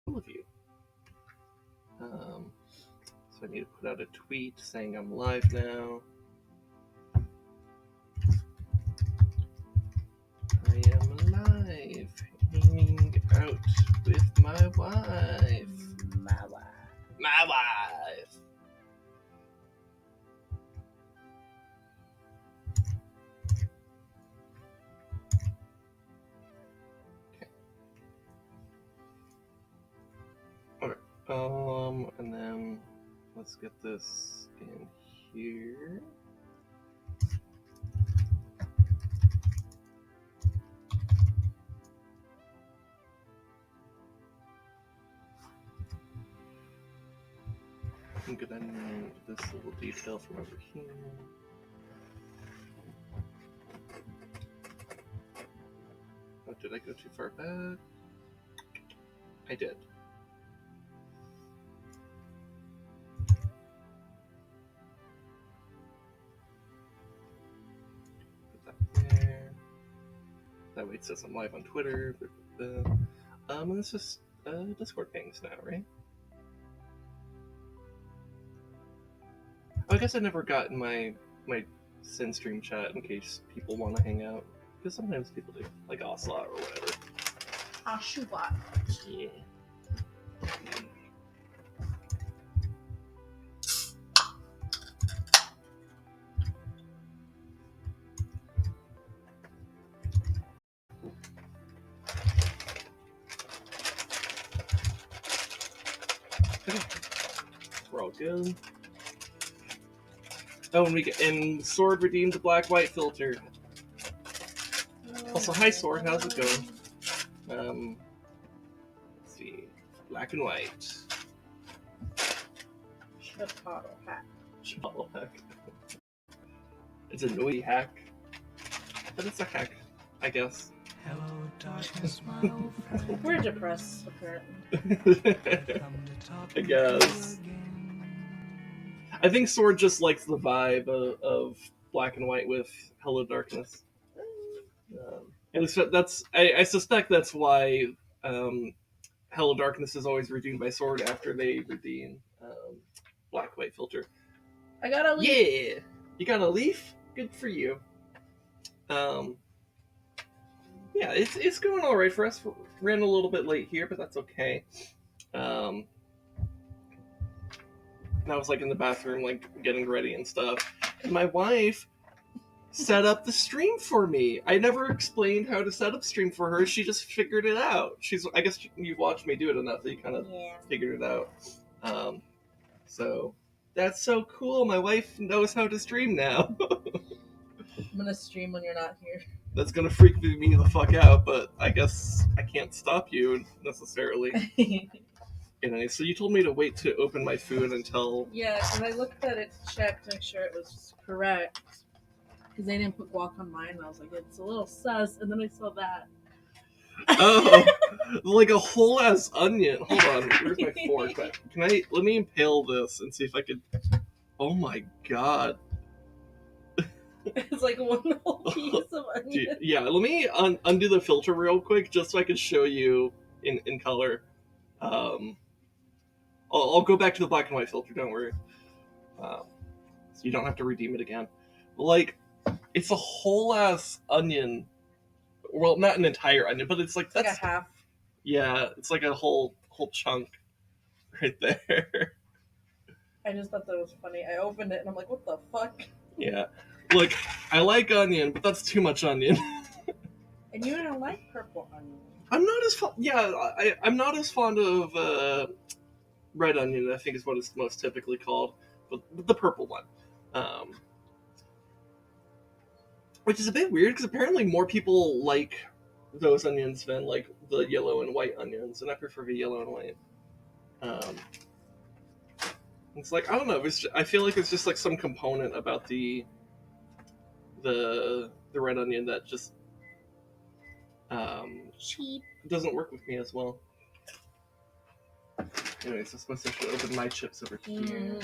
all of you. So I need to put out a tweet saying I'm live now. I am live, hanging out with my wife. My wife. My wife. Okay. And then let's get this in here. I'm gonna need this little detail from over here. Oh, did I go too far back? I did. Put that there. That way it says I'm live on Twitter. And this is Discord pings now, right? I guess I never got in my Sin stream chat in case people want to hang out. Because sometimes people do, like Ocelot or whatever. Ocelot. Yeah. Okay. We're all good. Oh, and Sword redeemed the black-white filter. Also, hi Sword, how's it going? Let's see, black and white. Chipotle hack. Chipotle hack. It's a noisy hack, but it's a hack, I guess. Hello, darkness, my old friend. We're depressed, apparently. I guess. I think Sword just likes the vibe of black and white with Hello Darkness. At least I suspect that's why Hello Darkness is always redeemed by Sword after they redeem black white filter. I got a leaf. Yeah, you got a leaf. Good for you. Yeah, it's going all right for us. Ran a little bit late here, but that's okay. I was like in the bathroom, like getting ready and stuff. And my wife set up the stream for me. I never explained how to set up stream for her. She just figured it out. I guess you've watched me do it enough that you kind of figured it out. So that's so cool. My wife knows how to stream now. I'm gonna stream when you're not here. That's gonna freak me the fuck out, but I guess I can't stop you necessarily. Anyway, so you told me to wait to open my food until... Yeah, and I looked at it to check to make sure it was correct. Because they didn't put guac on mine, and I was like, it's a little sus, and then I saw that. Oh, like a whole ass onion. Hold on, where's my fork? Let me impale this and see if I could... Oh my god. It's like one whole piece of onion. Yeah, let me undo the filter real quick, just so I can show you in color. I'll go back to the black and white filter, don't worry. So you don't have to redeem it again. Like, it's a whole ass onion. Well, not an entire onion, but it's like that's like a half. Yeah, it's like a whole chunk right there. I just thought that was funny. I opened it and I'm like, what the fuck? Yeah. Look, I like onion, but that's too much onion. And you don't like purple onion. I'm not as fond. Yeah, I'm not as fond of red onion. I think is what it's most typically called, but the purple one. Which is a bit weird because apparently more people like those onions than like the yellow and white onions, and I prefer the yellow and white. It's like, I don't know. I feel like it's just like some component about the red onion that just cheap doesn't work with me as well. Anyways, I suppose I should open my chips over here.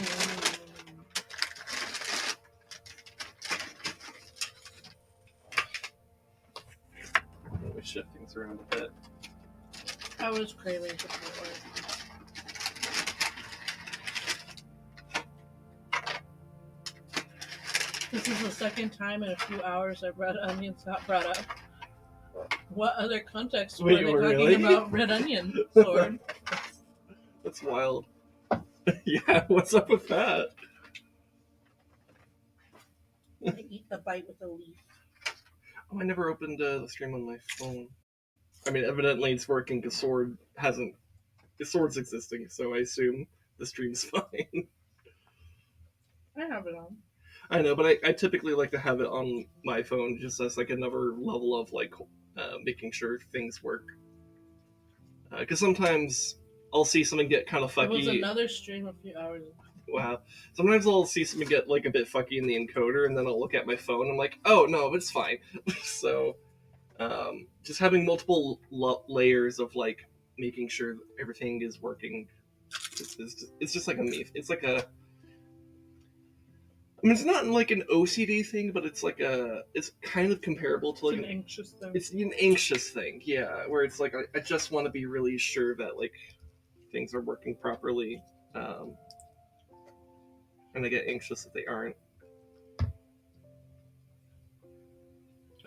Let me shift things around a bit. I was craving Chipotle. This is the second time in a few hours that red onions got brought up. What other context were Wait, they really? talking about red onion sword? That's wild. Yeah, what's up with that? I eat the bite with a leaf. Oh, I never opened the stream on my phone. I mean, evidently it's working because Sword's existing, so I assume the stream's fine. I have it on. I know, but I typically like to have it on my phone just as like another level of like making sure things work. Because sometimes I'll see something get kind of fucky. It was another stream a few hours ago. Wow. Sometimes I'll see something get like a bit fucky in the encoder, and then I'll look at my phone and I'm like, oh no, it's fine. So, just having multiple layers of like making sure everything is working. It's just like a me. It's like a. I mean, it's not like an OCD thing, but it's like a. It's kind of comparable to like It's an anxious thing. It's an anxious thing, yeah, where it's like I just want to be really sure that like things are working properly, and I get anxious if they aren't.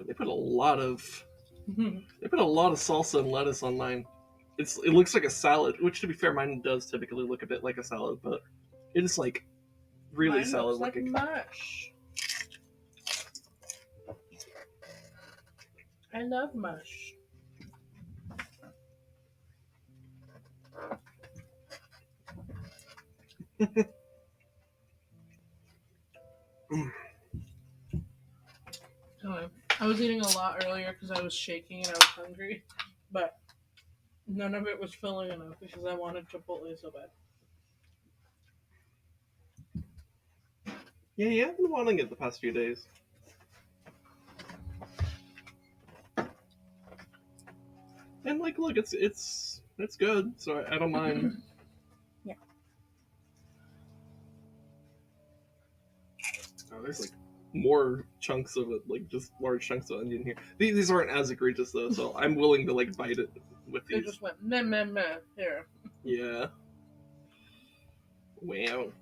They put a lot of salsa and lettuce on mine. It looks like a salad, which to be fair, mine does typically look a bit like a salad, but it is like really Mine salad looks looking. like mush. I love mush. I was eating a lot earlier because I was shaking and I was hungry, but none of it was filling enough because I wanted Chipotle so bad. Yeah, I've been wanting it the past few days. And like, look, it's good, so I don't mind. Yeah. Oh, there's like more chunks of it, like just large chunks of onion here. These aren't as egregious though, so I'm willing to like bite it with It these. just went meh meh meh here. Yeah. Wow.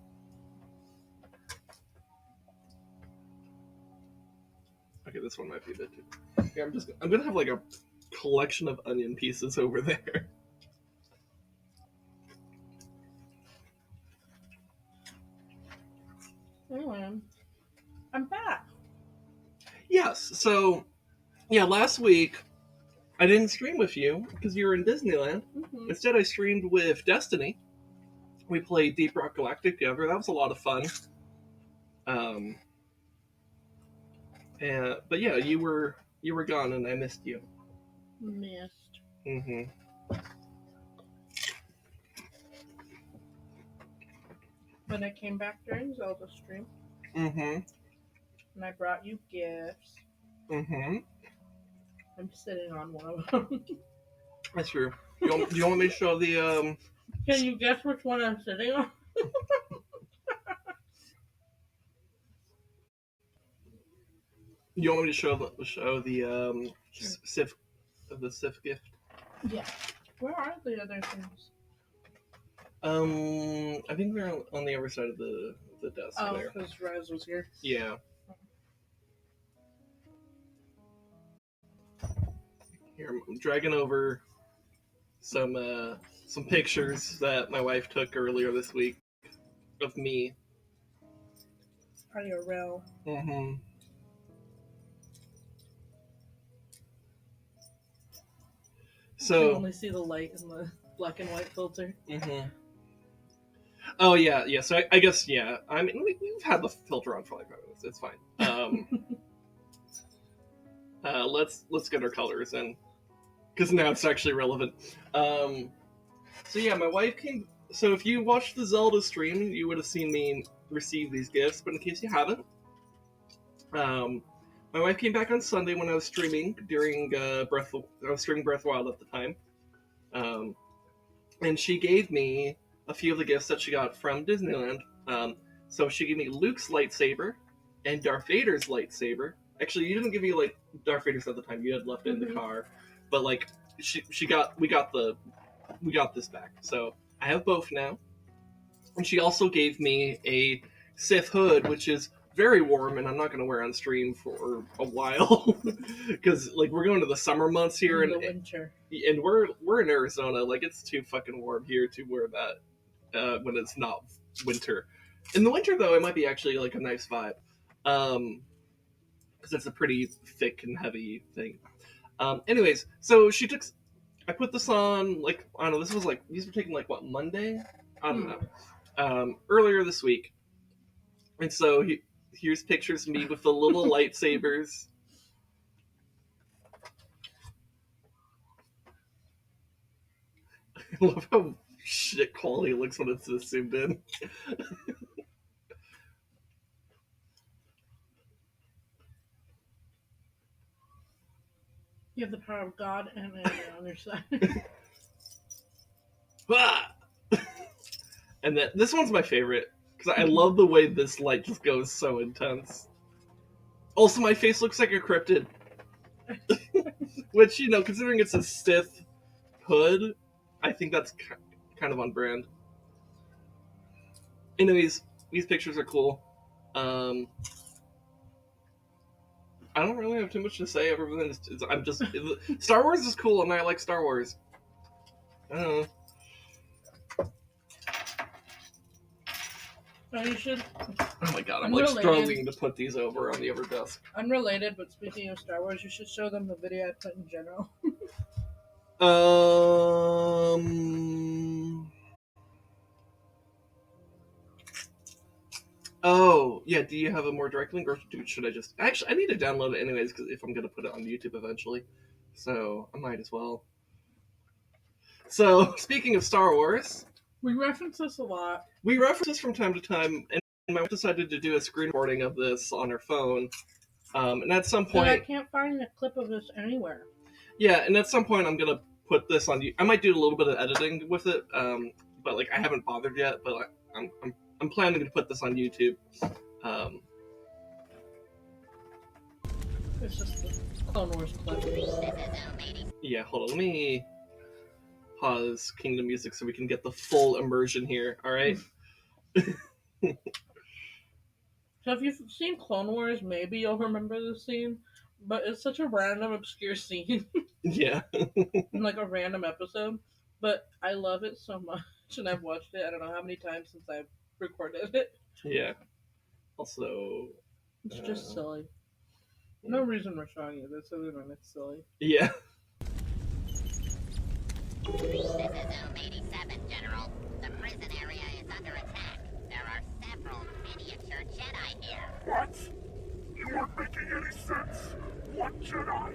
Okay, this one might be a bit too. Yeah, I'm gonna have like a collection of onion pieces over there. Anyway, I'm back. Yes. So, yeah, last week I didn't stream with you because you were in Disneyland. Mm-hmm. Instead, I streamed with Destiny. We played Deep Rock Galactic together. That was a lot of fun. But yeah, you were gone and I missed you. Missed. Mm-hmm. When I came back during Zelda stream, Mm-hmm. and I brought you gifts. Mm-hmm. I'm sitting on one of them. That's true. Do you want me to show the Can you guess which one I'm sitting on? You want me to show the Sif gift? Yeah. Where are the other things? I think they're on the other side of the desk Oh, there. because Rez was here. Yeah. Here, I'm dragging over some pictures that my wife took earlier this week of me. It's part of your rail. Mm-hmm. You So. can only see the light in the black and white filter. Mm-hmm. Oh yeah. So I guess yeah. I mean, we've had the filter on for like 5 minutes. It's fine. Let's get our colors in, because now it's actually relevant. So yeah, my wife came. So if you watched the Zelda stream, you would have seen me receive these gifts. But in case you haven't, my wife came back on Sunday when I was streaming during I was streaming Breath of the Wild at the time, and she gave me a few of the gifts that she got from Disneyland. So she gave me Luke's lightsaber and Darth Vader's lightsaber. Actually, you didn't give me like Darth Vader's at the time. You had left it in the car, but like we got this back. So I have both now. And she also gave me a Sith hood, which is very warm, and I'm not going to wear on stream for a while because like we're going to the summer months here, In and the winter. we're in Arizona. Like it's too fucking warm here to wear that when it's not winter. In the winter though, it might be actually like a nice vibe, because it's a pretty thick and heavy thing. Anyways, so I put this on like I don't know. This was like these were taken like what Monday? I don't know. Earlier this week, and so here's pictures of me with the little lightsabers. I love how shit quality it looks when it's zoomed in. You have the power of God and Anna on your side. Ah! And then this one's my favorite because I love the way this light just goes so intense. Also, my face looks like a cryptid, which considering it's a Sith hood, I think that's kind of on brand. Anyways, these pictures are cool. I don't really have too much to say. Everything Star Wars is cool, and I like Star Wars. I don't know. Oh, you should. Oh my god, I'm Unrelated. like struggling to put these over on the other desk. Unrelated, but speaking of Star Wars, you should show them the video I put in general. Oh, yeah, do you have a more direct link, or should I just... Actually, I need to download it anyways, because if I'm going to put it on YouTube eventually. So, I might as well. So, speaking of Star Wars... We reference this a lot. We reference this from time to time, and my wife decided to do a screen recording of this on her phone. And at some point... But I can't find a clip of this anywhere. Yeah, and at some point I'm going to put this on... I might do a little bit of editing with it, but like I haven't bothered yet, but like, I'm planning to put this on YouTube. It's just the Clone Wars clip. Yeah, hold on. Let me pause Kingdom Music so we can get the full immersion here. All right. So if you've seen Clone Wars, maybe you'll remember this scene. But it's such a random, obscure scene. Yeah. In like a random episode. But I love it so much, and I've watched it I don't know how many times since I've recorded it. Yeah. Also, it's just silly. No reason we're showing you this other than it's silly. Yeah. This is Room 87, General. The prison area is under attack. There are several miniature Jedi here. What? You aren't making any sense. What Jedi?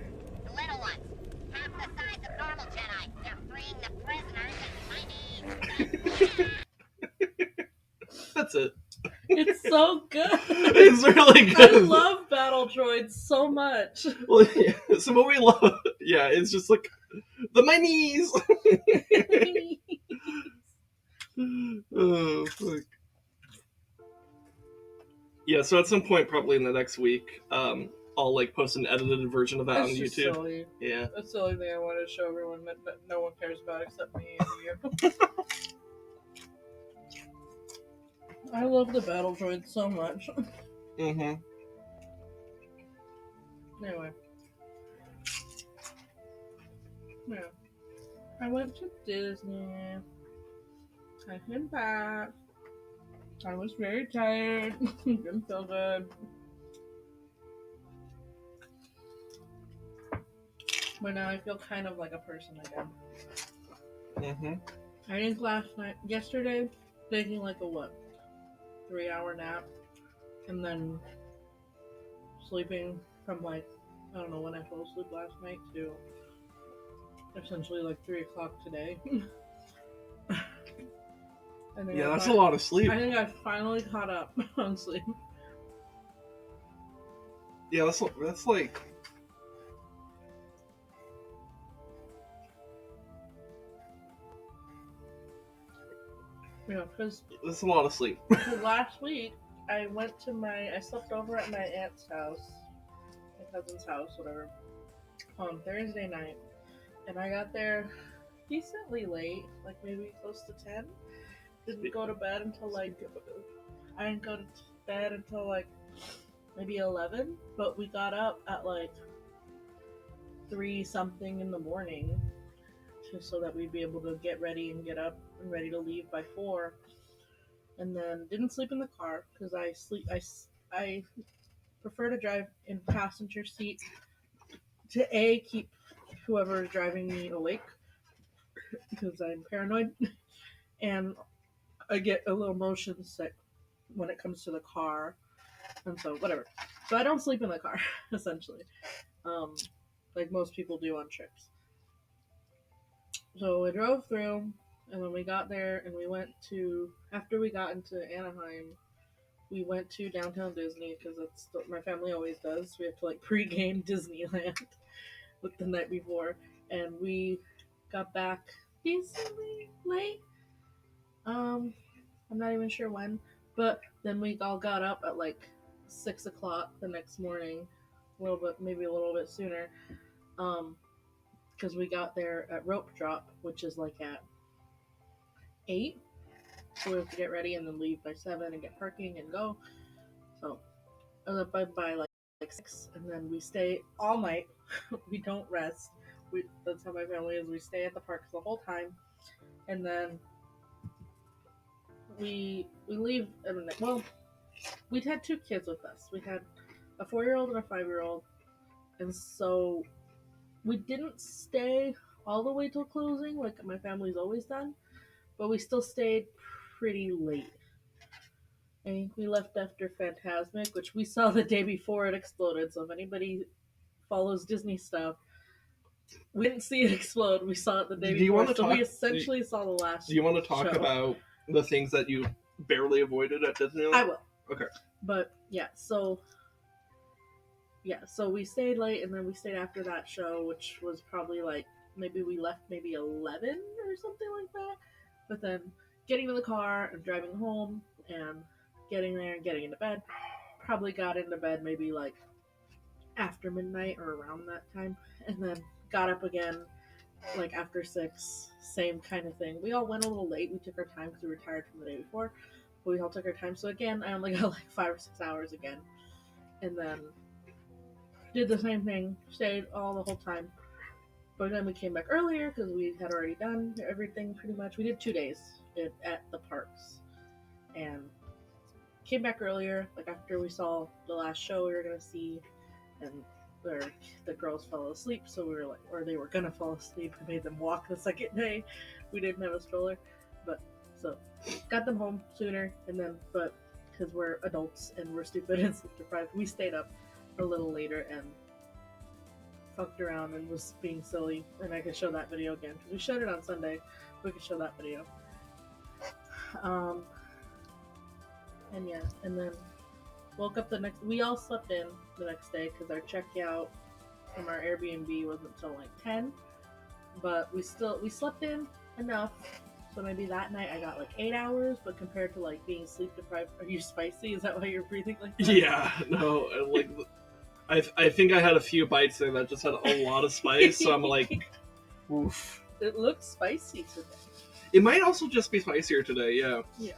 Little ones. Half the size of normal Jedi. They're freeing the prisoners and That's it. It's so good. It's really good. I love battle droids so much. Well, yeah. So what we love, yeah, it's just like the minis. Oh fuck. Yeah, so at some point, probably in the next week, I'll like post an edited version of that on It's just YouTube. silly. Yeah. That's the only thing I wanted to show everyone that no one cares about except me and you. I love the battle droids so much. Mm-hmm. Anyway. Yeah. I went to Disney. I came back. I was very tired. Didn't feel good. But now I feel kind of like a person again. Mm-hmm. I think yesterday, taking like a 3-hour nap, and then sleeping from like, I don't know when I fell asleep last night to essentially like 3 o'clock today. Yeah, that's a lot of sleep. I think I finally caught up on sleep. Yeah, that's like... Yeah, because that's a lot of sleep. last week I slept over at my aunt's house, my cousin's house, whatever, on Thursday night, and I got there decently late, like maybe close to 10. Didn't go to bed until like, I didn't go to bed until like maybe 11, but we got up at like 3 something in the morning just so that we'd be able to get ready and get up and ready to leave by 4. And then didn't sleep in the car because I prefer to drive in passenger seat to keep whoever is driving me awake because I'm paranoid and I get a little motion sick when it comes to the car, and so whatever. So I don't sleep in the car essentially, like most people do on trips. So we drove through, and when we got there, and we went to after we got into Anaheim, we went to downtown Disney because that's what my family always does. We have to like pre-game Disneyland with the night before, and we got back decently late. I'm not even sure when, but then we all got up at like 6 o'clock the next morning, maybe a little bit sooner, because we got there at rope drop, which is like at 8. So we have to get ready and then leave by 7 and get parking and go. So I was up by like 6, and then we stay all night. We don't rest. That's how my family is. We stay at the parks the whole time, and then we leave. Well, we had 2 kids with us. We had a 4-year-old and a 5-year-old, and so we didn't stay all the way till closing, like my family's always done, but we still stayed pretty late. I think we left after Fantasmic, which we saw the day before it exploded. So if anybody follows Disney stuff, we didn't see it explode. We saw it the day before. So we essentially saw the last. Do you want to talk about the things that you barely avoided at Disneyland? I will. Okay. But so we stayed late, and then we stayed after that show, which was probably like maybe we left maybe 11 or something like that. But then getting in the car and driving home and getting there and getting into bed, probably got into bed maybe like after midnight or around that time, and then got up again like after 6, same kind of thing. We all went a little late. We took our time because we were tired from the day before, but we all took our time. So again, I only got like 5 or 6 hours again, and then did the same thing, stayed all the whole time. But then we came back earlier because we had already done everything pretty much. We did 2 days at the parks, and came back earlier, like after we saw the last show we were gonna see, and the girls fell asleep, so we were like, or they were gonna fall asleep. We made them walk the second day. We didn't have a stroller, but so got them home sooner, and then but because we're adults and we're stupid and sleep deprived, we stayed up a little later and fucked around and was being silly. And I could show that video again because we showed it on Sunday. We could show that video. And yeah, and then woke up we all slept in the next day because our checkout from our Airbnb wasn't until like 10, but we slept in enough, so maybe that night I got like 8 hours, but compared to like being sleep deprived, are you spicy? Is that why you're breathing like that? Yeah, no, like I think I had a few bites there that just had a lot of spice, so I'm like, oof. It looks spicy today. It might also just be spicier today, yeah. Yeah.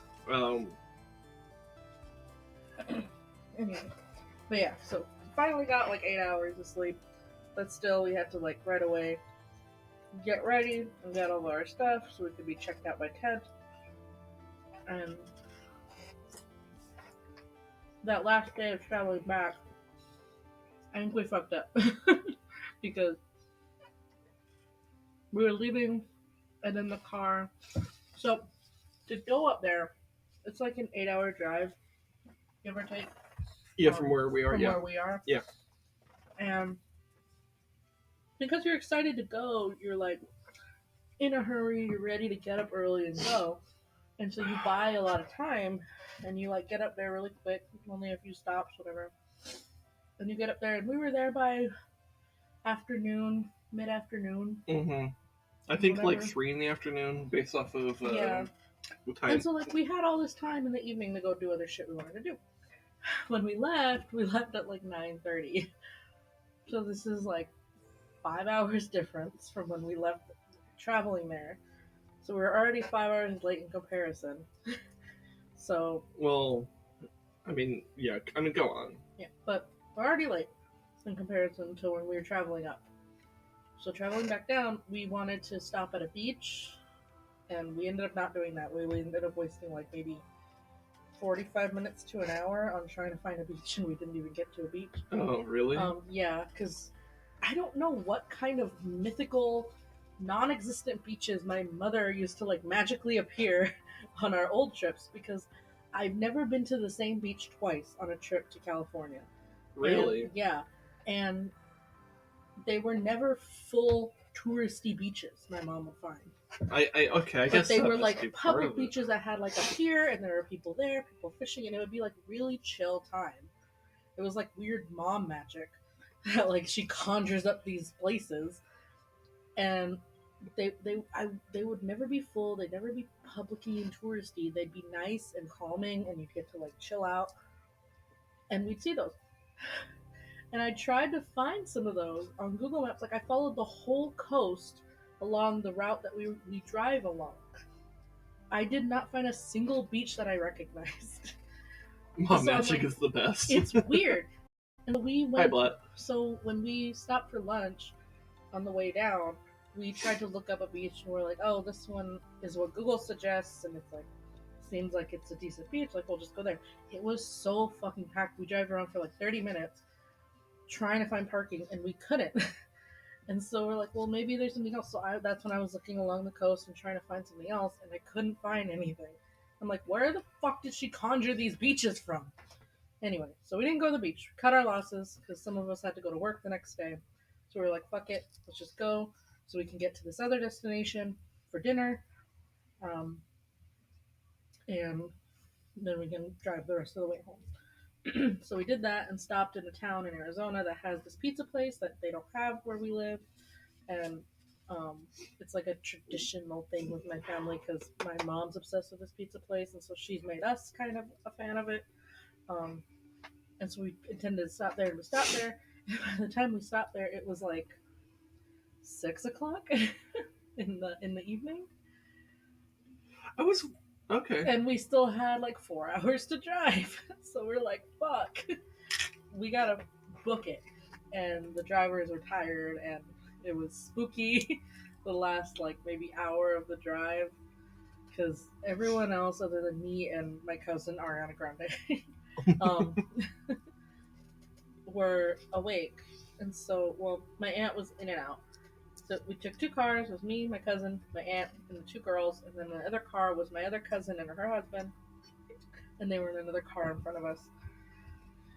Anyway, but yeah, so finally got like 8 hours of sleep, but still we had to like right away get ready and get all of our stuff so we could be checked out by 10. And that last day of traveling back, I think we fucked up because we were leaving and in the car. So to go up there, it's like an 8-hour drive, give or take. Yeah, from where we are. Where we are. Yeah. And because you're excited to go, you're like in a hurry, you're ready to get up early and go. And so you buy a lot of time and you like get up there really quick, only a few stops, whatever. And you get up there, and we were there by mid-afternoon. Mm-hmm. I think whatever. like 3 in the afternoon, based off of yeah. the time. And so like we had all this time in the evening to go do other shit we wanted to do. When we left at like 9:30. So this is like 5 hours difference from when we left traveling there. So we're already 5 hours late in comparison. So well, I mean, yeah. I mean, go on. Yeah, but we're already late in comparison to when we were traveling up. So traveling back down, we wanted to stop at a beach, and we ended up not doing that. We ended up wasting like maybe 45 minutes to an hour on trying to find a beach, and we didn't even get to a beach. Oh, really? Yeah, because I don't know what kind of mythical, non-existent beaches my mother used to like magically appear on our old trips, because I've never been to the same beach twice on a trip to California. Really? And, yeah, and they were never full touristy beaches. My mom would find. Okay. I But guess they that were must be like part public of it. beaches that had like a pier, and there were people there, people fishing, and it would be like really chill time. It was like weird mom magic that like she conjures up these places, and they would never be full. They'd never be publicy and touristy. They'd be nice and calming, and you'd get to like chill out, and we'd see those. And I tried to find some of those on Google Maps. Like I followed the whole coast along the route that we drive along. I did not find a single beach that I recognized. Mom So I'm magic like, is the best. It's weird. And we Hi, went. Blatt. So when we stopped for lunch on the way down, we tried to look up a beach, and we're like, "Oh, this one is what Google suggests," and it's like, seems like it's a decent beach. Like, we'll just go there. It was so fucking packed. We drive around for like 30 minutes trying to find parking, and we couldn't. And so we're like, well, maybe there's something else. So that's when I was looking along the coast and trying to find something else, and I couldn't find anything. I'm like, where the fuck did she conjure these beaches from? Anyway, so we didn't go to the beach. Cut our losses because some of us had to go to work the next day. So we were like, fuck it, let's just go so we can get to this other destination for dinner. And then we can drive the rest of the way home. So we did that and stopped in a town in Arizona that has this pizza place that they don't have where we live. And it's like a traditional thing with my family because my mom's obsessed with this pizza place, and so she's made us kind of a fan of it. And so we intended to stop there, and we stopped there. And by the time we stopped there, it was like 6 o'clock in the evening, I was okay. and we still had like 4 hours to drive. So we're like, "Fuck, we gotta book it." And the drivers were tired, and it was spooky. The last like maybe hour of the drive, because everyone else other than me and my cousin Ariana Grande were awake. And so, well, my aunt was in and out. So we took 2 cars. It was me, my cousin, my aunt, and the 2 girls. And then the other car was my other cousin and her husband. And they were in another car in front of us.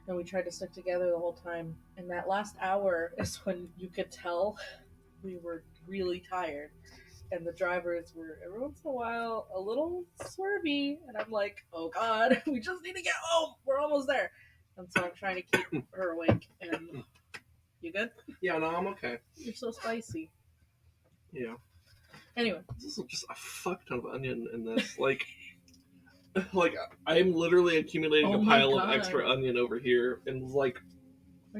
And we tried to stick together the whole time. And that last hour is when you could tell we were really tired. And the drivers were, every once in a while, a little swervy. And I'm like, oh God, we just need to get home. We're almost there. And so I'm trying to keep her awake. And you good? Yeah, no, I'm okay. You're so spicy. Yeah. Anyway. This is just a fuck ton of onion in this. Like I'm literally accumulating Oh a my pile of God. extra onion over here, and like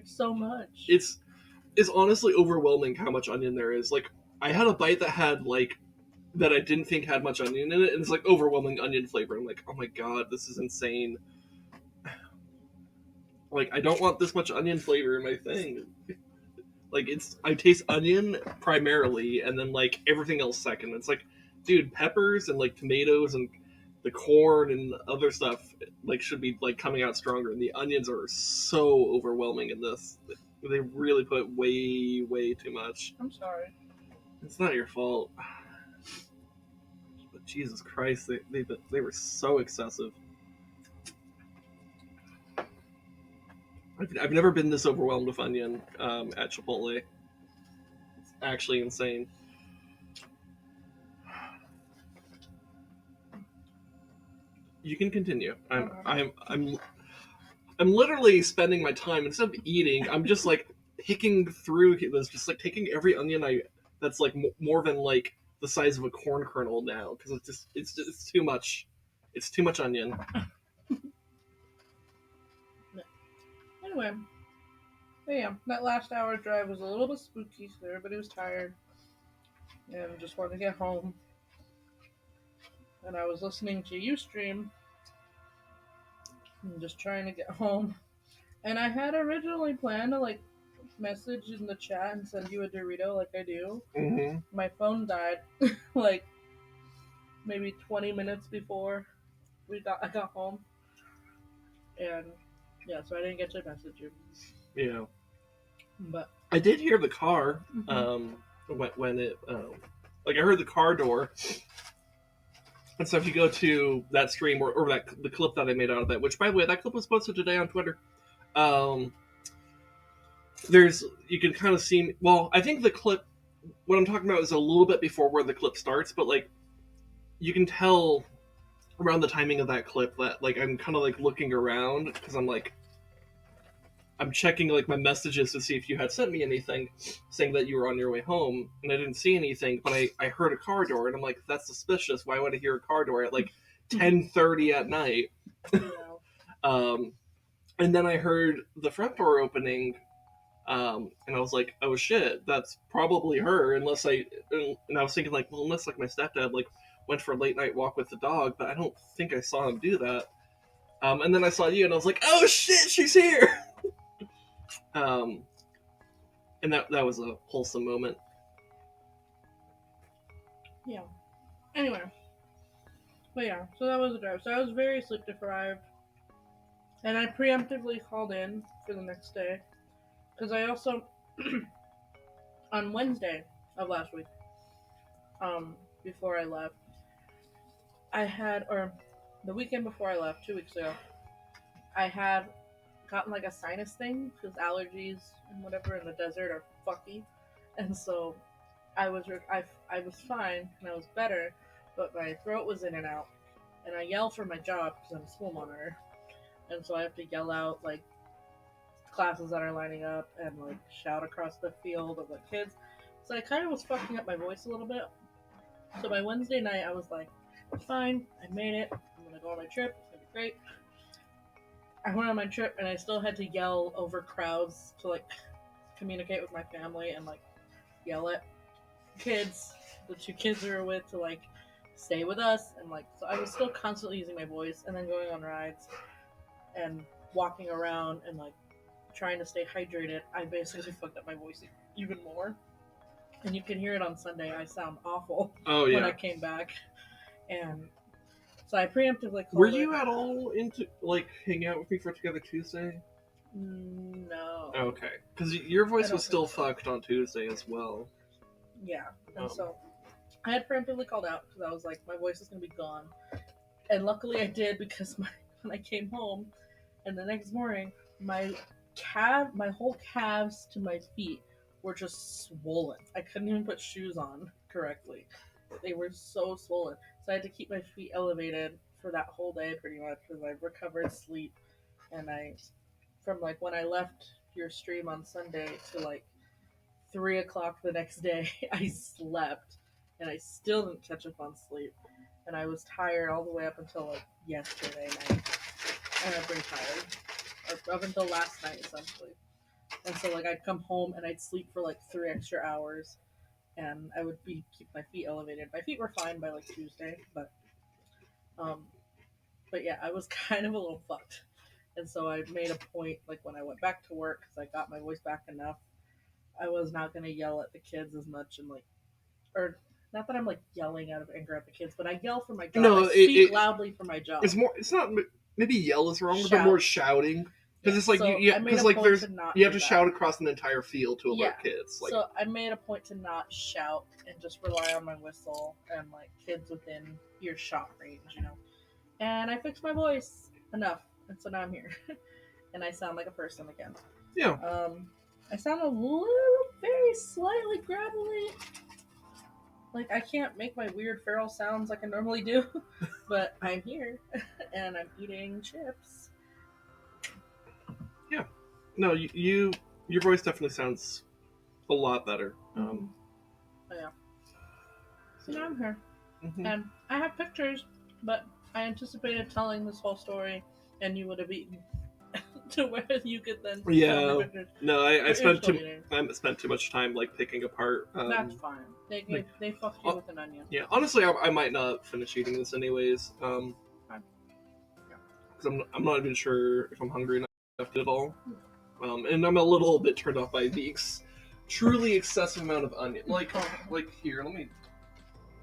So much. it's honestly overwhelming how much onion there is. Like I had a bite that had like that I didn't think had much onion in it, and it's like overwhelming onion flavor. I'm like, oh my God, this is insane. Like I don't want this much onion flavor in my thing. Like I taste onion primarily, and then like everything else second. It's like, dude, peppers and like tomatoes and the corn and other stuff like should be like coming out stronger, and the onions are so overwhelming in this. They really put way too much. I'm sorry. It's not your fault. But Jesus Christ, they were so excessive. I've never been this overwhelmed with onion at Chipotle. It's actually insane. You can continue. I'm literally spending my time instead of eating. I'm just like picking through this, just like taking every onion that's like more than like the size of a corn kernel now, because it's too much. It's too much onion. Anyway. But yeah, that last hour drive was a little bit spooky, so everybody was tired. And just wanted to get home. And I was listening to Ustream. I'm just trying to get home. And I had originally planned to like message in the chat and send you a Dorito like I do. Mm-hmm. My phone died like maybe 20 minutes before I got home. And yeah, so I didn't get to message you. Yeah. But I did hear the car. Mhm. When it like I heard the car door. And so if you go to that stream or the clip that I made out of that, which by the way, that clip was posted today on Twitter. You can kind of see. Well, I think the clip. What I'm talking about is a little bit before where the clip starts, but like you can tell around the timing of that clip that like I'm kind of like looking around because I'm checking like my messages to see if you had sent me anything saying that you were on your way home, and I didn't see anything, but I heard a car door, and I'm like, that's suspicious. Why would I hear a car door at like 10:30 at night? Yeah. And then I heard the front door opening, and I was like, oh shit, that's probably her. And I was thinking like, well, unless like my stepdad like went for a late night walk with the dog, but I don't think I saw him do that. And then I saw you, and I was like, oh shit, she's here. And that was a wholesome moment. Yeah. Anyway. But yeah, so that was the drive. So I was very sleep deprived. And I preemptively called in for the next day. Because I also, on Wednesday of last week, before I left, or the weekend before I left, 2 weeks ago, I had gotten like a sinus thing because allergies and whatever in the desert are fucky. And so I was fine and I was better, but my throat was in and out. And I yell for my job because I'm a school monitor. And so I have to yell out like classes that are lining up and like shout across the field of like kids. So I kind of was fucking up my voice a little bit. So by Wednesday night, I was like, fine, I made it. I'm gonna go on my trip. It's gonna be great. I went on my trip and I still had to yell over crowds to like communicate with my family and like yell at kids, the 2 kids we were with, to like stay with us. And like, so I was still constantly using my voice and then going on rides and walking around and like trying to stay hydrated. I basically fucked up my voice even more. And you can hear it on Sunday. I sound awful when I came back. And so I preemptively called Were you at all into like hanging out with me for Together Tuesday? No. Okay, because your voice I was still don't think so. fucked on Tuesday as well. Yeah. And so I had preemptively called out because I was like, my voice is going to be gone. And luckily I did because when I came home and the next morning, my whole calves to my feet were just swollen. I couldn't even put shoes on correctly. They were so swollen. So I had to keep my feet elevated for that whole day pretty much because I recovered sleep. And from like when I left your stream on Sunday to like 3 o'clock the next day, I slept and I still didn't catch up on sleep. And I was tired all the way up until like yesterday night. And I'm pretty tired. Or up until last night, essentially. And so like I'd come home and I'd sleep for like 3 extra hours. And I would keep my feet elevated. My feet were fine by like Tuesday, but yeah, I was kind of a little fucked. And so I made a point, like when I went back to work, because I got my voice back enough, I was not going to yell at the kids as much and like, or not that I'm like yelling out of anger at the kids, but I yell for my job. No, I speak loudly for my job. It's more. It's not. Maybe yell is wrong, but Shout. more shouting. Because it's like so you I made a like point there's to not you have do to that. shout across an entire field to alert kids. Like, So I made a point to not shout and just rely on my whistle and like kids within earshot range, you know. And I fixed my voice enough, and so now I'm here, and I sound like a person again. yeah. I sound a little, very slightly gravelly. Like I can't make my weird feral sounds like I normally do, but I'm here, and I'm eating chips. Yeah. No, your voice definitely sounds a lot better. Oh, yeah. So now I'm here. Mm-hmm. And I have pictures, but I anticipated telling this whole story, and you would have eaten to where you could then tell me pictures. No, I spent too much time like picking apart. That's fine. They fucked you with an onion. Yeah, honestly, I might not finish eating this anyways. Yeah. because I'm not even sure if I'm hungry enough at all. And I'm a little bit turned off by the truly excessive amount of onion. Like here, let me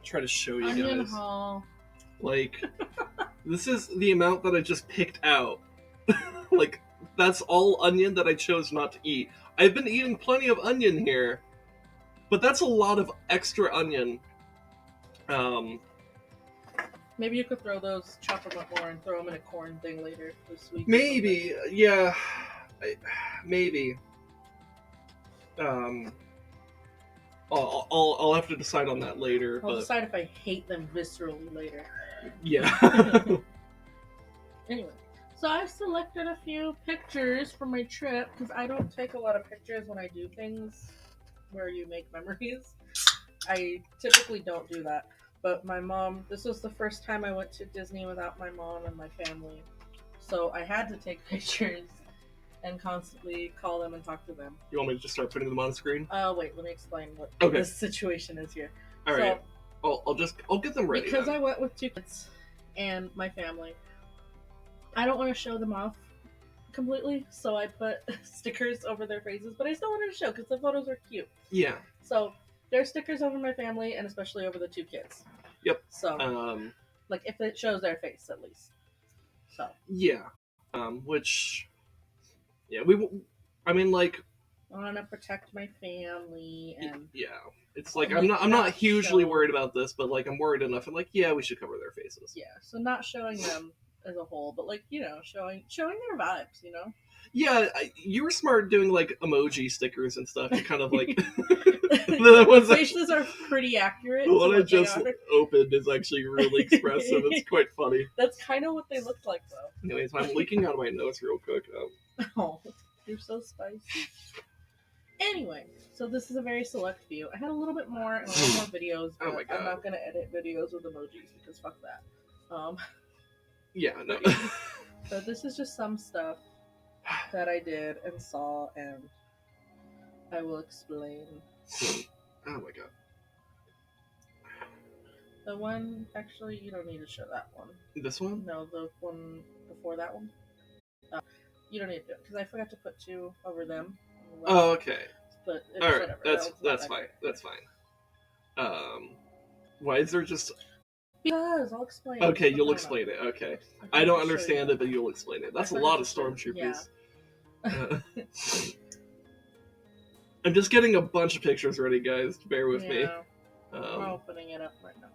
try to show you Onion guys. haul. Like, this is the amount that I just picked out. Like, that's all onion that I chose not to eat. I've been eating plenty of onion here, but that's a lot of extra onion. Maybe you could chop them up more and throw them in a corn thing later this week. Maybe, yeah, maybe. I'll have to decide on that later. I'll but decide if I hate them viscerally later. Yeah. Anyway, so I've selected a few pictures for my trip because I don't take a lot of pictures when I do things where you make memories. I typically don't do that. But my mom, this was the first time I went to Disney without my mom and my family. So I had to take pictures and constantly call them and talk to them. You want me to just start putting them on the screen? Wait, let me explain what Okay. this situation is here. All right. I'll get them ready. Because then. I went with 2 kids and my family, I don't want to show them off completely, so I put stickers over their faces, but I still wanted to show because the photos are cute. Yeah. So there's stickers over my family and especially over the 2 kids. Yep. So, like, if it shows their face at least. So. Yeah. Which. Yeah, I mean, like. I want to protect my family and. Yeah. It's like I'm not hugely worried about this, but like I'm worried enough. And like, yeah, we should cover their faces. Yeah. So not showing them as a whole, but like showing their vibes. Yeah, you were smart doing like emoji stickers and stuff. You kind of like the ones faces are pretty accurate. The one I just opened is actually really expressive. It's quite funny. That's kind of what they looked like, though. Anyways, I'm leaking out of my nose real quick. Oh, you're so spicy. Anyway, so this is a very select view. I had a little bit more and a little more videos, but my God. I'm not gonna edit videos with emojis because fuck that. Yeah, no. So this is just some stuff that I did and saw, and I will explain. Oh my God. The one, actually, you don't need to show that one. This one? No, the one before that one. You don't need to do it because I forgot to put 2 over them. Oh, okay. But all right, whatever. that's fine. That's fine. Why is there just? Because I'll explain. Okay, you'll explain it. Okay, I don't understand it, but you'll explain it. That's a lot of stormtroopers. Yeah. I'm just getting a bunch of pictures ready, guys. Bear with me. I'm opening it up right now.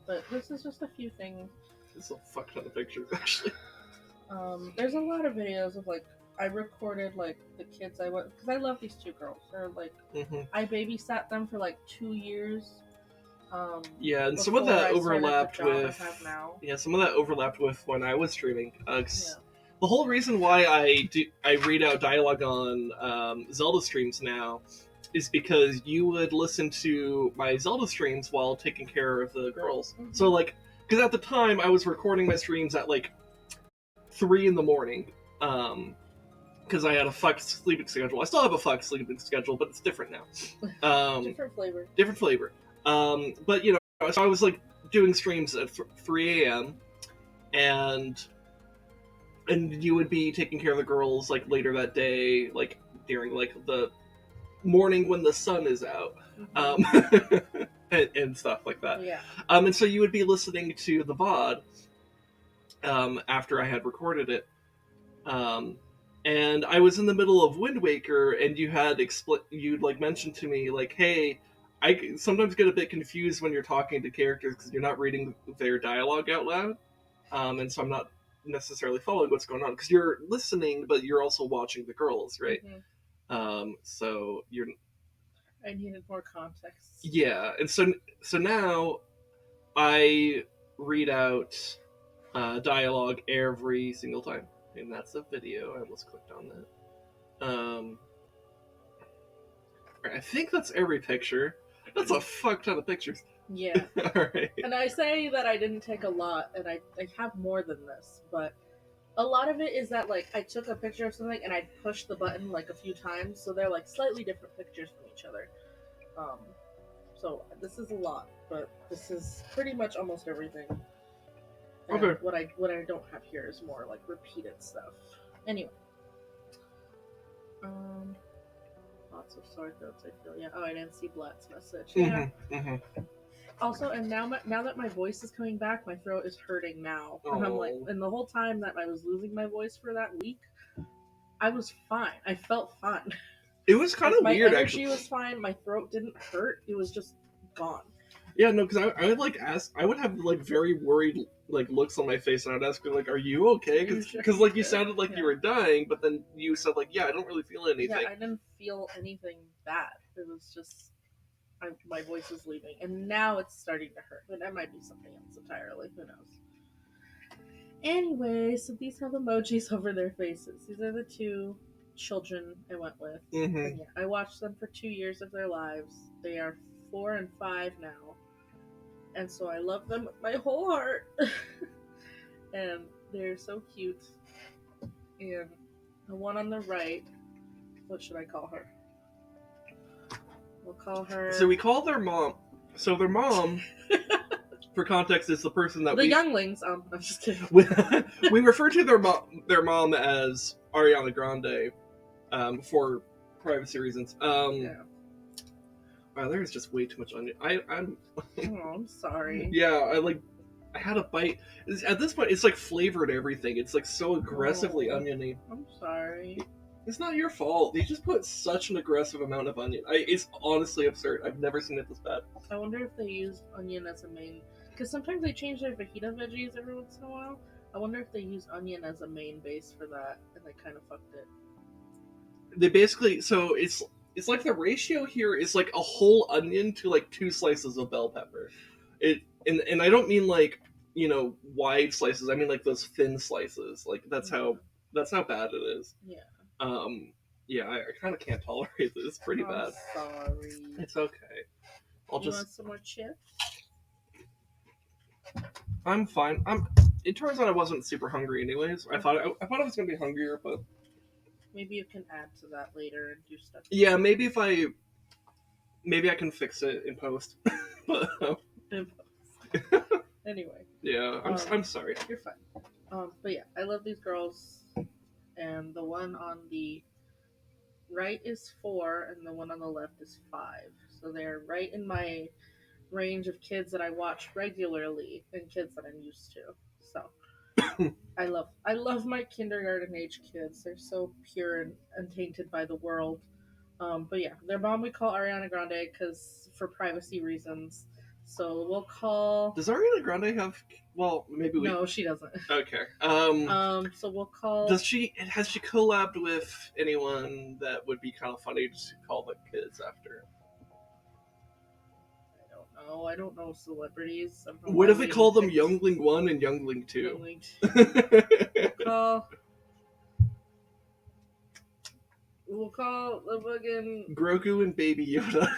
But this is just a few things. There's a fuck ton of pictures, actually. There's a lot of videos of like I recorded like the kids I went because I love these 2 girls. They're like I babysat them for like 2 years. Yeah, and some of that overlapped with some of that overlapped with when I was streaming. The whole reason why I read out dialogue on Zelda streams now is because you would listen to my Zelda streams while taking care of the girls. Mm-hmm. So like, because at the time I was recording my streams at like 3 in the morning, because I had a fucked sleeping schedule. I still have a fucked sleeping schedule, but it's different now. Different flavor. But so I was like doing streams at 3 a.m. and you would be taking care of the girls like later that day, like during like the morning when the sun is out, and stuff like that. Yeah. And so you would be listening to the VOD after I had recorded it. And I was in the middle of Wind Waker, and you had you'd like mentioned to me like, hey, I sometimes get a bit confused when you're talking to characters because you're not reading their dialogue out loud, and so I'm not necessarily following what's going on because you're listening, but you're also watching the girls, right? Mm-hmm. So you're. I needed more context. Yeah, and so now I read out dialogue every single time. And that's a video. I almost clicked on that. I think that's every picture. That's a fuck ton of pictures. Yeah. Alright. And I say that I didn't take a lot, and I have more than this, but a lot of it is that, like, I took a picture of something and I pushed the button, like, a few times, so they're, like, slightly different pictures from each other. So this is a lot, but this is pretty much almost everything. And Okay. what I don't have here is more like repeated stuff. Anyway. Lots of sore throats, I feel. Yeah. Oh, I didn't see Blatt's message. Yeah. Also, and now that my voice is coming back, my throat is hurting now. And I'm like, and the whole time that I was losing my voice for that week, I was fine. I felt fine. It was kind of weird, my actually. energy was fine. My throat didn't hurt. It was just gone. Yeah, no, because I would like ask. I would have like very worried like looks on my face, and I'd ask her like, "Are you okay?" Because like you sounded like you were dying, but then you said like, "Yeah, I don't really feel anything." Yeah, I didn't feel anything bad. It was just my voice was leaving, and now it's starting to hurt. But that might be something else entirely. Who knows? Anyway, so these have emojis over their faces. These are the two children I went with. And yeah, I watched them for 2 years of their lives. They are 4 and 5 now. And so I love them with my whole heart. And they're so cute. And the one on the right, what should I call her? We'll call her... So we call their mom... So their mom, for context, is the person that the younglings. I'm just kidding. We refer to their mom as Ariana Grande for privacy reasons. Yeah. Wow, there's just way too much onion. I'm sorry. Yeah, I had a bite. At this point, it's like flavored everything. It's like so aggressively oniony. I'm sorry. It's not your fault. They just put such an aggressive amount of onion. It's honestly absurd. I've never seen it this bad. I wonder if they used onion as a main... Because sometimes they change their fajita veggies every once in a while. I wonder if they used onion as a main base for that, and they kind of fucked it. They basically... So it's like the ratio here is like a whole onion to like 2 slices of bell pepper. And I don't mean like, you know, wide slices. I mean like those thin slices. Like that's how bad it is. Yeah. Yeah, I kind of can't tolerate this. It's pretty bad. Sorry. It's okay. You want some more chips? I'm fine. It turns out I wasn't super hungry anyways. I thought I was gonna be hungrier, but maybe you can add to that later and do stuff. Yeah, maybe I can fix it in post. But anyway. Yeah, I'm sorry. You're fine. But yeah, I love these girls. And the one on the right is 4, and the one on the left is 5. So they're right in my range of kids that I watch regularly and kids that I'm used to. So I love my kindergarten age kids. They're so pure and untainted by the world. But yeah, their mom we call Ariana Grande because for privacy reasons. So we'll call... Does Ariana Grande have... Well, maybe we... No, she doesn't. Okay. So we'll call... Has she collabed with anyone that would be kind of funny to call the kids after? I don't know celebrities. What if we call them Youngling 1 and Youngling 2? Youngling 2. We'll call the fucking... Grogu and Baby Yoda.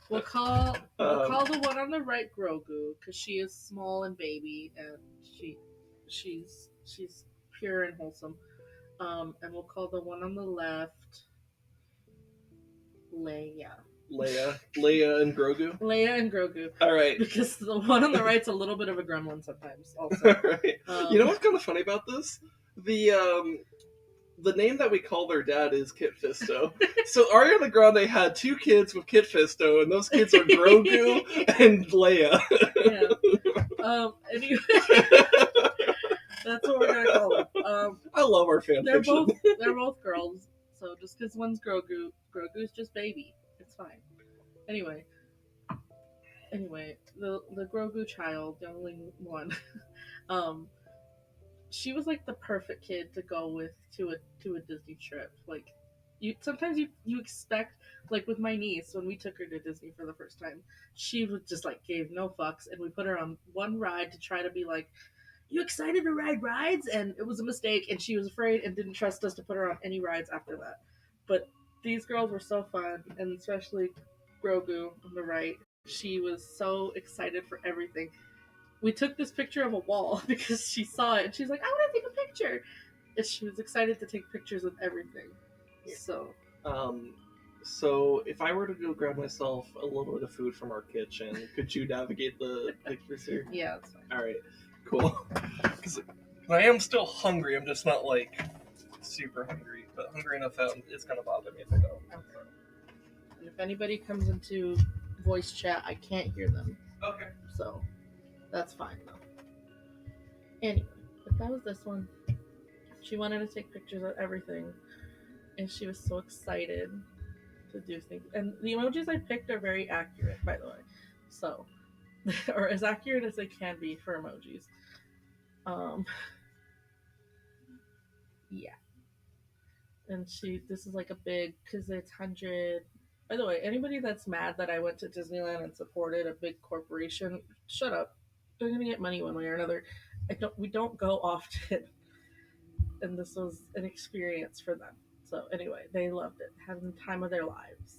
We'll call the one on the right Grogu, because she is small and baby, and she's pure and wholesome. And we'll call the one on the left Leia. Leia and Grogu? Leia and Grogu. Alright. Because the one on the right's a little bit of a gremlin sometimes, also. Right. You know what's kind of funny about this? The name that we call their dad is Kit Fisto. So Ariana Grande had 2 kids with Kit Fisto, and those kids are Grogu and Leia. Yeah. Anyway, that's what we're gonna call them. I love our fanfiction. They're both girls, so just because one's Grogu's just baby. It's fine. Anyway, the Grogu child, Youngling 1, she was like the perfect kid to go with to a Disney trip. Like, sometimes you expect, like with my niece when we took her to Disney for the first time, she was just like gave no fucks, and we put her on one ride to try to be like, "You excited to ride rides?" And it was a mistake, and she was afraid and didn't trust us to put her on any rides after that. But these girls were so fun, and especially Grogu on the right. She was so excited for everything. We took this picture of a wall because she saw it and she's like, "I want to take a picture." And she was excited to take pictures of everything. Yeah. So So, if I were to go grab myself a little bit of food from our kitchen, could you navigate the pictures here? Yeah, that's fine. All right, cool. Because I am still hungry. I'm just not like super hungry, but hungry enough that it's gonna bother me if I don't. Okay. And if anybody comes into voice chat, I can't hear them, Okay. so that's fine though. Anyway, but that was this one. She wanted to take pictures of everything, and she was so excited to do things. And the emojis I picked are very accurate, by the way. So, or as accurate as they can be for emojis. Yeah. And this is like a big, because it's 100. By the way, anybody that's mad that I went to Disneyland and supported a big corporation, shut up. They're gonna get money one way or another. We don't go often, and this was an experience for them. So anyway, they loved it, having the time of their lives.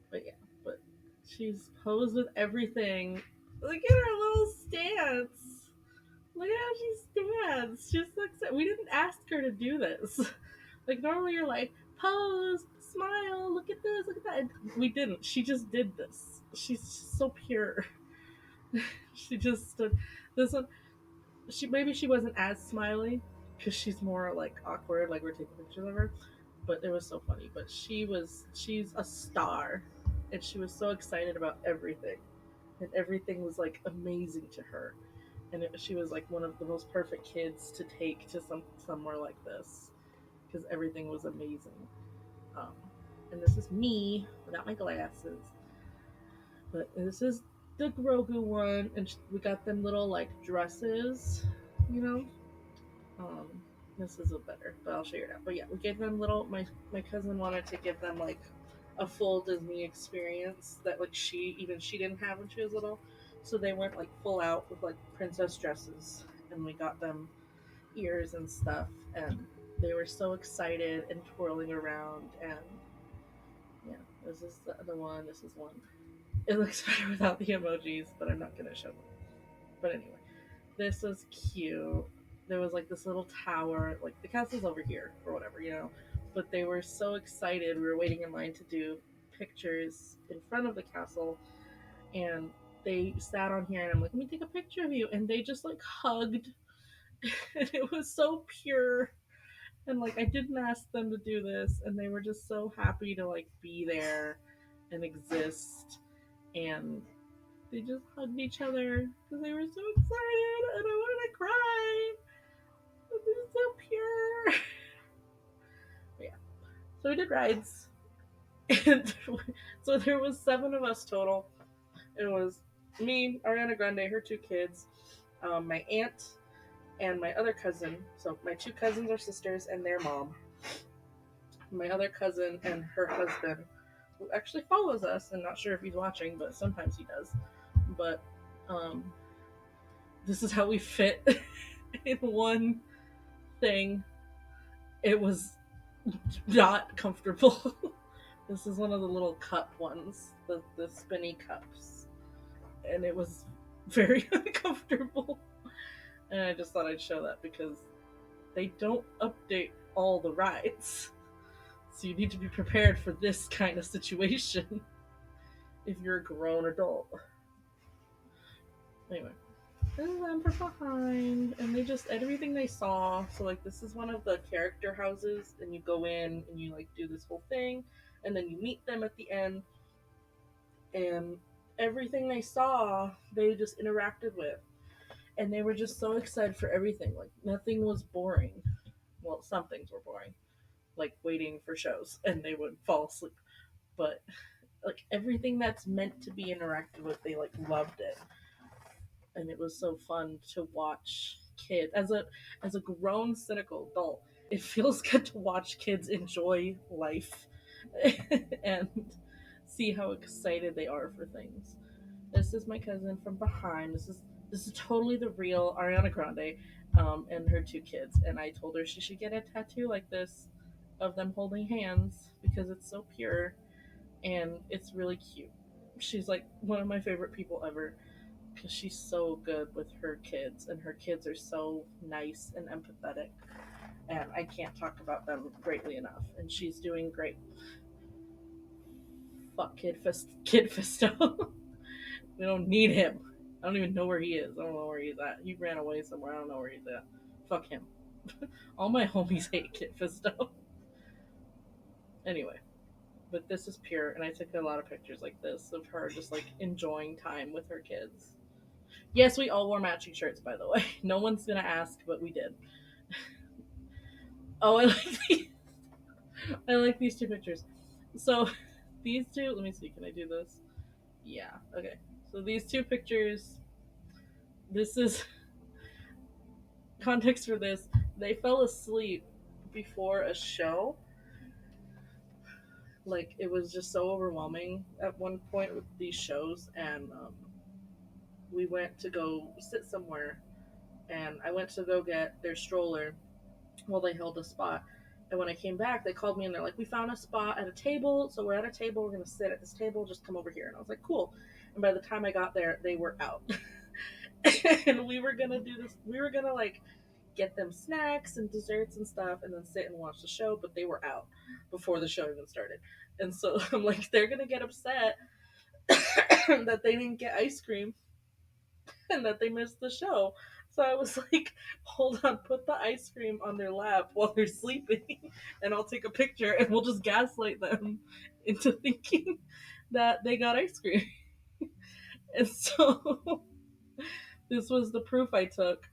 But yeah, but she's posed with everything. Look at her little stance. Look at how she stands. She's so excited. We didn't ask her to do this. Like normally you're like, pose, smile, look at this, look at that. And we didn't. She just did this. She's so pure. She just stood. This one, maybe she wasn't as smiley because she's more like awkward, like we're taking pictures of her. But it was so funny. But she's a star, and she was so excited about everything, and everything was like amazing to her. And she was like one of the most perfect kids to take to somewhere like this because everything was amazing. Um, and this is me without my glasses. But this is the Grogu one, and we got them little like dresses, you know. Um, this is a better, but I'll show you that. But yeah, we gave them little. My cousin wanted to give them like a full Disney experience that like she didn't have when she was little, so they went like full out with like princess dresses, and we got them ears and stuff, and they were so excited and twirling around. And yeah, this is the other one. This is one. It looks better without the emojis, but I'm not gonna show them. But anyway, this was cute. There was like this little tower, like the castle's over here or whatever, you know. But they were so excited. We were waiting in line to do pictures in front of the castle, and they sat on here, and I'm like, let me take a picture of you, and they just like hugged, and it was so pure. And like I didn't ask them to do this, and they were just so happy to like be there and exist, and they just hugged each other because they were so excited, and I wanted to cry. This is so pure. But yeah, so we did rides, and so there was 7 of us total. It was me, Ariana Grande, her 2 kids, my aunt, and my other cousin. So my 2 cousins are sisters and their mom. My other cousin and her husband, who actually follows us, and not sure if he's watching, but sometimes he does. But this is how we fit in one thing. It was not comfortable. This is one of the little cup ones, the spinny cups, and it was very uncomfortable. And I just thought I'd show that because they don't update all the rides, so you need to be prepared for this kind of situation if you're a grown adult. Anyway, this is them from behind, and they just everything they saw. So like this is one of the character houses, and you go in and you like do this whole thing, and then you meet them at the end, and everything they saw they just interacted with, and they were just so excited for everything. Like nothing was boring. Well, some things were boring, like waiting for shows, and they would fall asleep. But like everything that's meant to be interacted with, they like loved it. And it was so fun to watch kids as a grown cynical adult. It feels good to watch kids enjoy life and see how excited they are for things. This is my cousin from behind. This is totally the real Ariana Grande, and her 2 kids. And I told her she should get a tattoo like this of them holding hands because it's so pure and it's really cute. She's like one of my favorite people ever because she's so good with her kids, and her kids are so nice and empathetic, and I can't talk about them greatly enough, and she's doing great. fuck Kid Fisto. We don't need him. I don't even know where he is. I don't know where he's at. He ran away somewhere. I don't know where he's at. Fuck him. All my homies hate Kid Fisto. Anyway, but this is pure, and I took a lot of pictures like this of her just like enjoying time with her kids. Yes, we all wore matching shirts, by the way. No one's gonna ask, but we did. Oh, I like these two pictures. So these two, let me see, can I do this? Yeah, okay. So these two pictures, this is context for this. They fell asleep before a show. Like, it was just so overwhelming at one point with these shows, and we went to go sit somewhere, and I went to go get their stroller while they held a spot. And when I came back, they called me and they're like, "We found a spot at a table, so we're at a table. We're gonna sit at this table. Just come over here." And I was like, "Cool." And by the time I got there, they were out, and we were gonna do this. We were gonna like get them snacks and desserts and stuff, and then sit and watch the show. But they were out before the show even started, and so I'm like, they're gonna get upset that they didn't get ice cream and that they missed the show. So I was like, hold on, put the ice cream on their lap while they're sleeping, and I'll take a picture, and we'll just gaslight them into thinking that they got ice cream. And so this was the proof I took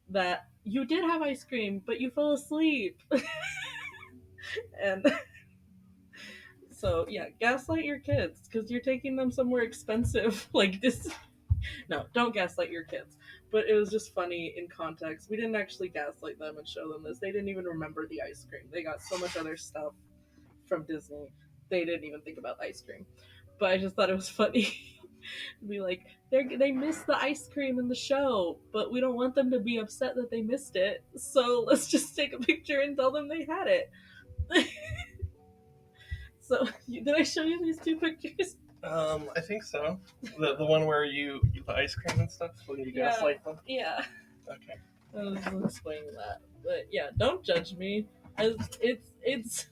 that you did have ice cream, but you fell asleep. And so, yeah, gaslight your kids, because you're taking them somewhere expensive like this. No, don't gaslight your kids. But it was just funny in context. We didn't actually gaslight them and show them this. They didn't even remember the ice cream. They got so much other stuff from Disney. They didn't even think about ice cream. But I just thought it was funny. Be like, they missed the ice cream in the show, but we don't want them to be upset that they missed it. So let's just take a picture and tell them they had it. So, did I show you these two pictures? I think so. The one where you the ice cream and stuff when you gaslight them. Yeah. Okay. I was explaining that, but yeah, don't judge me. It's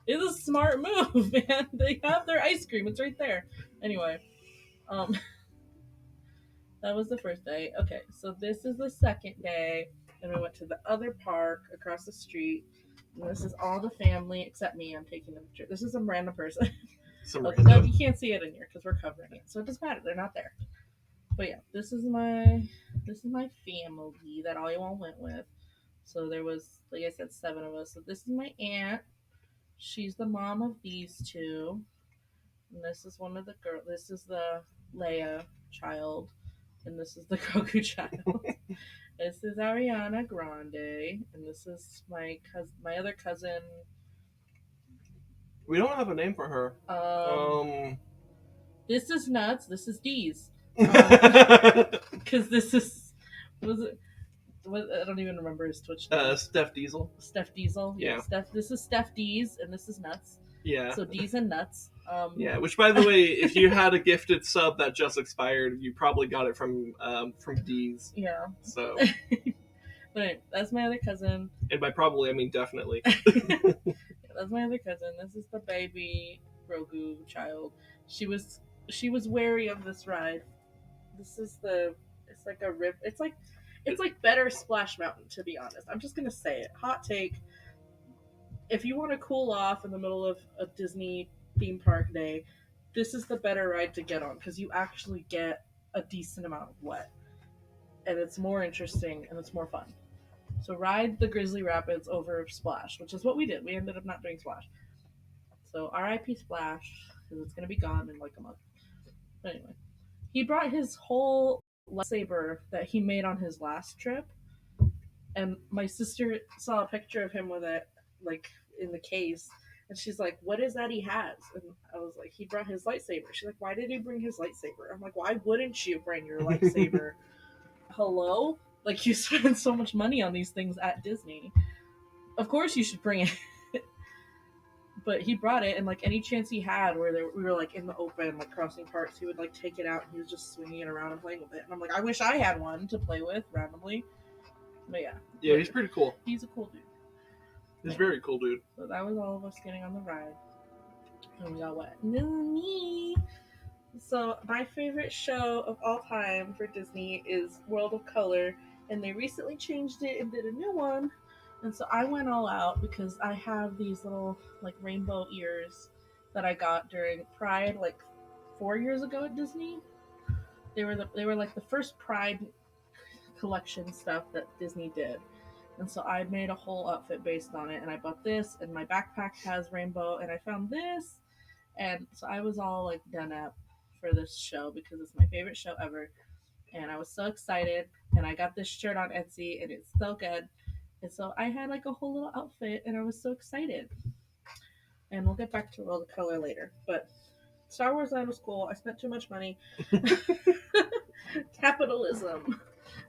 a smart move, man. They have their ice cream; it's right there. Anyway, that was the first day. Okay, so this is the second day, and we went to the other park across the street. And this is all the family except me. I'm taking the picture. This is some random person. No, you can't see it in here because we're covering it, so it doesn't matter. They're not there. But yeah, this is my family that I all went with. So there was, like I said, 7 of us. So this is my aunt. She's the mom of these two. And this is one of the girls. This is the Leia child. And this is the Grogu child. This is Ariana Grande. And this is my other cousin. We don't have a name for her. This is Nuts. This is Deez. Because this is... I don't even remember his Twitch name. Steph Diesel. Steph Diesel. Yeah. This is Steph Deez, and this is Nuts. Yeah. So Deez and Nuts. Yeah. Which, by the way, if you had a gifted sub that just expired, you probably got it from Deez. Yeah. So. But anyway, that's my other cousin. And by probably, I mean definitely. Yeah, that's my other cousin. This is the baby Grogu child. She was wary of this ride. This is it's like a rip. It's like better Splash Mountain, to be honest. I'm just gonna say it. Hot take. If you want to cool off in the middle of a Disney theme park day, this is the better ride to get on because you actually get a decent amount of wet, and it's more interesting and it's more fun. So ride the Grizzly Rapids over Splash, which is what we did. We ended up not doing Splash. So RIP Splash, because it's gonna be gone in like a month. But anyway, he brought his whole lightsaber that he made on his last trip, and my sister saw a picture of him with it like in the case, and she's like, "What is that he has?" And I was like, "He brought his lightsaber." She's like, "Why did he bring his lightsaber?" I'm like, "Why wouldn't you bring your lightsaber?" Hello, like, you spend so much money on these things at Disney, of course you should bring it. But he brought it, and like any chance he had where we were like in the open, like crossing parks, he would like take it out and he was just swinging it around and playing with it. And I'm like, I wish I had one to play with randomly. But yeah. Yeah, he's pretty cool. He's a cool dude. He's a very cool dude. So that was all of us getting on the ride. And we got what? Me. So my favorite show of all time for Disney is World of Color, and they recently changed it and did a new one. And so I went all out because I have these little like rainbow ears that I got during Pride like 4 years ago at Disney. They were like the first Pride collection stuff that Disney did. And so I made a whole outfit based on it, and I bought this, and my backpack has rainbow, and I found this, and so I was all like done up for this show because it's my favorite show ever, and I was so excited, and I got this shirt on Etsy, and it's so good, and so I had like a whole little outfit, and I was so excited. And we'll get back to World of Color later, but Star Wars Land was cool. I spent too much money. Capitalism.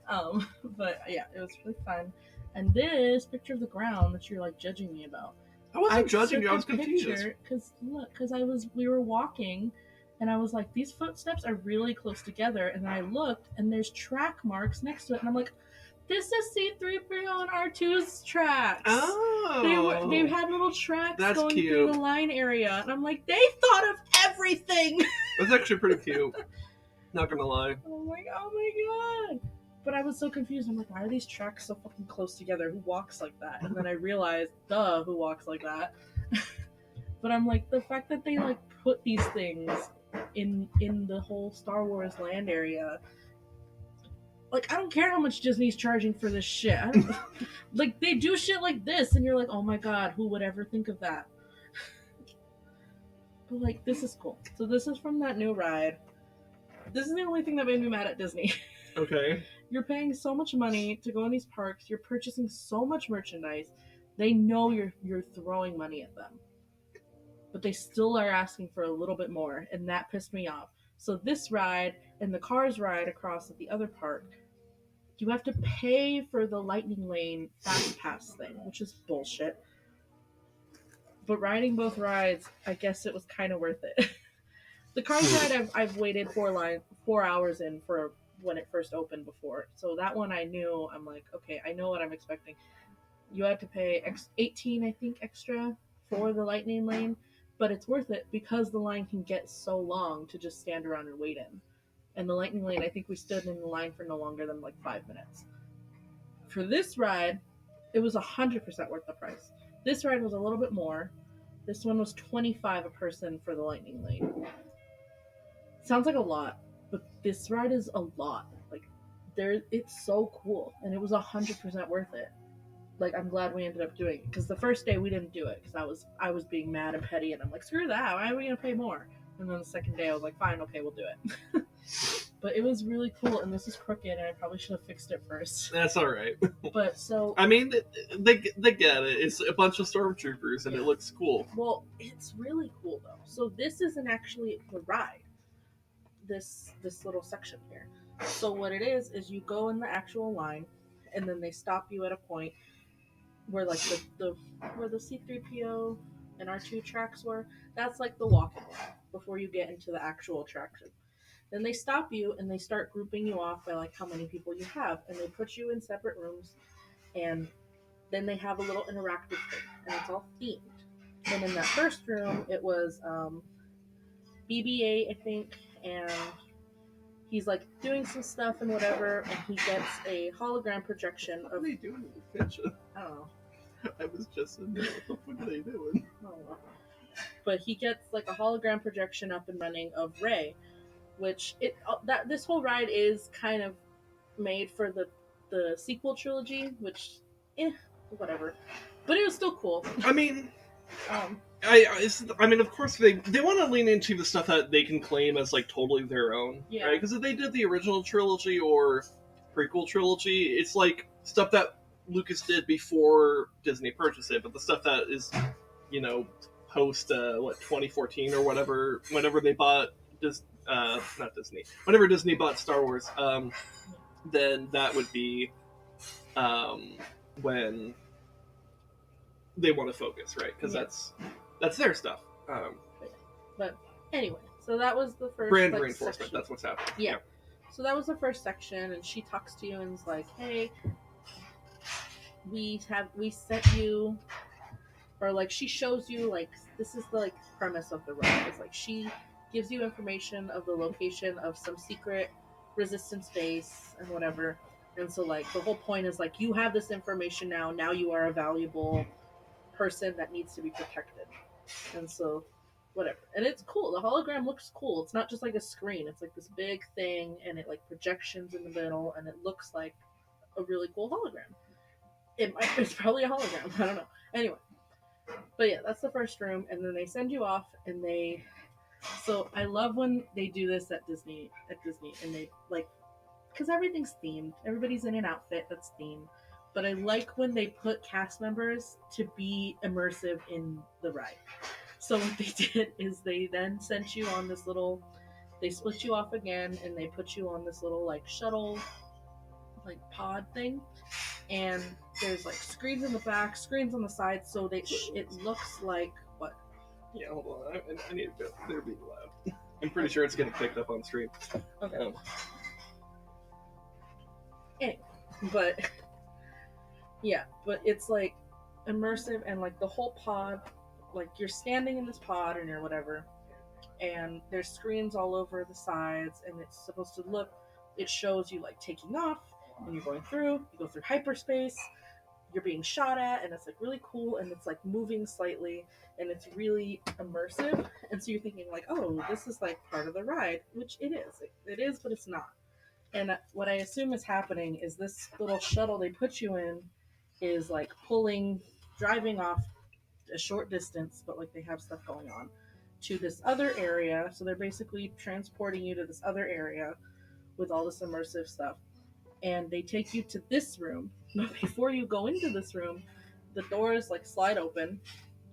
But yeah, it was really fun. And this picture of the ground that you're like judging me about. I wasn't judging you. I was confused. Because we were walking, and I was like, these footsteps are really close together. And then I looked, and there's track marks next to it, and I'm like, this is C-3PO and R2's tracks. Oh, they had little tracks that's going cute. through the line area, and I'm like, they thought of everything. That's actually pretty cute. Not gonna lie. I'm like, oh my god. But I was so confused. I'm like, why are these tracks so fucking close together? Who walks like that? And then I realized, who walks like that? But I'm like, the fact that they like put these things in the whole Star Wars land area. Like, I don't care how much Disney's charging for this shit. I don't, like, they do shit like this, and you're like, oh my god, who would ever think of that? But like, this is cool. So this is from that new ride. This is the only thing that made me mad at Disney. Okay. You're paying so much money to go in these parks. You're purchasing so much merchandise. They know you're throwing money at them, but they still are asking for a little bit more, and that pissed me off. So this ride and the Cars ride across at the other park, you have to pay for the Lightning Lane Fast Pass thing, which is bullshit. But riding both rides, I guess it was kind of worth it. The Cars ride, I've waited 4 hours in for when it first opened before. So that one I knew, I'm like, okay, I know what I'm expecting. You have to pay $18, I think, extra for the Lightning Lane, but it's worth it because the line can get so long to just stand around and wait in. And the Lightning Lane, I think we stood in the line for no longer than like 5 minutes. For this ride, it was 100% worth the price. This ride was a little bit more. This one was $25 a person for the Lightning Lane. Sounds like a lot, but this ride is a lot. Like, it's so cool, and it was 100% worth it. Like, I'm glad we ended up doing it, because the first day we didn't do it because I was being mad and petty, and I'm like, screw that, why are we gonna pay more? And then the second day I was like, fine, okay, we'll do it. But it was really cool, and this is crooked, and I probably should have fixed it first. That's all right. But so I mean, they get it. It's a bunch of stormtroopers, and it looks cool. Well, it's really cool though. So this isn't actually the ride. This little section here. So what it is you go in the actual line, and then they stop you at a point where like where the C-3PO and R2 tracks were. That's like the walking line before you get into the actual attraction. Then they stop you and they start grouping you off by like how many people you have, and they put you in separate rooms, and then they have a little interactive thing, and it's all themed. And in that first room, it was BB-8, I think, and he's like doing some stuff and whatever, and he gets a hologram projection What of. are they doing in the kitchen? I don't know. I was just in there. What the fuck are they doing? I don't know. But he gets like a hologram projection up and running of Rey, which this whole ride is kind of made for the sequel trilogy, which, whatever. But it was still cool. I mean, Um, I mean, of course they want to lean into the stuff that they can claim as like totally their own, Yeah. right? Because if they did the original trilogy or prequel trilogy, it's like stuff that Lucas did before Disney purchased it, but the stuff that is, post 2014 or whatever, whenever they bought not Disney, whenever Disney bought Star Wars, then that would be when they want to focus, right? Because that's their stuff. but anyway, so that was the first Brand like, reinforcement. section. That's what's happening. Yeah. So that was the first section, and she talks to you and is like, "Hey, we sent you or like she shows you like this is the like premise of the ride. It's like she gives you information of the location of some secret resistance base and whatever. And so like the whole point is like you have this information now. Now you are a valuable person that needs to be protected. And so whatever. And it's cool. The hologram looks cool. It's not just like a screen. It's like this big thing and it like projections in the middle and it looks like a really cool hologram. It's probably a hologram. I don't know. Anyway. But yeah, that's the first room, and then they send you off, and they. So I love when they do this at Disney, and they like, because everything's themed. Everybody's in an outfit that's themed. But I like when they put cast members to be immersive in the ride. So what they did is they then sent you on this little. They split you off again, and they put you on this little like shuttle, like pod thing, and there's like screens in the back, screens on the side, so it looks like what? Yeah, hold on. I need to go. They're being loud. I'm pretty sure it's getting picked up on stream. Okay. Anyway, but yeah, but it's like immersive and like the whole pod, like you're standing in this pod and you're whatever, and there's screens all over the sides, and it's supposed to look. It shows you like taking off, and you're going through. You go through hyperspace. You're being shot at, and it's like really cool, and it's like moving slightly, and it's really immersive. And so you're thinking like, oh, this is like part of the ride, which it is. It is, but it's not. And what I assume is happening is this little shuttle they put you in is like driving off a short distance, but like they have stuff going on to this other area. So they're basically transporting you to this other area with all this immersive stuff. And they take you to this room. But before you go into this room, the doors like slide open.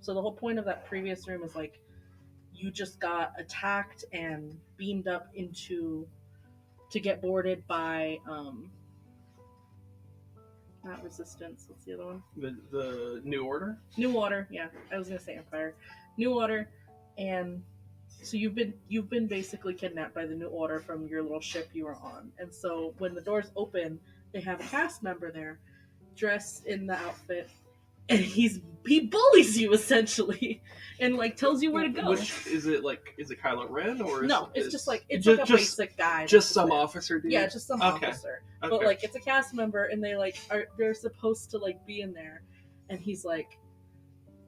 So the whole point of that previous room is like you just got attacked and beamed up into to get boarded by not resistance. What's the other one? The New Order? New Order. Yeah, I was gonna say Empire. New Order, and so you've been basically kidnapped by the New Order from your little ship you were on. And so when the doors open, they have a cast member there, dressed in the outfit, and he bullies you essentially, and like tells you where to go. Which is it Kylo Ren or no? It's just like a basic guy. Just some officer dude. Yeah, just some officer. Okay. But like it's a cast member, and they're supposed to like be in there, and he's like.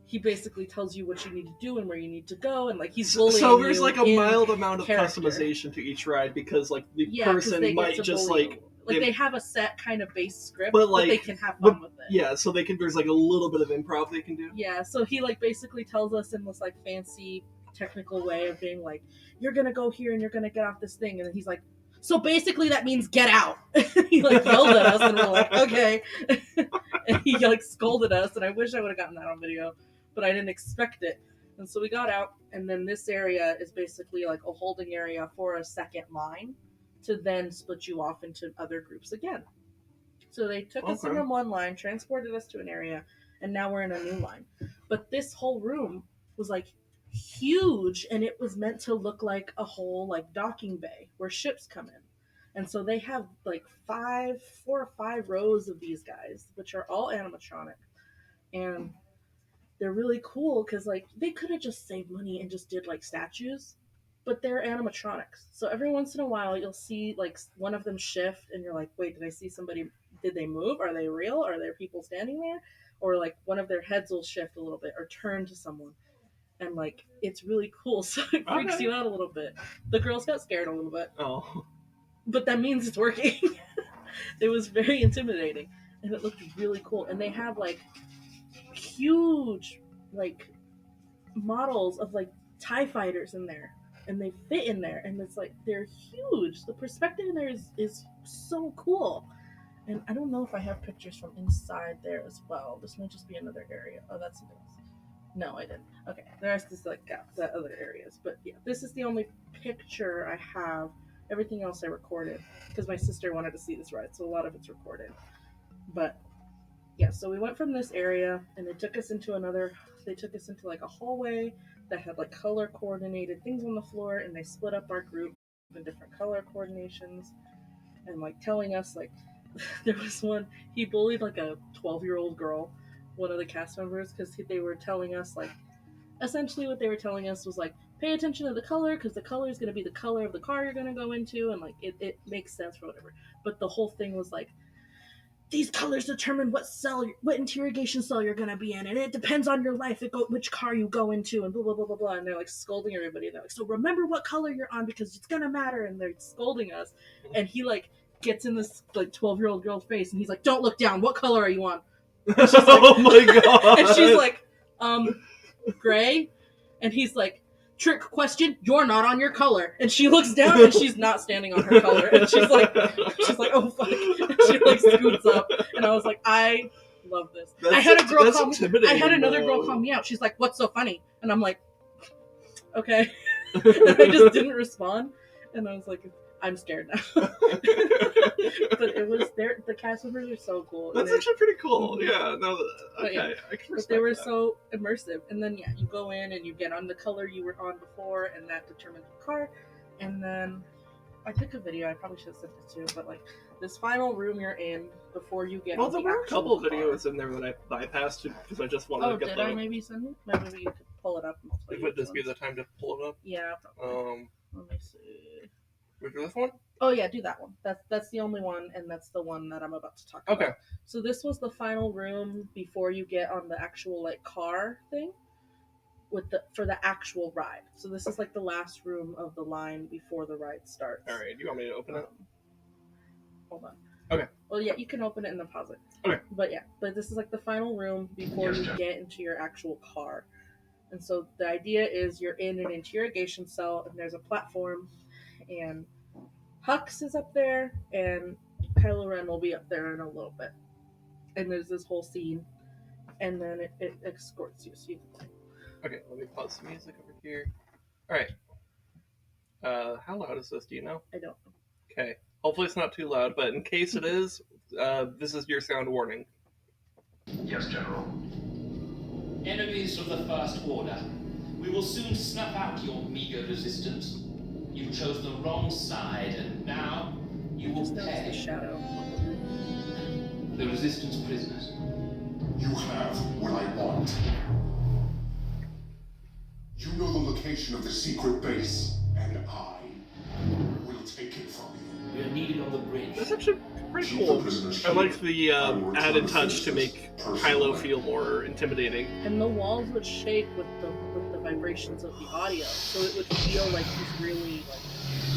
He basically tells you what you need to do and where you need to go, and like he's bullying So there's you like a mild amount of character. Customization to each ride because like the person might just like they have a set kind of base script, but they can have fun with it. Yeah, so there's like a little bit of improv they can do. Yeah, so he like basically tells us in this like fancy technical way of being like, you're gonna go here and you're gonna get off this thing, and then he's like, so basically that means get out. He like yelled at us, and we're like, okay. And he like scolded us, and I wish I would have gotten that on video. But I didn't expect it. And so we got out, and then this area is basically like a holding area for a second line to then split you off into other groups again. So they took us in from one line, transported us to an area, and now we're in a new line. But this whole room was like huge, and it was meant to look like a whole like docking bay where ships come in. And so they have like 4 or 5 rows of these guys, which are all animatronic. And they're really cool because like they could have just saved money and just did like statues, but they're animatronics. So every once in a while you'll see like one of them shift, and you're like, wait, did I see somebody? Did they move? Are they real? Are there people standing there? Or like one of their heads will shift a little bit or turn to someone, and like it's really cool. So it freaks you out a little bit. The girls got scared a little bit. Oh, but that means it's working. It was very intimidating, and it looked really cool. And they have like huge like models of like TIE fighters in there, and they fit in there, and it's like they're huge. The perspective in there is so cool. And I don't know if I have pictures from inside there as well. This might just be another area. Oh, that's something else. No, I didn't. Okay, the rest is like the other areas. But yeah, this is the only picture I have. Everything else I recorded because my sister wanted to see this ride, so a lot of it's recorded. But yeah, so we went from this area, and they took us into like a hallway that had like color coordinated things on the floor, and they split up our group in different color coordinations, and like telling us like there was one, he bullied like a 12-year-old girl, one of the cast members because they were telling us like, essentially what they were telling us was like, pay attention to the color because the color is going to be the color of the car you're going to go into, and like it makes sense for whatever. But the whole thing was like, these colors determine what interrogation cell you're gonna be in, and it depends on your life, which car you go into, and blah blah blah blah blah. And they're like scolding everybody. They're like, so remember what color you're on because it's gonna matter. And they're scolding us. And he like gets in this like 12-year-old girl's face, and he's like, don't look down. What color are you on? And she's like, oh my god! And she's like, gray. And he's like, trick question, you're not on your color. And she looks down and she's not standing on her color. And she's like, oh fuck. And she like scoots up. And I was like, I love this. I had another girl call me out. She's like, what's so funny? And I'm like, okay. And I just didn't respond. And I was like, I'm scared now. But it was the cast members are so cool. That's actually pretty cool. Yeah, no, okay, yeah, I can respect but they were that. so immersive. And then yeah, you go in and you get on the color you were on before, and that determines the car. And then I took a video. I probably should have sent it to you, but like this final room you're in before you get. Well, on there the were a couple actual car. videos in there that I bypassed because I just wanted Oh, to get did them. I maybe send it? Maybe you could pull it up. And I'll tell It you would which this be ones. the time to pull it up? Yeah, probably. Let me see. Would you do this one? Oh yeah, do that one. That's the only one, and that's the one that I'm about to talk about. Okay. So this was the final room before you get on the actual like car thing, for the actual ride. So this is like the last room of the line before the ride starts. All right. Do you want me to open it? Hold on. Okay. Well, yeah, you can open it and then pause it. Okay. But this is like the final room before you get into your actual car. And so the idea is you're in an interrogation cell, and there's a platform, and Hux is up there, and Kylo Ren will be up there in a little bit. And there's this whole scene, and then it escorts you. So you can play. Okay, let me pause the music over here. All right. How loud is this? Do you know? I don't know. Okay. Hopefully it's not too loud, but in case it is, this is your sound warning. Yes, General. Enemies of the First Order, we will soon snuff out your meager resistance. You chose the wrong side, and now you will Just notice the pay. shadow. The Resistance prisoners. You have what I want. You know the location of the secret base, and I will take it from you. We are needed on the bridge. That's actually pretty Keep the cool. prisoners I here. like the I will return added to touch to finish make this personally. Kylo feel more intimidating. And the walls would shake with the vibrations of the audio, so it would feel like he's really like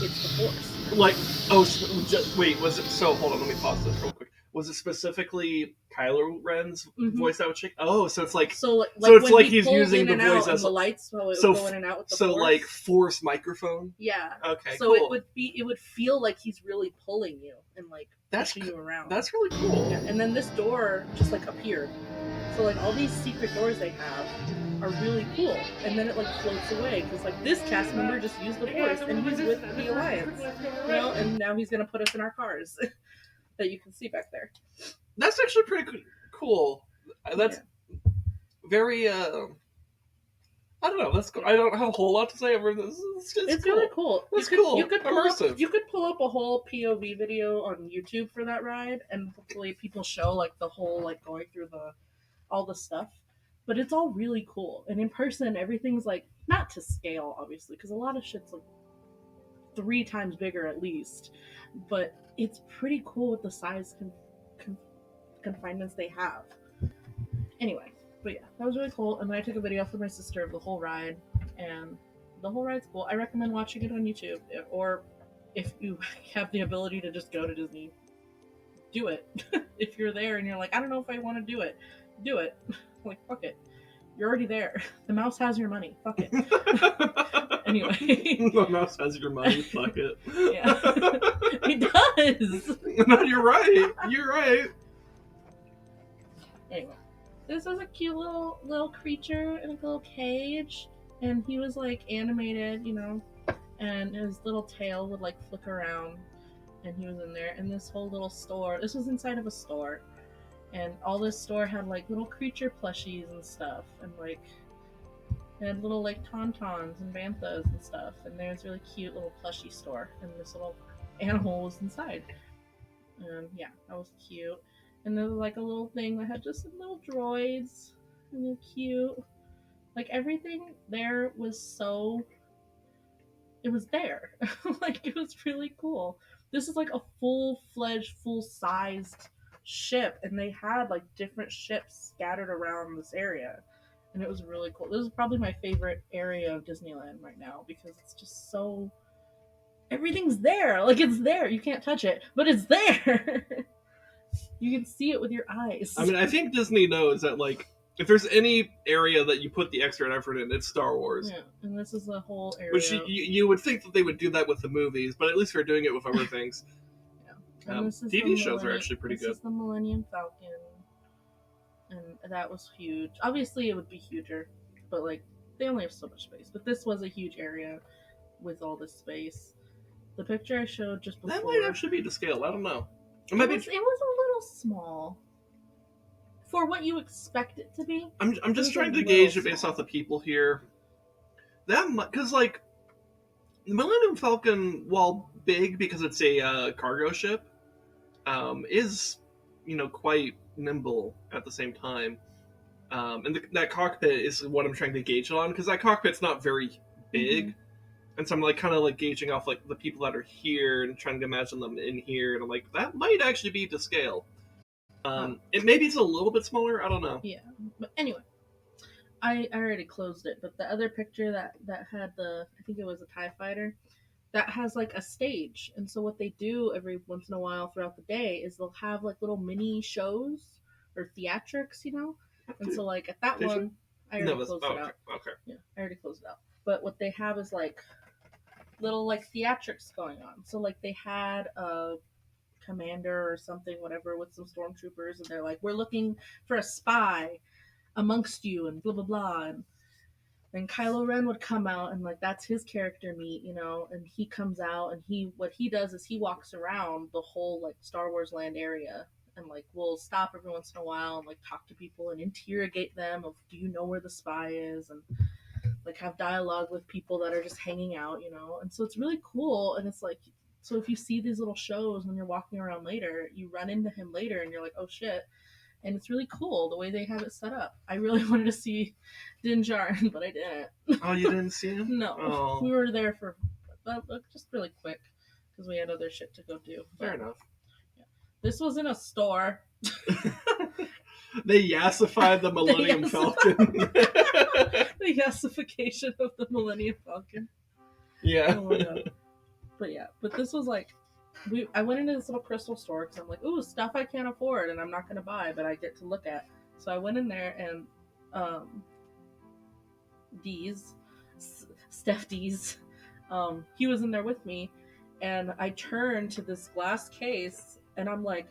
it's the Force. Like, wait, was it? So hold on, let me pause this real quick. Was it specifically Kylo Ren's voice that would shake? Oh, so it's like So it's when like he's using the voice as the lights, so it so would go in and out with the so Force. like Force microphone. Yeah. Okay. So cool. it would feel like he's really pulling you and like That's pushing you around. That's really cool. Yeah. And then this door just like appeared. So like all these secret doors they have are really cool. And then it like floats away because like this cast member just used the Force and he's with the Alliance, you know. And now he's gonna put us in our cars that you can see back there. That's actually pretty cool. That's very. I don't know. That's cool. I don't have a whole lot to say over this. It's cool. Really cool. That's cool. You could Immersive. you could pull up a whole POV video on YouTube for that ride, and hopefully people show like the whole like going through all the stuff. But it's all really cool, and in person everything's like not to scale, obviously, because a lot of shit's like 3 times bigger at least. But it's pretty cool with the size confinements they have. Anyway. But yeah, that was really cool. And then I took a video for my sister of the whole ride, and the whole ride's cool. I recommend watching it on YouTube, or if you have the ability to just go to Disney, do it. If you're there and you're like, I don't know if I want to do it, do it. Like, fuck it. You're already there. The mouse has your money. Fuck it. Anyway. The mouse has your money. Fuck it. Yeah. It does. No, you're right. You're right. Anyway. This was a cute little creature in a little cage, and he was like animated, you know, and his little tail would like flick around, and he was in there. And this whole little store, this was inside of a store, and all this store had like little creature plushies and stuff, and like they had little like tauntauns and banthas and stuff, and there was a really cute little plushie store, and this little animal was inside. And yeah, that was cute. And there was like a little thing that had just some little droids, and they're cute. Like everything there was so. It was there. Like it was really cool. This is like a full-fledged, full-sized ship, and they had like different ships scattered around this area, and it was really cool. This is probably my favorite area of Disneyland right now because it's just so everything's there. Like it's there. You can't touch it, but it's there. You can see it with your eyes. I mean, I think Disney knows that, like, if there's any area that you put the extra effort in, it's Star Wars. Yeah, and this is the whole area. Which you would think that they would do that with the movies, but at least they're doing it with other things. Yeah. And this is TV shows are actually pretty good. This is the Millennium Falcon, and that was huge. Obviously, it would be huger, but like they only have so much space. But this was a huge area with all this space. The picture I showed just before. That might actually be to scale. I don't know. It was a little small for what you expect it to be. I'm just trying to gauge it based off the people here. Because like the Millennium Falcon, while big because it's a cargo ship, is quite nimble at the same time. And that cockpit is what I'm trying to gauge it on, because that cockpit's not very big. Mm-hmm. And so I'm like kind of like gauging off like the people that are here and trying to imagine them in here, and I'm like, that might actually be to scale. Maybe it's a little bit smaller. I don't know. Yeah, but anyway, I already closed it. But the other picture that had I think it was a TIE fighter, that has like a stage. And so what they do every once in a while throughout the day is they'll have like little mini shows or theatrics, And so like at that one, I already closed it out. Okay. Yeah, I already closed it out. But what they have is like little like theatrics going on. So like they had a commander or something, whatever, with some stormtroopers, and they're like, we're looking for a spy amongst you, and blah blah blah. And then Kylo Ren would come out, and like that's his character meet, and he comes out, and what he does is he walks around the whole like Star Wars land area, and like we'll stop every once in a while and like talk to people and interrogate them of, do you know where the spy is, and like have dialogue with people that are just hanging out, and so it's really cool. And it's like, so if you see these little shows when you're walking around later, you run into him later and you're like, oh shit. And it's really cool the way they have it set up. I really wanted to see Din Djarin, but I didn't. Oh, you didn't see him? No. Oh. We were there for just really quick because we had other shit to go do. Fair enough. Yeah. This was in a store. They yassified the Millennium Falcon. The yassification of the Millennium Falcon. Yeah. Oh my god. But this was like, I went into this little crystal store because I'm like, ooh, stuff I can't afford and I'm not going to buy, but I get to look at. So I went in there and Steph Dees, he was in there with me, and I turned to this glass case and I'm like,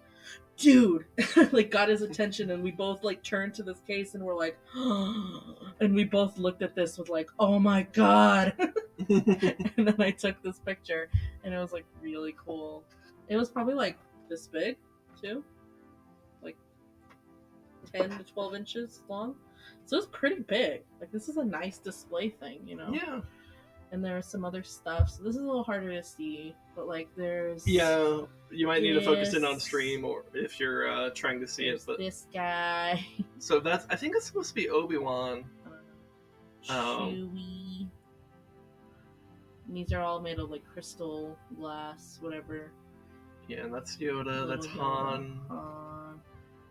dude, like got his attention, and we both like turned to this case and we're like, and we both looked at this with like, oh my god. And then I took this picture and it was like really cool. It was probably like this big too, like 10 to 12 inches long, so it's pretty big. Like this is a nice display thing, Yeah. And there's some other stuff, so this is a little harder to see, but like there's you might need to focus in on stream, or if you're trying to see it. But this guy. So I think it's supposed to be Obi-Wan. Chewie. And these are all made of like crystal glass, whatever. Yeah, and that's Yoda. That's Han.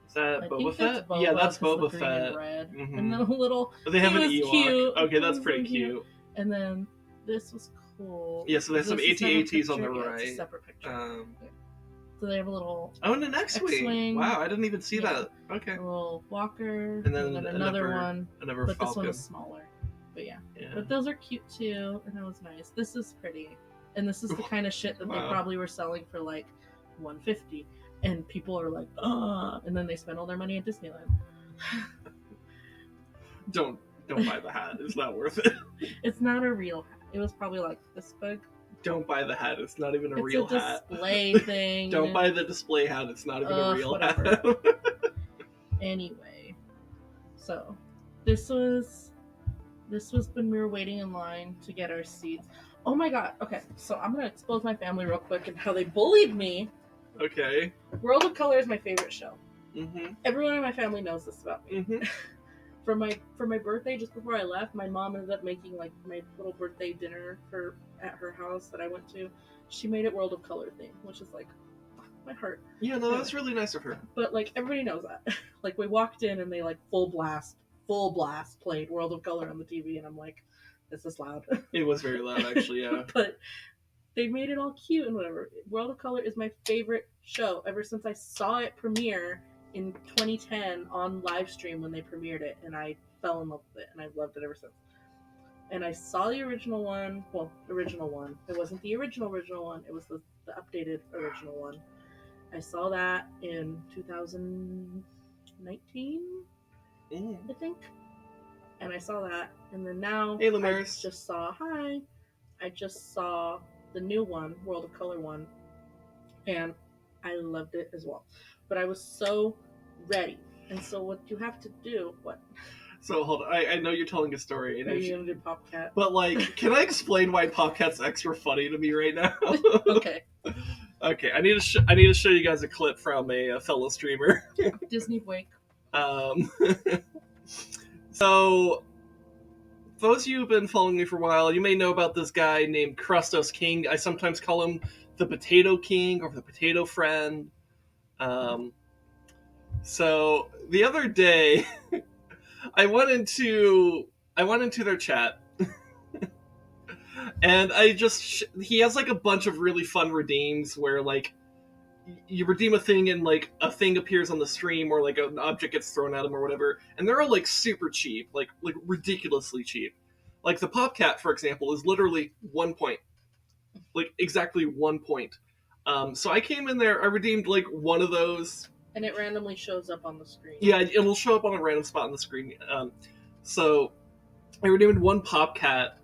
Is I that think Boba that's Fett? Boba, Yeah, that's 'cause Boba the green and Fett. red. Mm-hmm. And then a little. They have an was Ewok. cute. Okay, It that's was pretty so cute. And then this was cool. Yeah, so there's some This is a separate AT-ATs on the picture. Yeah, right. it's a separate picture. So they have a little. Oh, and an X-Wing. X-Wing. Wow, I didn't even see Yeah. that. Okay. A little Walker. And then another one. Another But Falcon. this one is smaller. But yeah. Yeah. But those are cute too, and that was nice. This is pretty. And this is the kind of shit that they Wow. probably were selling for like $150. And people are like, and then they spend all their money at Disneyland. Don't buy the hat. It's not worth it. It's not a real hat. It was probably like this big. Don't buy the hat. It's not even a It's real a hat. display thing. Don't buy the display hat. It's not even a real whatever. hat. Anyway, so this was when we were waiting in line to get our seats. Oh my god. Okay, so I'm gonna expose my family real quick and how they bullied me. Okay. World of Color is my favorite show. Mm-hmm. Everyone in my family knows this about me. Mm-hmm. For my birthday, just before I left, my mom ended up making like my little birthday dinner at her house that I went to. She made it World of Color theme, which is like my heart. Yeah, no, that's really nice of her. But like everybody knows that. Like we walked in and they like full blast played World of Color on the TV, and I'm like, this is loud. It was very loud, actually. Yeah. But they made it all cute and whatever. World of Color is my favorite show ever since I saw it premiere in 2010 on live stream when they premiered it, and I fell in love with it, and I've loved it ever since. And I saw the original one. Well, original one. It wasn't the original one. It was the updated original one. I saw that in 2019, I think. And I saw that, and then now Hey, Lumaris. I just saw the new one, World of Color one, and I loved it as well. But I was so ready, and so what you have to do, what? So hold on, I know you're telling a story. Are you gonna do Popcat? But like, can I explain why Popcat's extra funny to me right now? Okay. Okay, I need to show you guys a clip from a fellow streamer. Disney Wake. So, those of you who've been following me for a while, you may know about this guy named Crustos King. I sometimes call him the Potato King or the Potato Friend. So the other day, I went into their chat, and he has like a bunch of really fun redeems where like you redeem a thing and like a thing appears on the stream or like an object gets thrown at him or whatever, and they're all like super cheap, like ridiculously cheap. Like the Popcat, for example, is literally 1 point, like exactly 1 point. So I came in there, I redeemed like one of those, and it randomly shows up on the screen. Yeah, it'll show up on a random spot on the screen. So I redeemed one Popcat.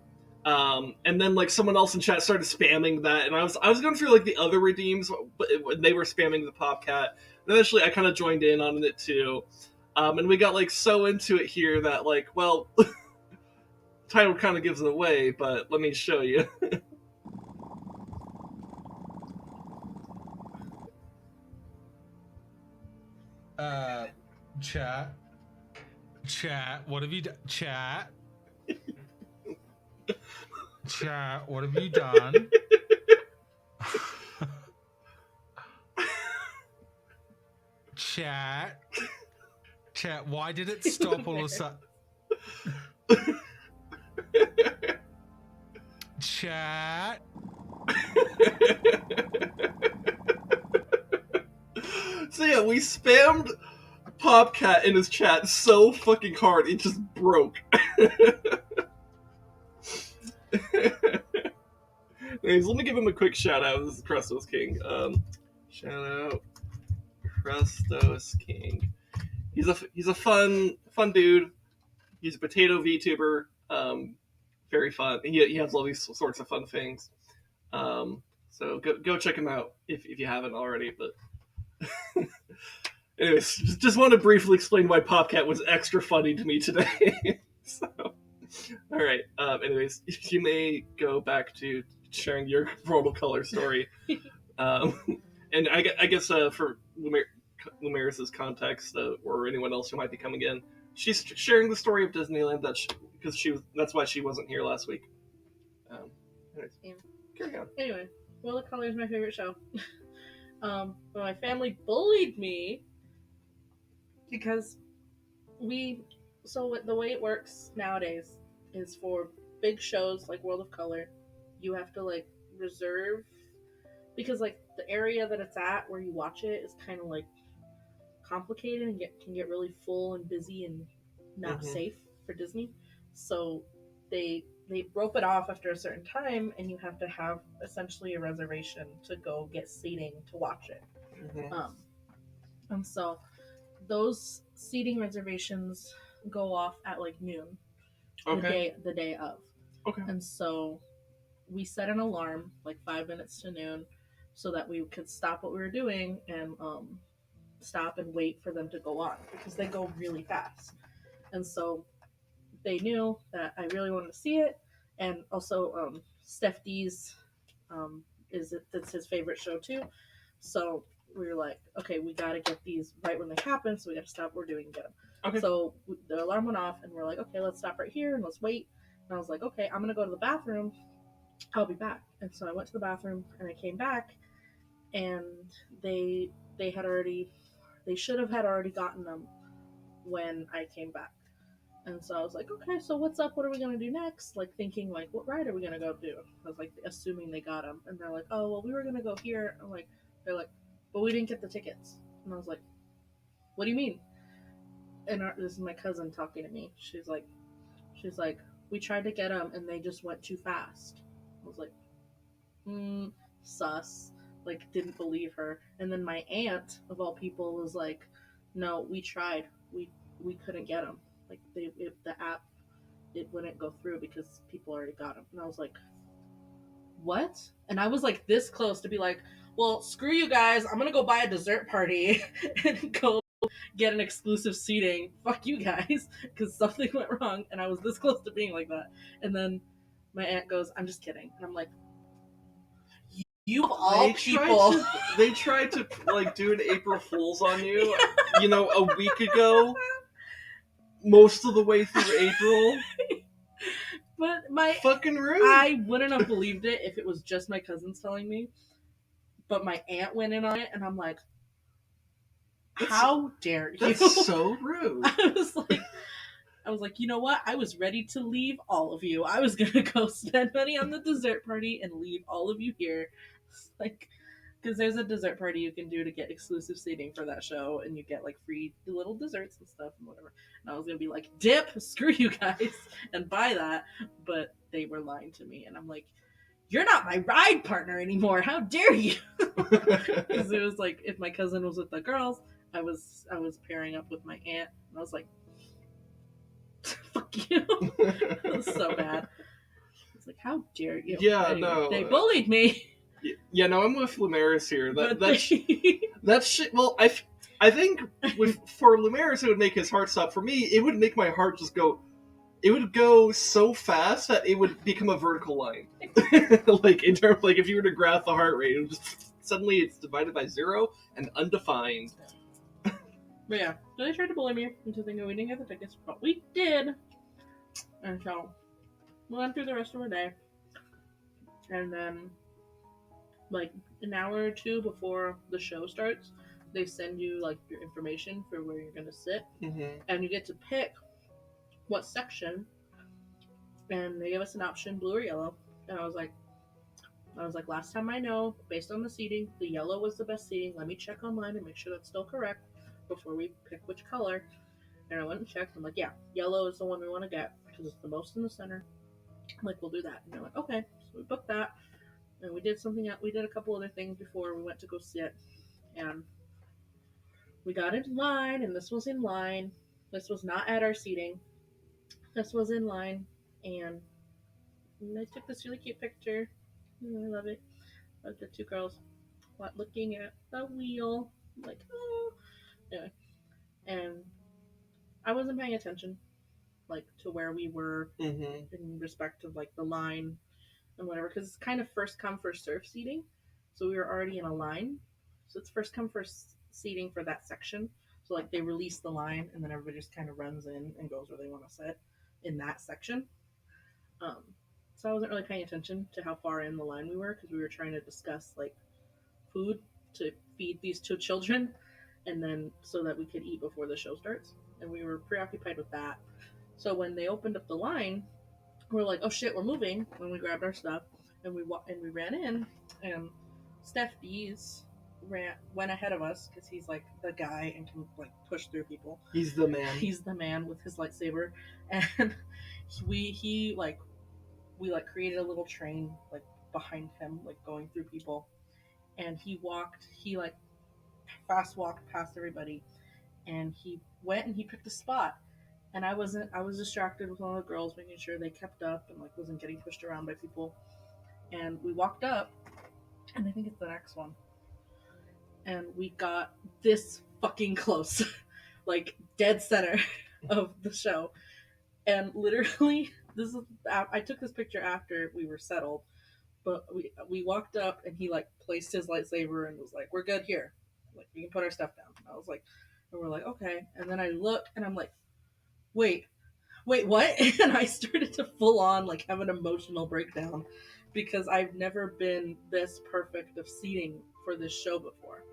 And then like someone else in chat started spamming that, and I was going through like the other redeems, but when they were spamming the Popcat, and eventually I kind of joined in on it too, and we got like so into it here that like, well, title kind of gives it away, but let me show you. Chat, what have you done? Chat, what have you done? Chat, why did it stop all of a sudden? Chat. So yeah, we spammed Popcat in his chat so fucking hard, it just broke. Anyways, let me give him a quick shout out. This is Crustos King. Shout out Crustos King. He's a fun dude. He's a potato VTuber. Very fun. He has all these sorts of fun things. So go check him out if you haven't already. But anyways, just want to briefly explain why Popcat was extra funny to me today. So, all right. Anyways, you may go back to sharing your World of Color story. And I guess for Lumaris' context, or anyone else who might be coming in, she's sharing the story of Disneyland that's why she wasn't here last week. Anyways, Yeah. Carry on. Anyway, World of Color is my favorite show. But my family bullied me because the way it works nowadays is for big shows like World of Color, you have to like reserve, because like the area that it's at where you watch it is kind of like complicated and can get really full and busy and not safe for Disney. So they rope it off after a certain time, and you have to have essentially a reservation to go get seating to watch it. And so those seating reservations go off at like noon, the day of. Okay. And so we set an alarm like 5 minutes to noon so that we could stop what we were doing and stop and wait for them to go on, because they go really fast. And so they knew that I really wanted to see it, and also Steph D's that's his favorite show too. So we were like, okay, we gotta get these right when they happen, so we gotta stop what we're doing and get them. Okay. So the alarm went off, and we're like, okay, let's stop right here and let's wait. And I was like, okay, I'm gonna go to the bathroom. I'll be back. And so I went to the bathroom, and I came back, and they should have had already gotten them when I came back. And so I was like, okay, so what's up? What are we gonna do next? Like thinking, like, what ride are we gonna go do? I was like, assuming they got them, and they're like, oh, well, we were gonna go here. I'm like, they're like, but we didn't get the tickets. And I was like, what do you mean? And this is my cousin talking to me. She's like, we tried to get them, and they just went too fast. I was like, sus. Like, didn't believe her. And then my aunt, of all people, was like, no, we tried. We couldn't get them. Like, the app, it wouldn't go through because people already got them. And I was like, what? And I was like this close to be like, well, screw you guys. I'm going to go buy a dessert party and go get an exclusive seating. Fuck you guys. Because something went wrong. And I was this close to being like that. And then my aunt goes, I'm just kidding. And I'm like, you of all people. They tried to like do an April Fool's on you, you know, a week ago. Most of the way through April. But my fucking rude. I wouldn't have believed it if it was just my cousins telling me. But my aunt went in on it, and I'm like, how dare you? That's so rude. I was like, you know what? I was ready to leave all of you. I was gonna go spend money on the dessert party and leave all of you here. Like, because there's a dessert party you can do to get exclusive seating for that show, and you get like free little desserts and stuff and whatever. And I was gonna be like, dip, screw you guys, and buy that. But they were lying to me, and I'm like, you're not my ride partner anymore. How dare you? Because it was like, if my cousin was with the girls, I was pairing up with my aunt, and I was like, fuck you. It was so bad. It's like, how dare you? Yeah, anyway, no. They bullied me. Yeah, no, I'm with Lumaris here. That shit. Well, I think for Lumaris it would make his heart stop. For me, it would make my heart just go. It would go so fast that it would become a vertical line. Like in terms, like if you were to graph the heart rate, it would just suddenly it's divided by 0 and undefined. But yeah, so they tried to bully me into thinking we didn't get the tickets, but we did. And so we went through the rest of our day, and then like an hour or two before the show starts, they send you like your information for where you're gonna sit, and you get to pick what section. And they give us an option, blue or yellow. And I was like, last time I know, based on the seating, the yellow was the best seating. Let me check online and make sure that's still correct before we pick which color. And I went and checked. I'm like, yeah, yellow is the one we want to get because it's the most in the center. I'm like, we'll do that. And they're like, okay. So we booked that. And we did something else. We did a couple other things before we went to go sit. And we got in line, and this was in line. This was not at our seating. This was in line. And I took this really cute picture. I love it. Of the two girls looking at the wheel. I'm like, oh. Anyway. And I wasn't paying attention, like, to where we were in respect of, like, the line and whatever, because it's kind of first come, first serve seating. So we were already in a line. So it's first come, first seating for that section. So, like, they release the line, and then everybody just kind of runs in and goes where they want to sit in that section. So I wasn't really paying attention to how far in the line we were, because we were trying to discuss, like, food to feed these two children, and then so that we could eat before the show starts. And we were preoccupied with that. So when they opened up the line, we're like, oh shit, we're moving. And we grabbed our stuff, and we ran in, and Steph Dees went ahead of us, because he's like the guy and can like push through people. He's the man. He's the man with his lightsaber. And we created a little train like behind him, like going through people. And he like fast walked past everybody, and he went and he picked a spot. And I was distracted with one of the girls, making sure they kept up and like wasn't getting pushed around by people. And we walked up, and I think it's the next one, and we got this fucking close, like dead center of the show. And literally, I took this picture after we were settled, but we walked up, and he like placed his lightsaber and was like, "We're good here." Like, we can put our stuff down. And I was like, and we're like, okay. And then I look, and I'm like, wait, what? And I started to full on like have an emotional breakdown because I've never been this perfect of seating for this show before.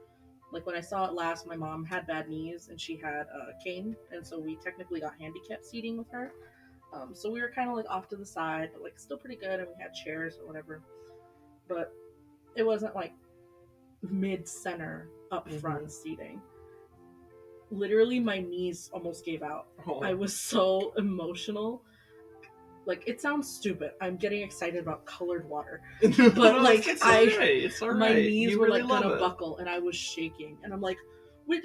Like when I saw it last, my mom had bad knees and she had a cane, and so we technically got handicap seating with her. So we were kind of like off to the side, but like still pretty good, and we had chairs or whatever. But it wasn't like mid-center up front seating. Literally, my knees almost gave out. Oh. I was so emotional. Like, it sounds stupid. I'm getting excited about colored water. But, like, it's all right. My knees You were, really like, love gonna it. buckle, and I was shaking. And I'm like, we're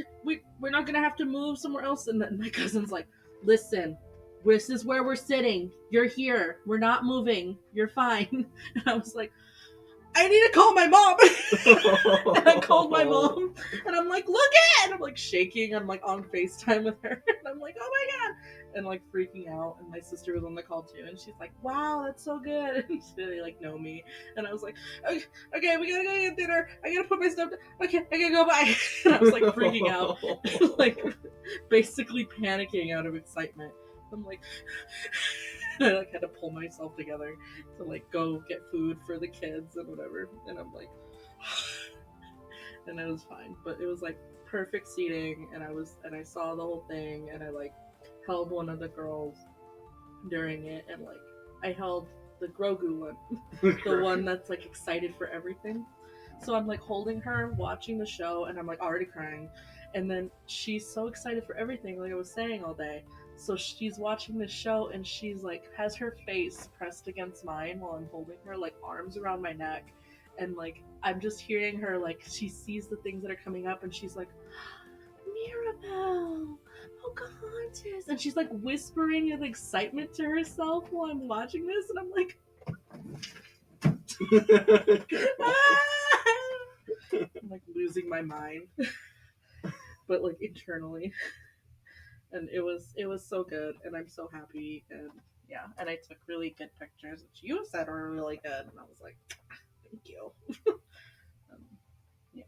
not gonna have to move somewhere else. And then my cousin's like, listen, this is where we're sitting. You're here. We're not moving. You're fine. And I was like, I need to call my mom. And I called my mom, and I'm like, look at it! And I'm like shaking. I'm like on FaceTime with her, and I'm like, oh my god, and like freaking out. And my sister was on the call too, and she's like, wow, that's so good. And they like know me, and I was like, okay, we gotta go get dinner. I gotta put my stuff down. Okay, I gotta go bye. And I was like freaking out, like basically panicking out of excitement. I'm like, I like had to pull myself together to like go get food for the kids and whatever, and I'm like, and it was fine, but it was like perfect seating, and I saw the whole thing, and I like held one of the girls during it, and like I held the Grogu one, the one that's like excited for everything. So I'm like holding her, watching the show, and I'm like already crying, and then she's so excited for everything, like I was saying all day. So she's watching the show, and she's like has her face pressed against mine while I'm holding her, like arms around my neck, and like I'm just hearing her, like she sees the things that are coming up, and she's like, Mirabelle, Pocahontas, and she's like whispering with excitement to herself while I'm watching this, and I'm like, I'm like losing my mind, but like internally. And it was so good, and I'm so happy, and yeah, and I took really good pictures, which you said were really good, and I was like, thank you. Yeah,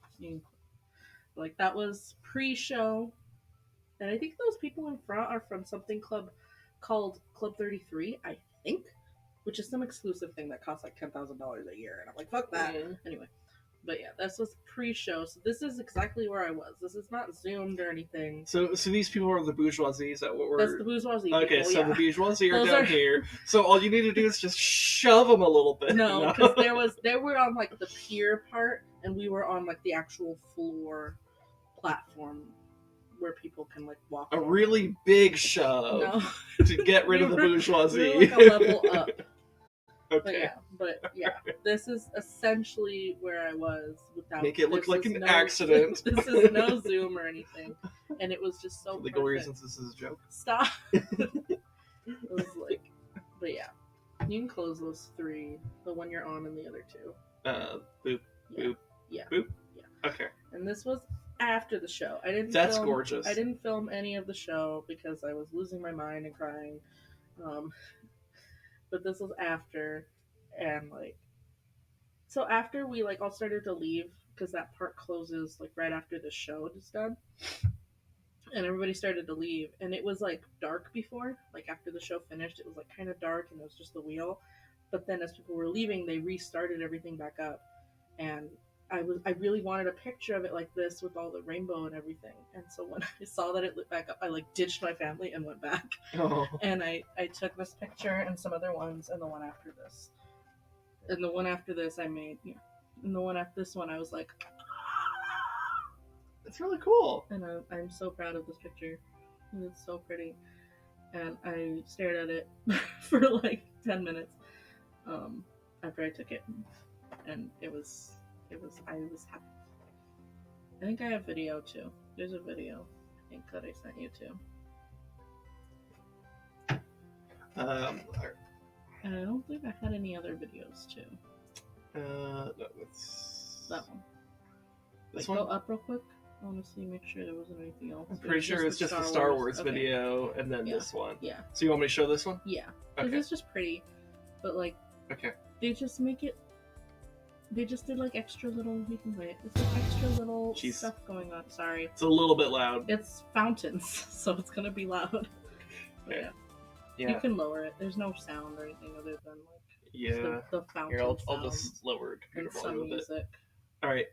like that was pre-show, and I think those people in front are from something club called Club 33, I think, which is some exclusive thing that costs like $10,000 a year, and I'm like, fuck that. Anyway. But yeah, this was pre-show, so this is exactly where I was. This is not zoomed or anything. So these people are the bourgeoisie. Is that what we're? That's the bourgeoisie. Okay, people, so yeah. the bourgeoisie are Those down are- here. So all you need to do is just shove them a little bit. No, because they were on like the pier part, and we were on like the actual floor platform where people can like walk. A on. really big shove No. to get rid of the bourgeoisie. We were like a level up. Okay. But yeah, this is essentially where I was without. Make it look this like is an accident. This is no Zoom or anything, and it was just so. For legal perfect. reasons, this is a joke. Stop. It was like, but yeah, you can close those three. The one you're on and the other two. Boop, Yeah. boop, Yeah. boop. Yeah. Okay. And this was after the show. I didn't. That's film, gorgeous. I didn't film any of the show because I was losing my mind and crying. But this was after, and like, so after we like all started to leave because that part closes like right after the show is done, and everybody started to leave, and it was like dark before, like after the show finished, it was like kind of dark, and it was just the wheel. But then as people were leaving, they restarted everything back up, and I really wanted a picture of it like this with all the rainbow and everything. And so when I saw that it lit back up, I like ditched my family and went back. Oh. And I took this picture and some other ones, and the one after this. And the one after this I made, yeah. And the one after this one I was like, It's really cool. and I'm so proud of this picture. And it's so pretty. And I stared at it for like 10 minutes after I took it. And I was happy. I think I have video too. There's a video, I think, that I sent you to. And I don't think I had any other videos too. No, it's That one. this Like, one. go up real quick. I want to see, make sure there wasn't anything else. I'm It pretty was sure it's just the Star Wars Okay. video, and then Yeah. this one. Yeah, So you want me to show this one? yeah. Because Okay. it's just pretty. But like, Okay. they just make it They just did like extra little. You can wait. It's like extra little Jeez. stuff going on. Sorry, It's a little bit loud. it's fountains, so it's gonna be loud. But Okay. you Yeah. can lower it. There's no sound or anything other than like Yeah. the fountain Here, I'll sound just lower computer and some volume a bit. music. All right.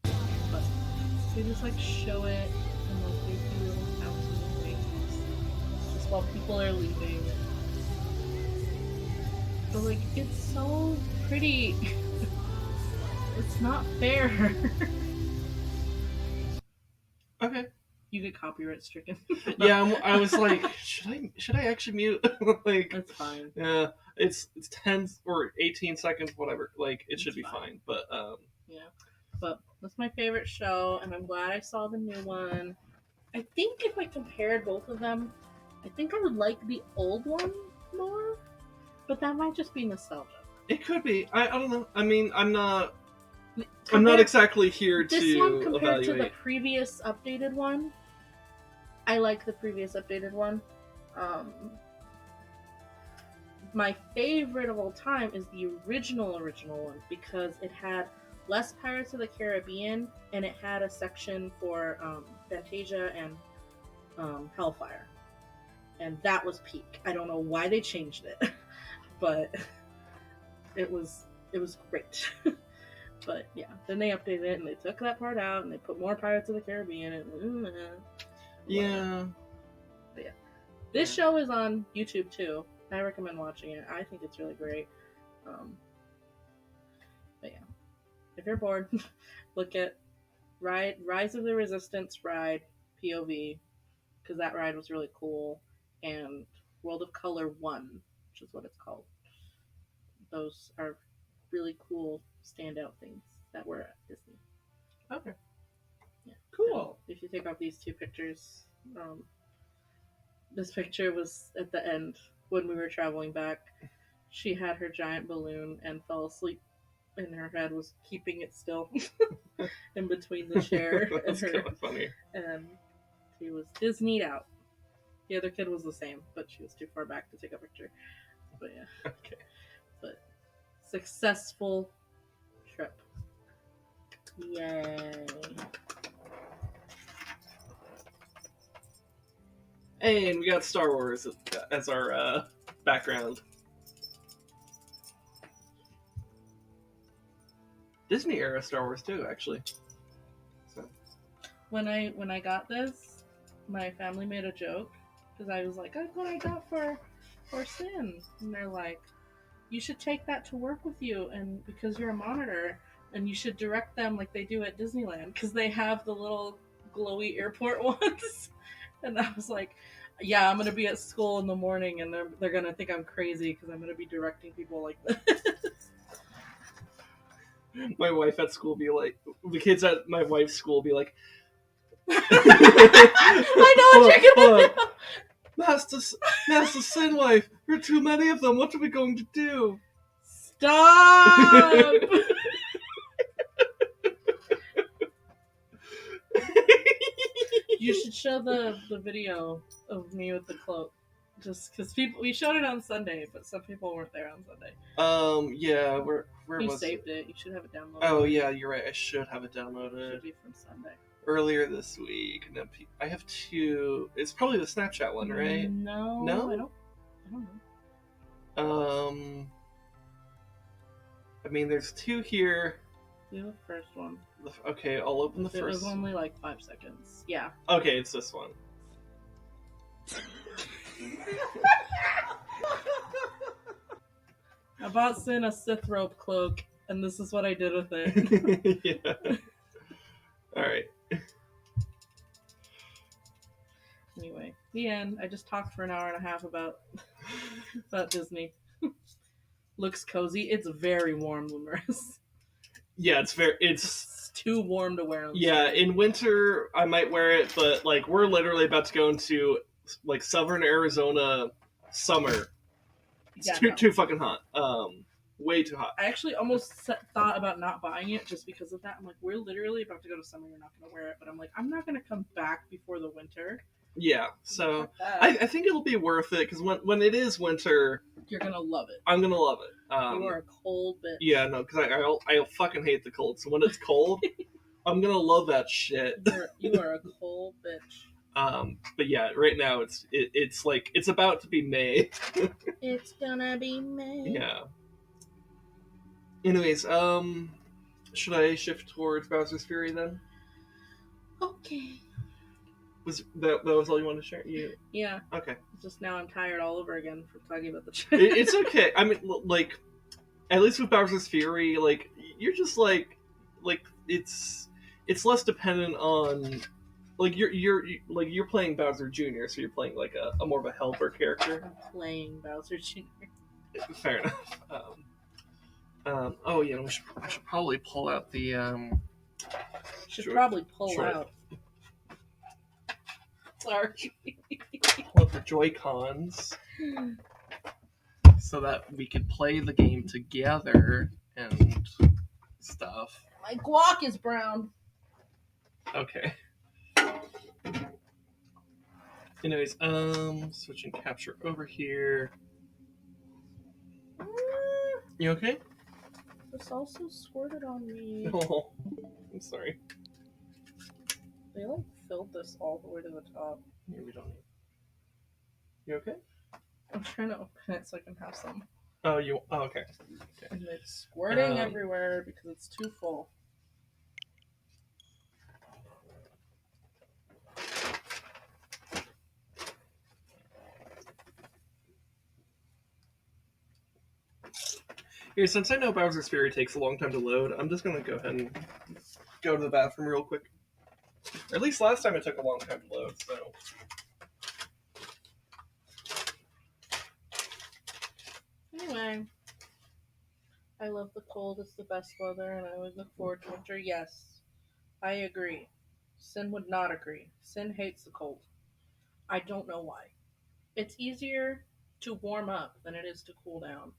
But they just like show it and like they do little fountain things just while people are leaving. But like it's so pretty. It's not fair. Okay. You get copyright stricken. Yeah, I was like, should I actually mute? Like, That's fine. yeah, it's 10 or 18 seconds, whatever. Like, it should It's be fine. fine. But Yeah. But that's my favorite show, and I'm glad I saw the new one. I think if I compared both of them, I think I would like the old one more. But that might just be nostalgia. it could be. I don't know. I mean, I'm not Compared- exactly here This to one compared to the evaluate. previous updated one, I like the previous updated one. My favorite of all time is the original one because it had less Pirates of the Caribbean and it had a section for Fantasia and Hellfire, and that was peak. I don't know why they changed it, but it was great. But yeah, then they updated it and they took that part out and they put more Pirates of the Caribbean and Yeah. But yeah, this show is on YouTube too. I recommend watching it. I think it's really great. But yeah, if you're bored, look at Rise of the Resistance ride POV because that ride was really cool, and World of Color 1, which is what it's called. Those are really cool standout things that were at Disney. Okay. Yeah. Cool. And if you take off these two pictures, this picture was at the end when we were traveling back. She had her giant balloon and fell asleep, and her head was keeping it still in between the chair and That's her. kind of funny. And she was Disneyed out. The other kid was the same, but she was too far back to take a picture. But yeah. Okay. But successful trip. Yay. And we got Star Wars as our background. Disney era Star Wars too, actually. So. When I got this, my family made a joke because I was like, "That's what I got for Sin," and they're like, "You should take that to work with you, and because you're a monitor, and you should direct them like they do at Disneyland because they have the little glowy airport ones." And I was like, "Yeah, I'm gonna be at school in the morning, and they're gonna think I'm crazy because I'm gonna be directing people like this." My wife at school be like, the kids at my wife's school be like, I know what you're gonna do. Master SinWife, there are too many of them. What are we going to do? Stop! You should show the video of me with the cloak. Just because we showed it on Sunday, but some people weren't there on Sunday. Yeah, where You was saved it? it. You should have it downloaded. Oh, yeah, you're right. I should have it It downloaded should be from Sunday. earlier this week. No, I have two. It's probably the Snapchat one, right? No, No? I don't know. I mean, there's two here. Do the first one. Okay, I'll open the It was first. only like 5 seconds. Yeah. Okay, it's this one. I bought Sin a Sith rope cloak, and this is what I did with it. Yeah. Alright. Anyway, the end. I just talked for an hour and a half about Disney. Looks cozy. It's very warm, Lumerus. Yeah, it's It's too warm to wear on the yeah, street. in winter I might wear it, but like we're literally about to go into like southern Arizona summer. It's Yeah, too fucking hot. Way too hot. I actually almost thought about not buying it just because of that. I'm like, we're literally about to go to summer. You're not going to wear it. But I'm like, I'm not going to come back before the winter. Yeah, so Fuck that. I think it'll be worth it because when it is winter, You're gonna love it. I'm gonna love it. You are a cold bitch. Yeah, no, because I fucking hate the cold. So when it's cold, I'm gonna love that shit. You are a cold bitch. But yeah, right now it's like it's about to be May. It's gonna be May. Yeah. Anyways, should I shift towards Bowser's Fury then? Okay. Was that was all you wanted to share? Yeah. Okay. Just now I'm tired all over again from talking about the It's okay. I mean, like, at least with Bowser's Fury, like you're just like it's less dependent on like you're playing Bowser Jr., so you're playing like a more of a helper character. I'm playing Bowser Jr. Fair enough. Oh, you know, I should probably pull out the Should probably pull sure. out. Sorry. Pull out the Joy-Cons so that we could play the game together and stuff. My guac is brown. Okay. Anyways, switching capture over here. You okay? This also squirted on me. Oh, I'm sorry. They like filled this all the way to the top. Yeah, we don't need. You okay? I'm trying to open it so I can have some. Oh, okay. And it's squirting everywhere because it's too full. Here, since I know Bowser's Fury takes a long time to load, I'm just gonna go ahead and go to the bathroom real quick. Or at least last time it took a long time to load, so. Anyway, I love the cold. It's the best weather, and I always look forward to winter. Yes, I agree. Sin would not agree. Sin hates the cold. I don't know why. It's easier to warm up than it is to cool down.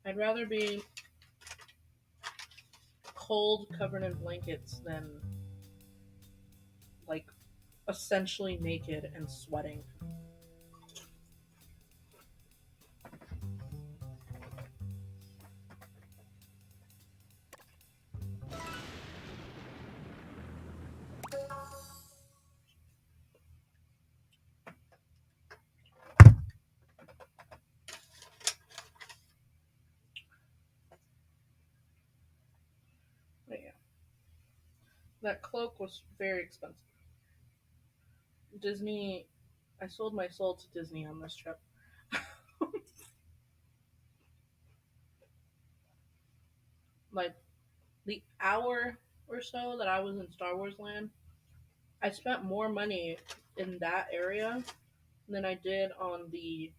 I'd rather be cold, covered in blankets, than like essentially naked and sweating. But yeah. That cloak was very expensive. Disney, I sold my soul to Disney on this trip. Like, the hour or so that I was in Star Wars Land, I spent more money in that area than I did on the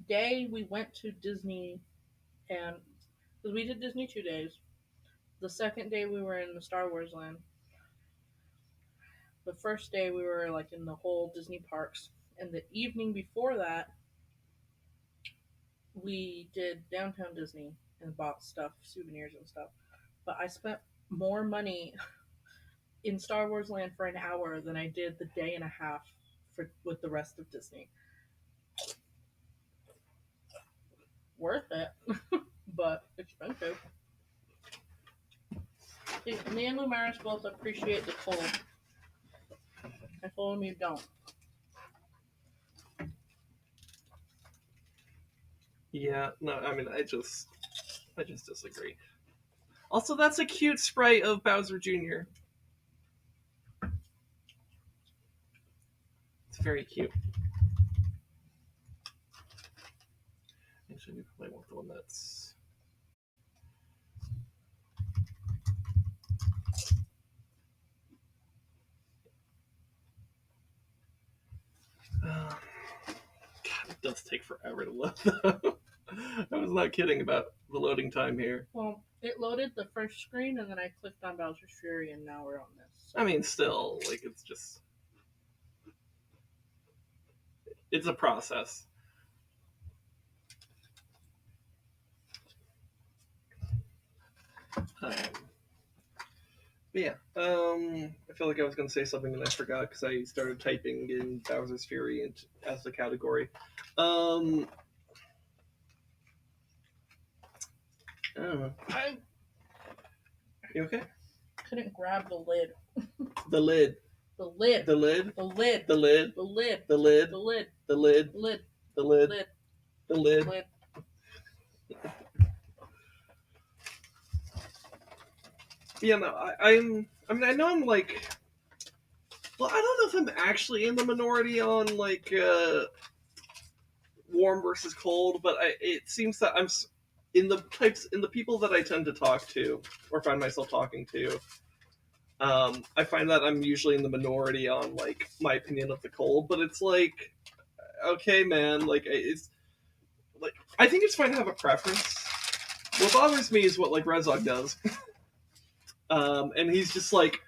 day we went to Disney. And because we did Disney 2 days, the second day we were in the Star Wars Land. The first day we were like in the whole Disney parks, and the evening before that we did downtown Disney and bought stuff, souvenirs and stuff. But I spent more money in Star Wars Land for an hour than I did the day and a half with the rest of Disney. Worth it, but expensive. See, me and Lumaris both appreciate the cold. I told him you don't. Yeah, no, I mean, I just disagree. Also, that's a cute sprite of Bowser Jr. It's very cute. Actually, we probably want the one that's... God, it does take forever to load, though. I was not kidding about the loading time here. Well, it loaded the first screen, and then I clicked on Bowser's Fury, and now we're on this. I mean, still, like, it's just... It's a process. But yeah, I feel like I was going to say something and I forgot because I started typing in Bowser's Fury as the category. I don't know. You okay? Couldn't grab the lid. The lid. The lid. The lid. The lid. The lid. The lid. The lid. The lid. The lid. Lid. The lid. Lid. The lid. Lid. Yeah, no, I mean, I know I'm like. Well, I don't know if I'm actually in the minority on like warm versus cold, but it seems that I'm in the people that I tend to talk to or find myself talking to. I find that I'm usually in the minority on like my opinion of the cold, but it's like, okay, man, like it's like I think it's fine to have a preference. What bothers me is what like Rezog does, and he's just like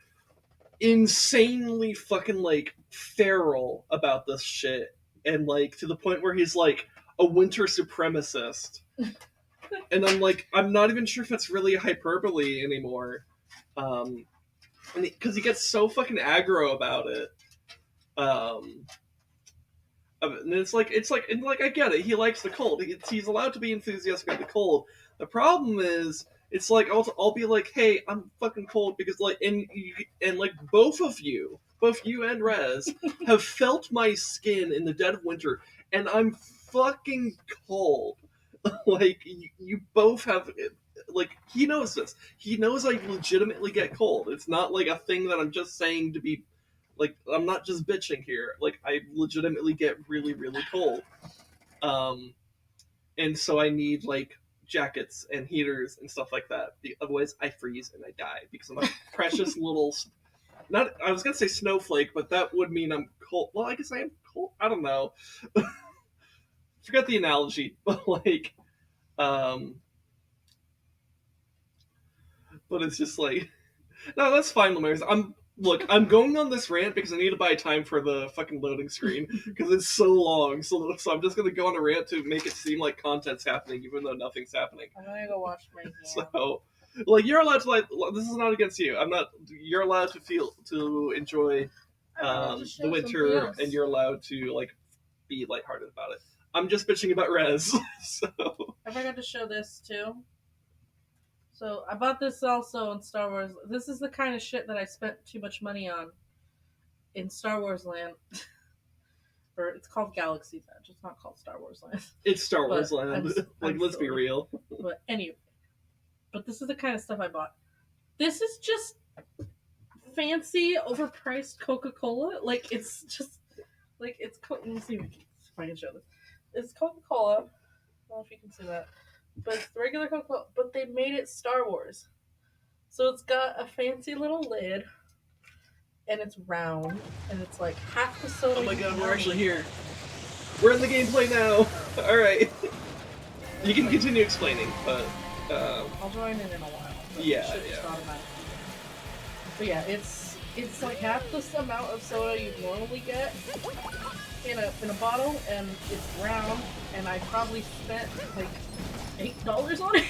insanely fucking like feral about this shit, and like to the point where he's like a winter supremacist. And I'm like, I'm not even sure if that's really a hyperbole anymore. Because he gets so fucking aggro about it. And it's like, I get it. He likes the cold. He's allowed to be enthusiastic about the cold. The problem is, it's like I'll be like, hey, I'm fucking cold because like, and like both you and Rez have felt my skin in the dead of winter, and I'm fucking cold. Like you both have. Like, he knows this. He knows I legitimately get cold. It's not like a thing that I'm just saying to be, like, I'm not just bitching here. Like, I legitimately get really, really cold. And so I need, like, jackets and heaters and stuff like that. Otherwise, I freeze and I die because I'm a precious little, I was gonna say snowflake, but that would mean I'm cold. Well, I guess I am cold. I don't know. Forget the analogy, but, like, but it's just like, no, that's fine, Lemaris. I'm going on this rant because I need to buy time for the fucking loading screen because it's so long. So I'm just gonna go on a rant to make it seem like content's happening, even though nothing's happening. I'm gonna go wash my hands. So, like, you're allowed to like. This is not against you. I'm not. You're allowed to enjoy the winter, and you're allowed to like be lighthearted about it. I'm just bitching about Rez. So I forgot to show this too. So I bought this also in Star Wars. This is the kind of shit that I spent too much money on in Star Wars Land. Or it's called Galaxy's Edge. It's not called Star Wars Land. It's Star Wars But Land. I'm Let's be silly. real. But anyway. But this is the kind of stuff I bought. This is just fancy, overpriced Coca-Cola. Like, it's just... Like, it's... Let me see if I can show this. It's Coca-Cola. I don't know if you can see that. But it's regular Coca-Cola. But they made it Star Wars. So it's got a fancy little lid. And it's round. And it's like half the soda. Oh my god, we're actually here. We're in the gameplay now. Alright. You can continue explaining, but... I'll join in a while. Yeah, It should just yeah. automatically. But yeah, it's like half this amount of soda you normally get in a bottle, and it's round, and I probably spent like $8 on it.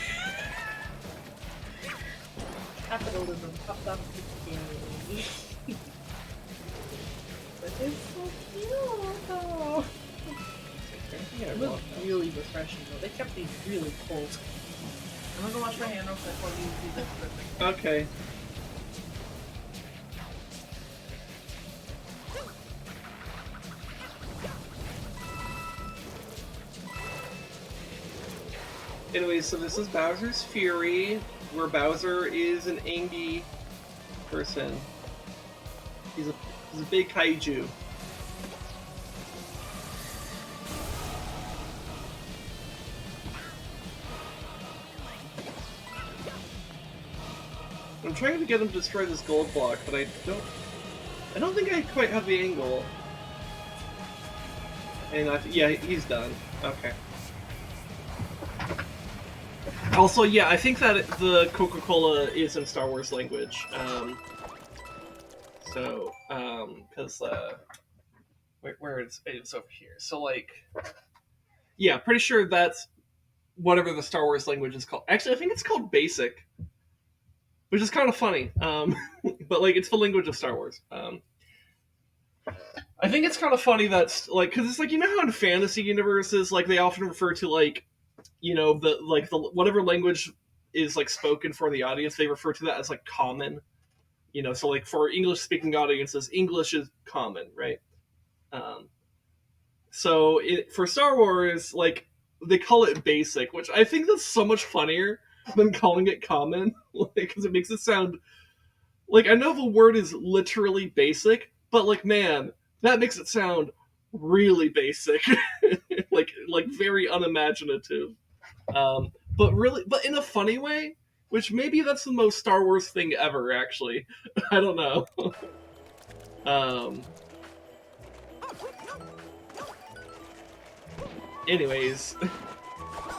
Capitalism popped up the game. But it's so cute though. It was really refreshing though. They kept these really cold. I'm gonna go wash my hand real quick while you do this for a second. Okay. Anyway, so this is Bowser's Fury, where Bowser is an angry person. He's a big kaiju. I'm trying to get him to destroy this gold block, but I don't think I quite have the angle. And yeah, he's done. Okay. Also, yeah, I think that the Coca-Cola is in Star Wars language. Because where it's over here. So like, yeah, pretty sure that's whatever the Star Wars language is called. Actually, I think it's called Basic. which is kind of funny. But like it's the language of Star Wars. I think it's kind of funny that's like because it's like you know how in fantasy universes like they often refer to like the whatever language is like spoken for the audience they refer to that as like common. So like for English speaking audiences, English is common, right? For Star Wars, like they call it basic, which I think that's so much funnier than calling it common, because it makes it sound like I know the word is literally basic, but like man, that makes it sound really basic, like very unimaginative. But in a funny way, which maybe that's the most Star Wars thing ever. Actually, I don't know. Anyways,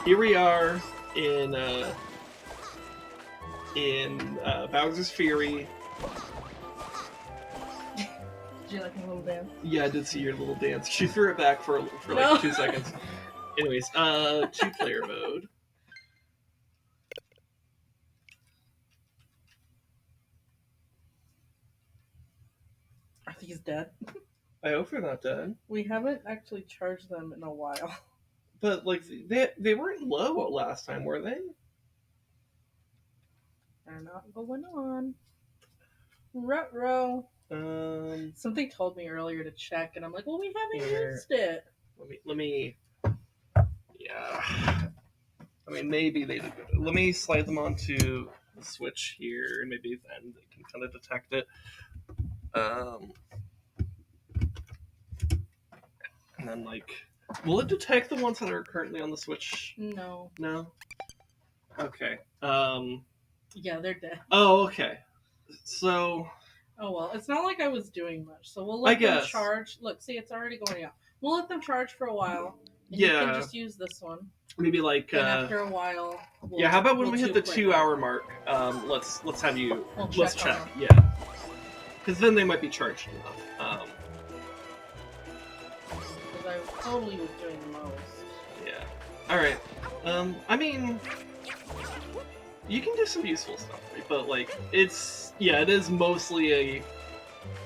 here we are in Bowser's Fury. Did you like my little dance? Yeah, I did see your little dance. She threw it back for like 2 seconds. Anyways, 2-player mode. I think he's dead. I hope they're not dead. We haven't actually charged them in a while. But like they weren't low last time, were they? They're not going on. Ruh-roh. Something told me earlier to check, and I'm like, well, we haven't used it. Let me. Yeah. I mean, maybe they did. Let me slide them onto the Switch here, and maybe then they can kind of detect it. And then like, will it detect the ones that are currently on the Switch? No. No. Okay. Yeah, they're dead. Oh, okay. So. Oh well, it's not like I was doing much, so we'll let them charge. Look, see, it's already going out. We'll let them charge for a while. And you can just use this one. Maybe like. And after a while. How about when we hit the 2-hour mark? Let's have you. Let's check. Yeah. Because then they might be charged enough. Because I totally was doing the most. Yeah. All right. I mean, you can do some useful stuff, but like it is mostly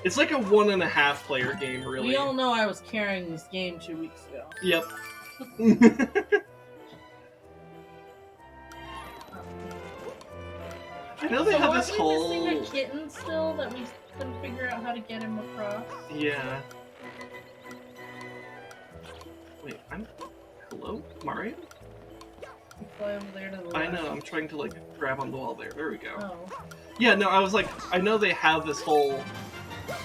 it's like a 1.5 player game, really. We all know I was carrying this game 2 weeks ago. Yep. I know they have this whole. Are we missing a kitten still that we couldn't figure out how to get him across? Yeah. Wait, hello, Mario? Fly over there to the left. I know. I'm trying to like grab on the wall there. There we go. Oh. Yeah, no, I was like, I know they have this whole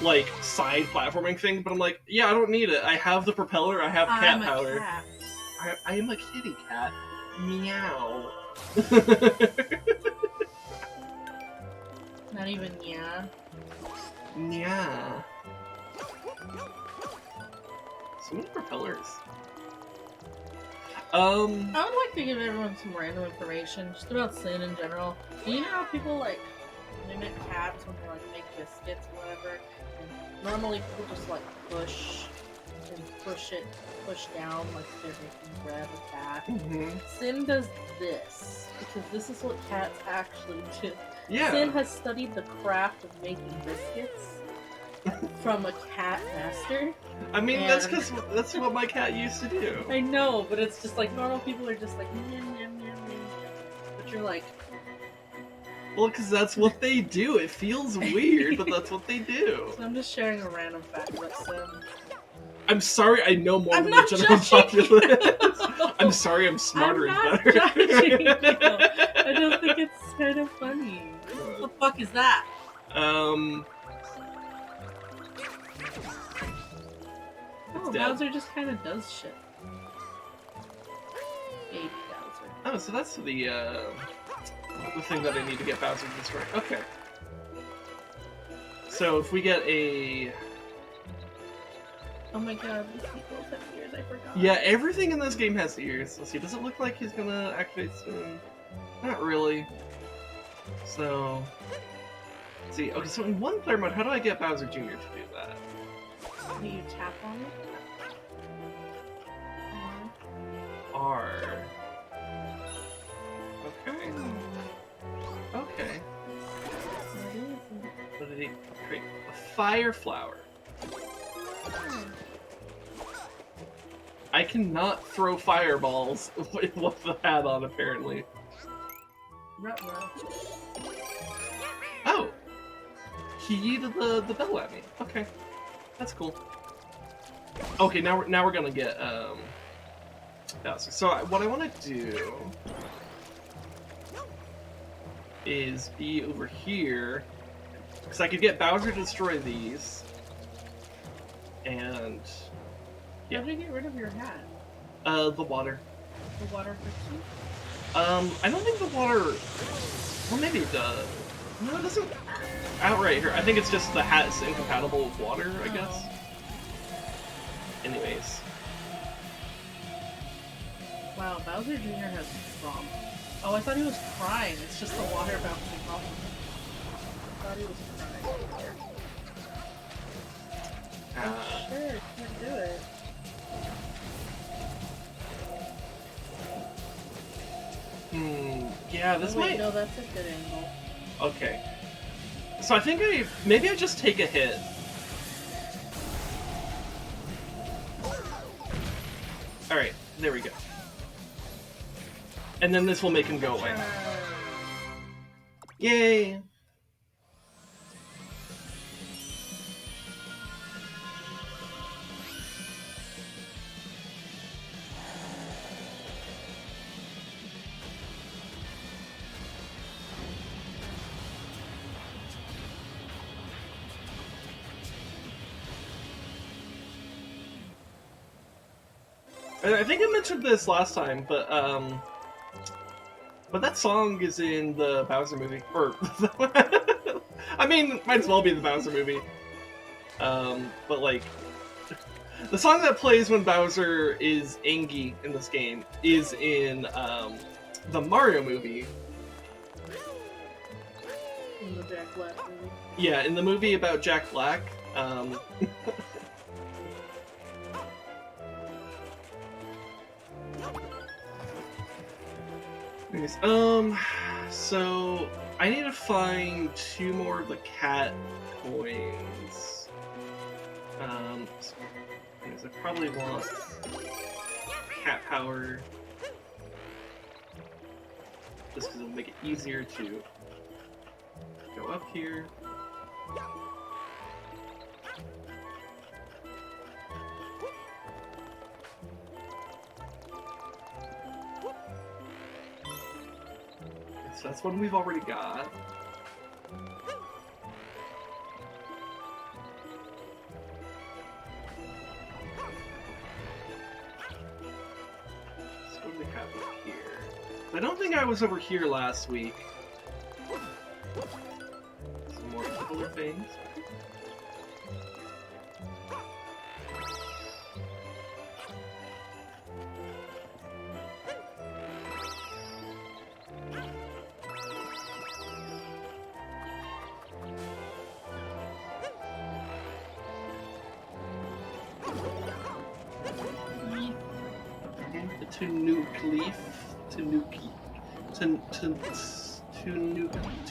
like side platforming thing, but I'm like, yeah, I don't need it. I have the propeller. I have cat power. Cat. I am a kitty cat. Meow. Not even yeah. Yeah. So many propellers. I would like to give everyone some random information just about Sin in general. Do you know how people like mimic cats when they like make biscuits or whatever? And normally people just like push down like they're making bread or cat. Mm-hmm. Sin does this because this is what cats actually do. Yeah. Sin has studied the craft of making biscuits from a cat master. I mean, that's because that's what my cat used to do. I know, but it's just like normal people are just like, nyam, nyam, nyam, nyam. But you're like, well, because that's what they do. It feels weird, but that's what they do. So I'm just sharing a random fact about Sin. I'm sorry, I know more than not the general judging populace. I'm sorry, I'm smarter I'm and not better. judging you. I don't think it's kind of funny. What the fuck is that? Oh, Bowser just kind of does shit. Baby Bowser. Oh, so that's the thing that I need to get Bowser to destroy. Okay. So if we get a... Oh my god, these people have ears, I forgot. Yeah, everything in this game has ears. Let's see, does it look like he's gonna activate soon? Not really. So... Let's see, okay, so in 1-player mode, how do I get Bowser Jr. to do that? Do you tap on it? R. Okay. Okay. fire flower. I cannot throw fireballs with the hat on, apparently. Ruh-roh. Oh! He yeeted the bell at me. Okay. That's cool. Okay, now we're gonna get, Bowser. So what I want to do is be over here, because I could get Bowser to destroy these, and yeah. How did you get rid of your hat? The water. The water fixed you? I don't think the water. Well, maybe it does. No, it doesn't. Outright here. I think it's just the hat's incompatible with water, I guess. Anyways. Wow, Bowser Jr. has trauma. Oh, I thought he was crying. It's just the water bouncing off him. I thought he was crying. Sure, can't do it. Yeah, this might. No, that's a good angle. Okay. So I think maybe I just take a hit. Alright, there we go. And then this will make him go away. Yay! I think I mentioned this last time, but that song is in the Bowser movie, or I mean, might as well be the Bowser movie. But like, the song that plays when Bowser is angry in this game is in the Mario movie. In the Jack Black movie. Yeah, in the movie about Jack Black. Anyways, so I need to find 2 more of the cat coins. So, anyways, I probably want cat power, just because it'll make it easier to go up here. So that's one we've already got. So what do we have up here? I don't think I was over here last week. Some more cooler things. To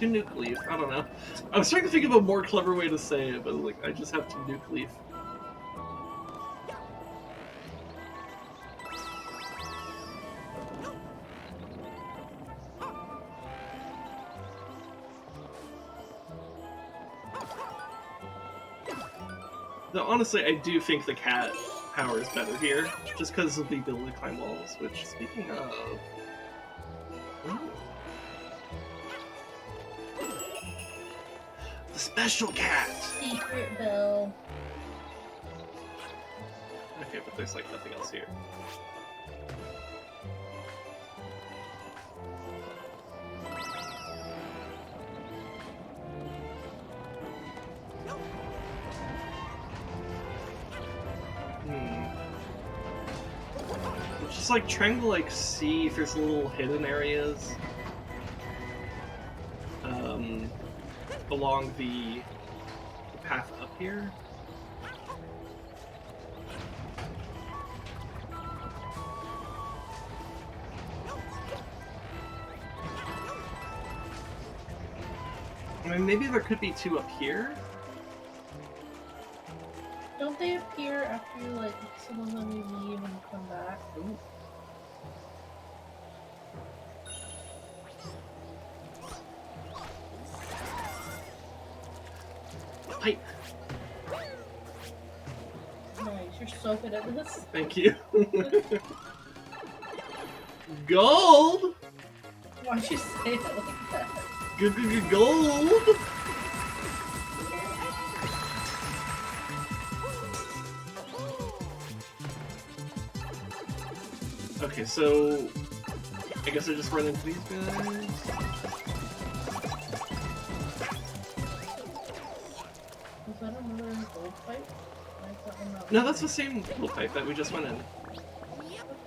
nuke leaf. I don't know. I was trying to think of a more clever way to say it, but like I just have to nuke leaf. Though honestly, I do think the cat power is better here, just because of the ability to climb walls. Which, speaking of. Ooh. The special cat! Secret bell. Okay, but there's like nothing else here. Just like trying to like see if there's little hidden areas along the path up here. I mean, maybe there could be 2 up here. Don't they appear after you, like, some of them you leave and come back? Ooh. Pipe. Nice, you're so good at this. Thank you. Gold. Why'd you say it like that? Gold. Okay, so I guess I just run into these guys. Was that another gold pipe? Why is that one not No, that's the same little pipe that we just went in. the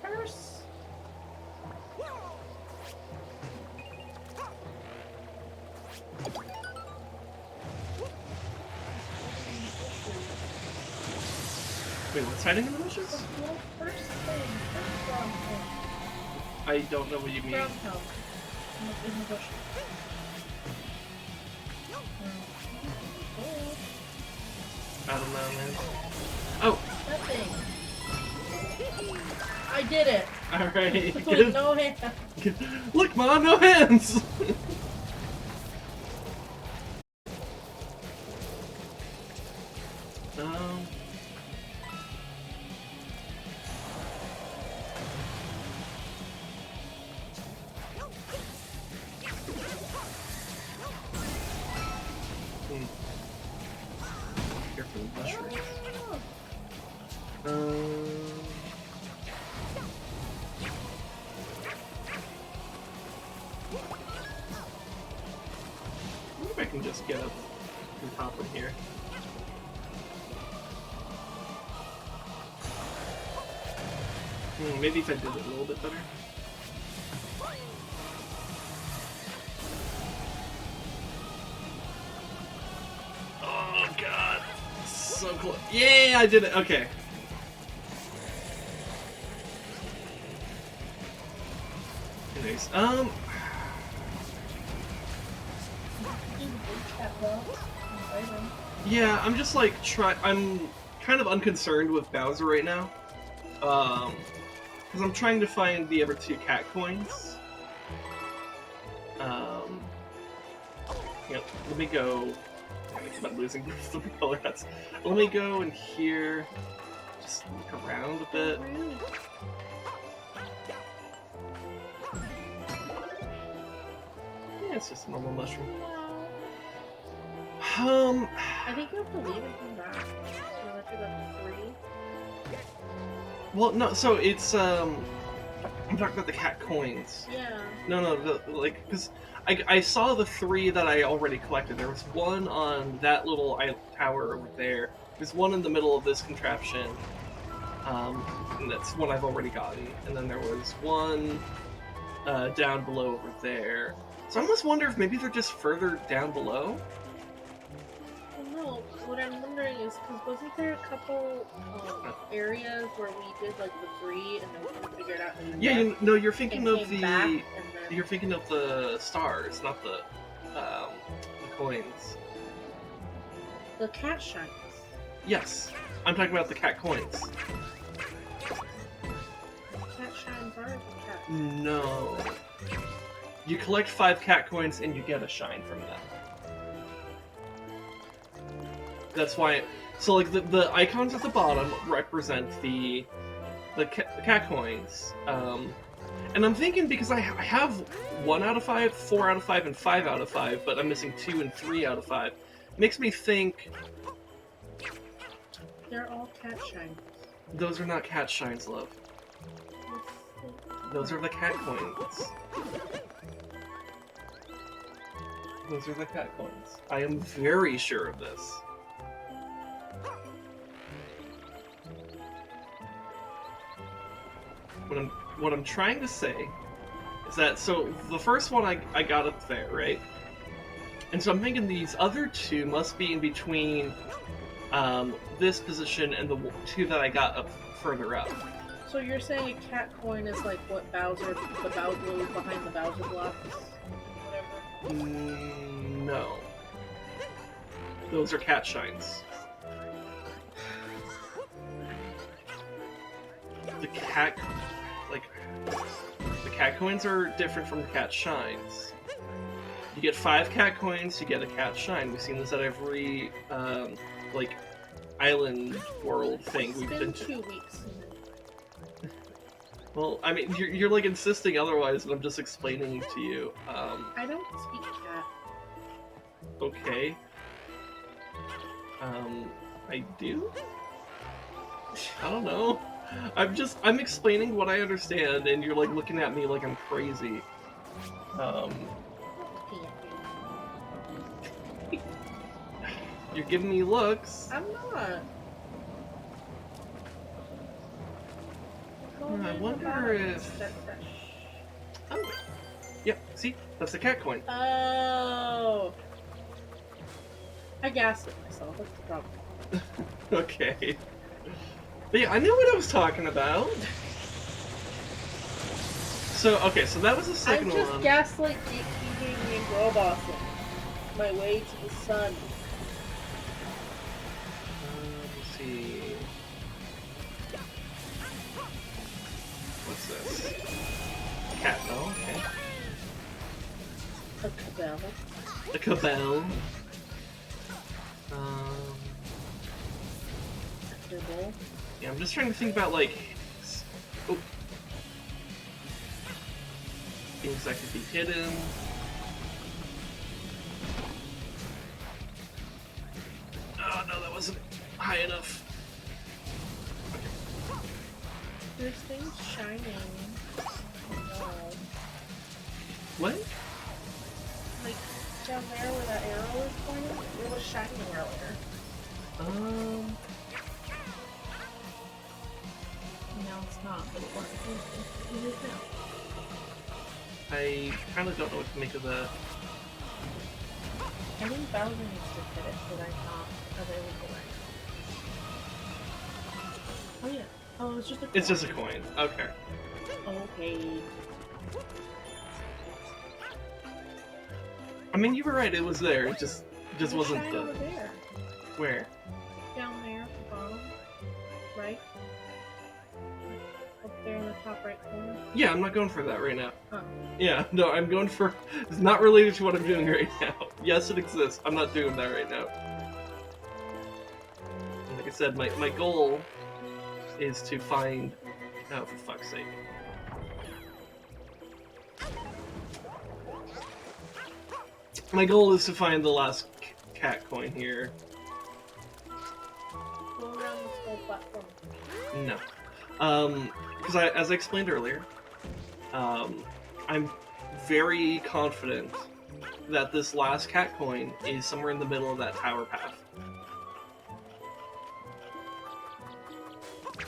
purse. Wait, what's hiding in the bushes? The little purse thing. Purse brown thing. I don't know what you mean. Brown town. In the bush. I don't know, man. Oh, That thing. I did it. alright. With no hand. Look, Mom, no hands! Careful, mushroom. I wonder if I can just get up and top in here. Maybe if I did it a little bit better. Oh god, so close. Yeah, I did it. Okay. Anyways, yeah, I'm just like I'm kind of unconcerned with Bowser right now. Because I'm trying to find the other 2 cat coins. Yep, let me go. I'm losing the color hats. Let me go in here. Just look around a bit. Yeah, it's just a normal mushroom. I think you have to leave and come back. So that's about 3. Well, no, so it's, I'm talking about the cat coins. Yeah. No, because I saw the 3 that I already collected. There was one on that little tower over there. There's one in the middle of this contraption. And that's one I've already gotten. And then there was one down below over there. So I almost wonder if maybe they're just further down below. No, what I'm wondering is, because wasn't there a couple areas where we did like the 3 and then we couldn't figure it out? And Yeah, no, you're thinking and of came the back, and then... you're thinking of the stars, not the coins. The cat shines. Yes, I'm talking about the cat coins. Cat shines are the cat. No, you collect 5 cat coins and you get a shine from them. That's why. So like the icons at the bottom represent the cat coins. And I'm thinking because I have 1 out of 5, 4 out of 5, and 5 out of 5, but I'm missing 2 and 3 out of 5. Makes me think They're all cat shines. those are not cat shines, love. Those are the cat coins. Those are the cat coins. I am very sure of this. What I'm trying to say is that, so the first one I got up there, right? And so I'm thinking these other 2 must be in between this position and the 2 that I got up further up. So you're saying a cat coin is like what Bowser, the Bowser behind the Bowser blocks? Whatever. No. Those are cat shines. the cat, like, the cat coins are different from the cat shines. You get 5 cat coins, you get a cat shine. We've seen this at every, like, island world thing It's we've been been to. 2 weeks. Well, I mean, you're like insisting otherwise, and I'm just explaining to you. I don't speak cat. Okay. I do? I don't know. I'm explaining what I understand, and you're like looking at me like I'm crazy. You're giving me looks. I'm not. I wonder if... Oh. Yep, see? That's the cat coin. Oh. I gaslit myself. That's the problem. Okay. But yeah, I knew what I was talking about. So, okay, so that was the second one. I'm just gaslight gatekeeping and girl bossing. My way to the sun. Let's see. What's this? Cat, oh, okay. A cabal. A cabal. Dribble. Yeah, I'm just trying to think about, like... Oh. Things that could be hidden. Oh, no, that wasn't high enough. Okay. There's things shining. Oh, What? like, down there where that arrow is pointing, it was shining earlier. Now it's not, but it was. It is now. I kind of don't know what to make of that. I think Bowser needs to fit it, but I'm not available right now. Oh yeah. Oh, it's just a coin. It's just a coin. Okay. Okay. I mean, you were right. It was there. It just wasn't Shine the... over there. Where? Down there at the bottom. Right? Up there in the top right corner. Yeah, I'm not going for that right now. Oh. Yeah, no, I'm going for... It's not related to what I'm doing right now. Yes, it exists. I'm not doing that right now. Like I said, my goal is to find... Oh, for fuck's sake. My goal is to find the last cat coin here. Go around this whole platform. No. Because as I explained earlier, I'm very confident that this last cat coin is somewhere in the middle of that tower path.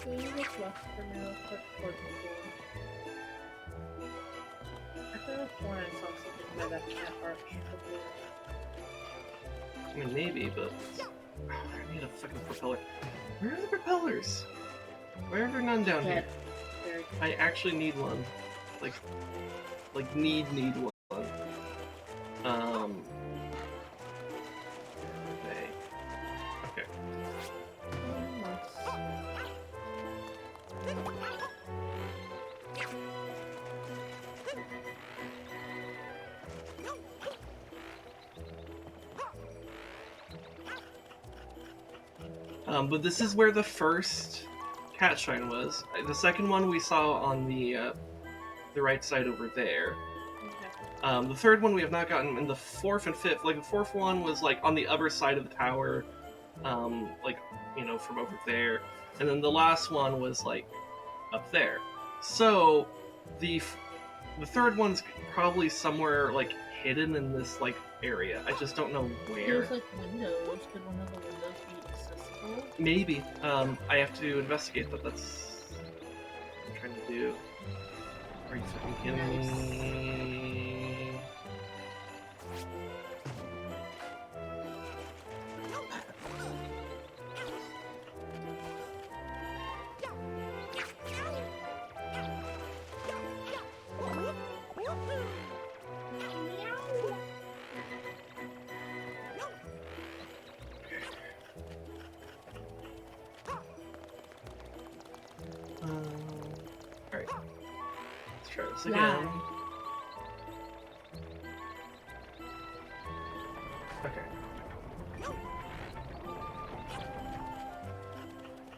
So you look left for now, but towards the door. I could have sworn I saw something by that cat arch before. I mean, maybe, but... I need a fucking propeller. Where are the propellers? Why are there none down here? Very I actually need one. Like need one. Okay. But this is where the first cat shine was. The second one we saw on the right side over there. The third one we have not gotten, and the fourth and fifth, like the fourth one was like on the other side of the tower, like, you know, from over there, and then the last one was like up there. So the third one's probably somewhere like hidden in this like area. I just don't know where. There's like windows. Could one of the windows be accessible? Maybe. I have to investigate, but that's what I'm trying to do. Are you fucking kidding me? try this again. Fly. Okay.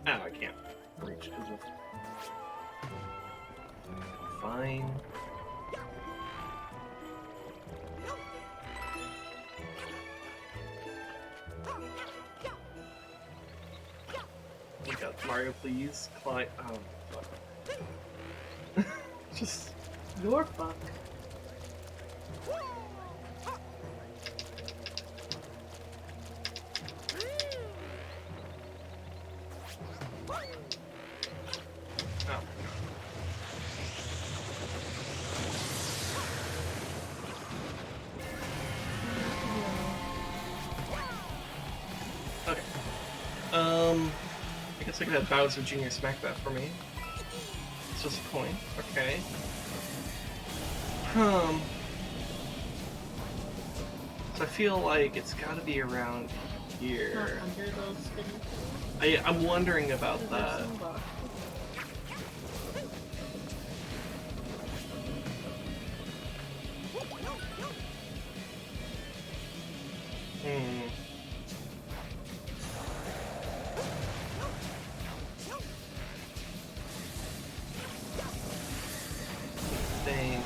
Oh, I can't reach because of... Fine. We got Mario, please climb. Oh, fuck. Just. Your fuck. Oh. Okay. I guess I could have Bowser Jr. smack that for me. It's just a coin. Okay. So I feel like it's gotta be around Not here. under those spinning things. I'm wondering about There's that. some boxes. Hmm. Thing.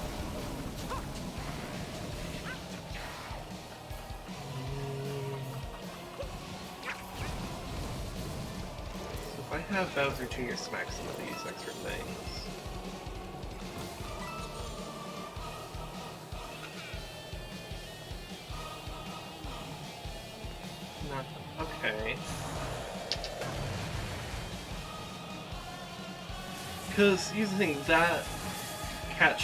So if I have Bowser Jr. smack some of these extra things. Nothing. Okay. Because here's the thing, that that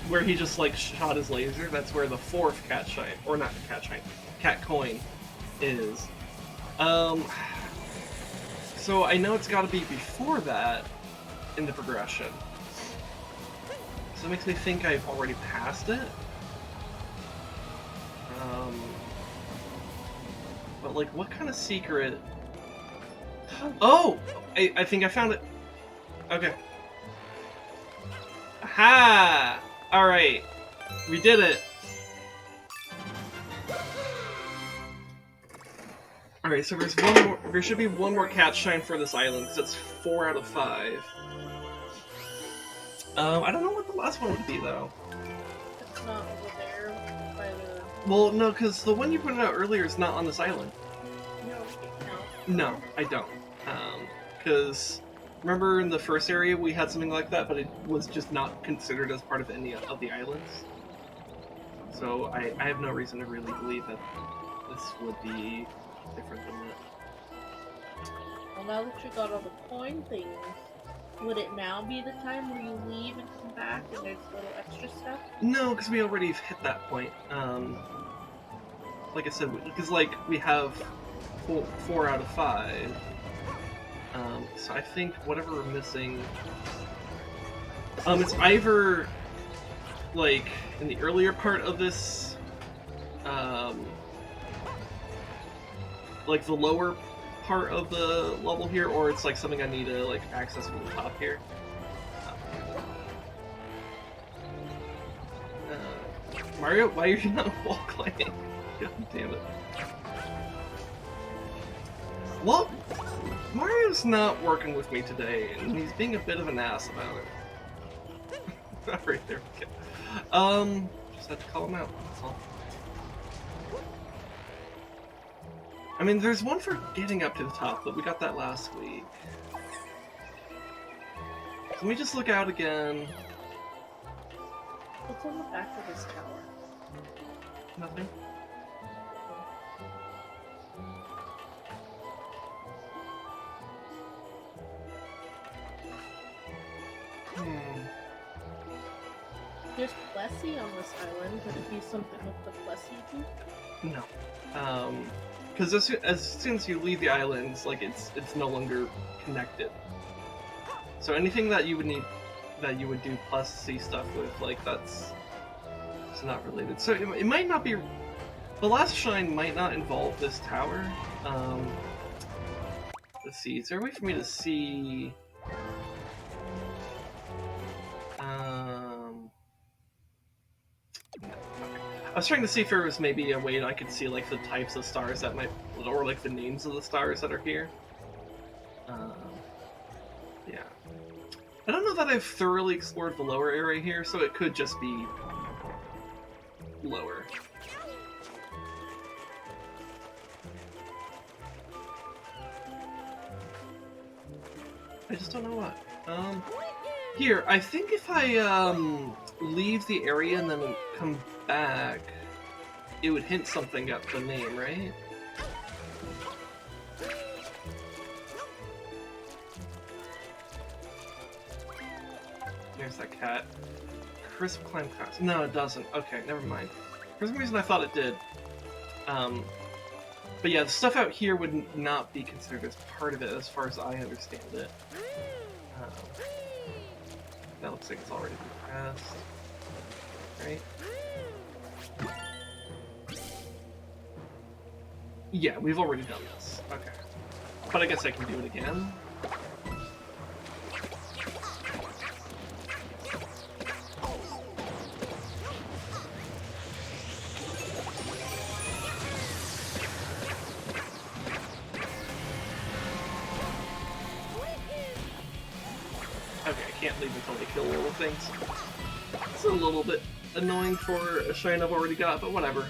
where he just like shot his laser, that's where the fourth cat shine, or not cat shine, cat coin is. So I know it's got to be before that in the progression. So it makes me think I've already passed it. But like, what kind of secret? Oh, I think I found it. Okay. Aha! Alright. We did it. Alright, so there's one more, there should be one more cat shine for this island, because it's 4 out of 5. I don't know what the last one would be, though. It's not over there by the... Well, no, because the one you pointed out earlier is not on this island. No, it counts. No, I don't. Because remember in the first area we had something like that, but it was just not considered as part of any of the islands. So I have no reason to really believe that this would be different than that. Well, now that you got all the coin things, would it now be the time where you leave and come back and there's little extra stuff? No, because we already hit that point. Like I said, because like we have 4 out of 5. So I think whatever we're missing, it's either like in the earlier part of this, like the lower part of the level here, or it's like something I need to like access from the top here. Mario, why are you not wall climbing? God damn it. Well, Mario's not working with me today, and he's being a bit of an ass about it. Alright, there we go. Just had to call him out, that's all. I mean, there's one for getting up to the top, but we got that last week. So let me just look out again. What's on the back of this tower? Nothing. There's Plessy on this island. Could it be something with the Plessy too? No. Because as soon as you leave the islands, like it's no longer connected. So anything that you would need, that you would do plus C stuff with, like it's not related. So it might not be. The last shine might not involve this tower. Let's see. Is there a way for me to see? I was trying to see if there was maybe a way that I could see like the types of stars that might, or like the names of the stars that are here. Yeah. I don't know that I've thoroughly explored the lower area here, so it could just be lower. I just don't know what. Here, I think if I leave the area and then come back, it would hint something at the name, right? There's that cat. Crisp climb class. No, it doesn't. Okay, never mind. For some reason I thought it did. But yeah, the stuff out here would not be considered as part of it as far as I understand it. That looks like it's already been passed. Right? Yeah, we've already done this. Okay. But I guess I can do it again. Okay, I can't leave until they kill little things. It's a little bit annoying for a shine I've already got, but whatever.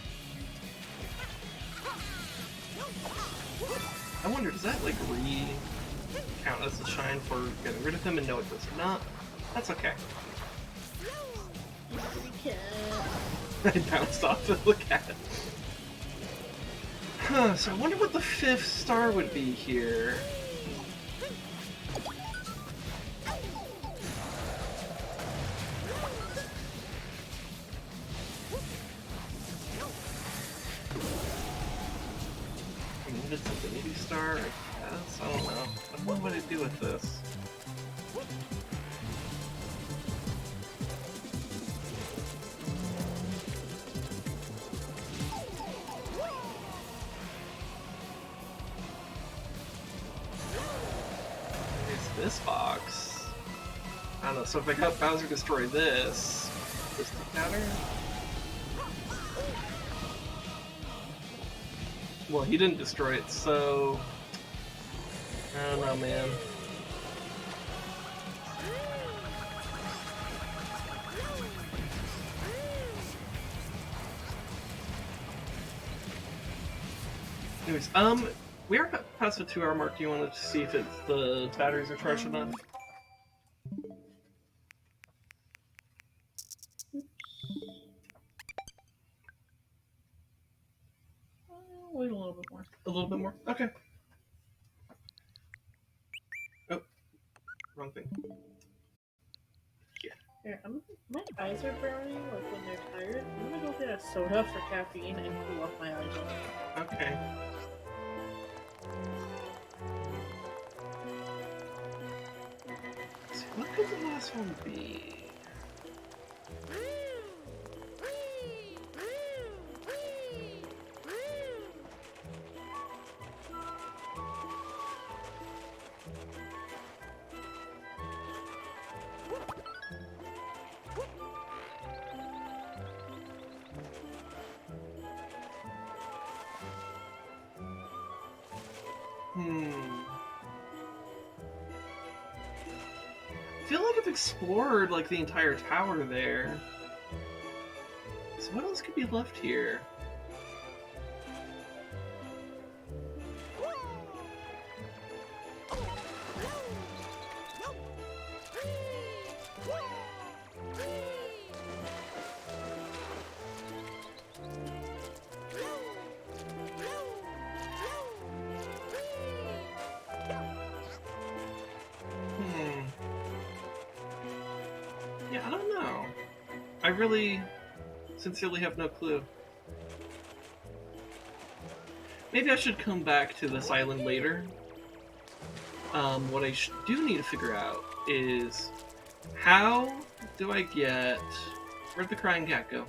I wonder, does that like count as a shine for getting rid of him? And no, it does not. That's okay. I bounced off of the cat. Huh, so I wonder what the 5th star would be here. It's a baby star, I guess? I don't know. I don't know what to do with this. There's this box. I don't know, so if I got Bowser destroy this, does it matter? Well, he didn't destroy it, so... I don't know, man. Anyways, we are past the 2-hour mark. Do you want to see if the batteries are charged enough? Wait a little bit more. A little bit more? Okay. Oh. Wrong thing. Here, my eyes are burning, like when they're tired. I'm gonna go get a soda for caffeine and cool off my eyes. Okay. So what could the last one be? I feel like I've explored like the entire tower there. So what else could be left here? Yeah, I don't know. I really, sincerely have no clue. Maybe I should come back to this island later. What I do need to figure out is how do I get... Where'd the crying cat go?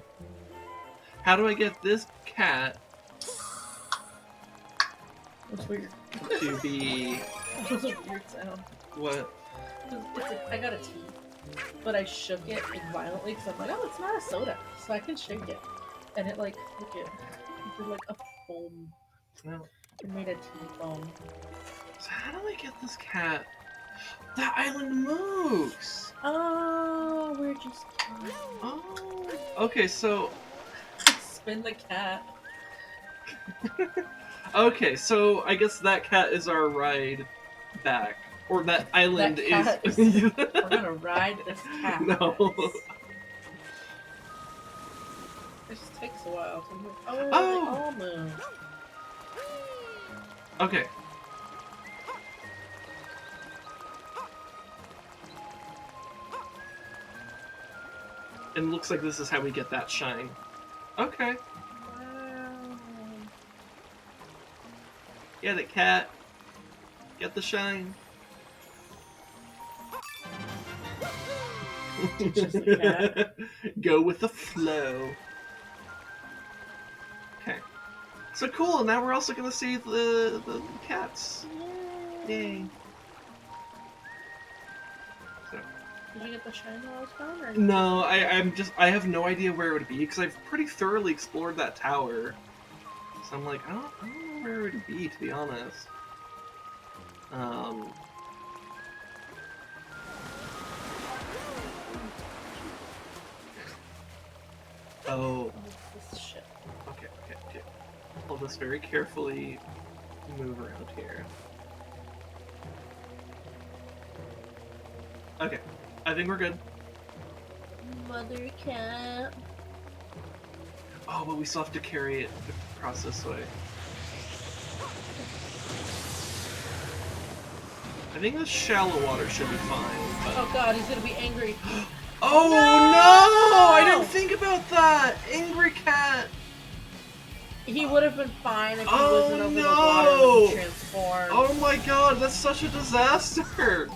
How do I get this cat That's weird. to be... That's a weird sound. What? I got a tea, but I shook it violently because I'm like, oh, it's not a soda, so I can shake it. And it like, look it did like a foam. No. It made a tea foam. So how do I get this cat? That island moves! Oh, we're just Oh. Okay, so... spin the cat. Okay, so I guess that cat is our ride back. Or that island That cat is... we're gonna ride this cat. No. It just takes a while to move. Oh, Oh. they all move. Okay. And it looks like this is how we get that shine. Okay. Wow. Get it, cat. Get the shine. Teaches the cat. Go with the flow. Okay. So cool, now we're also gonna see the cats. Yay. So. Did you get the shine while I was gone? Or? No, I have no idea where it would be because I've pretty thoroughly explored that tower. So I'm like, I don't know where it would be, to be honest. Oh. This shit. Okay. I'll just very carefully move around here. Okay, I think we're good. Mother cat. Oh, but we still have to carry it across this way. I think the shallow water should be fine. But... Oh god, he's gonna be angry. Oh no! I didn't think about that! Angry cat! He would have been fine if he Oh, wasn't over no! the water and transformed. Oh my god, that's such a disaster!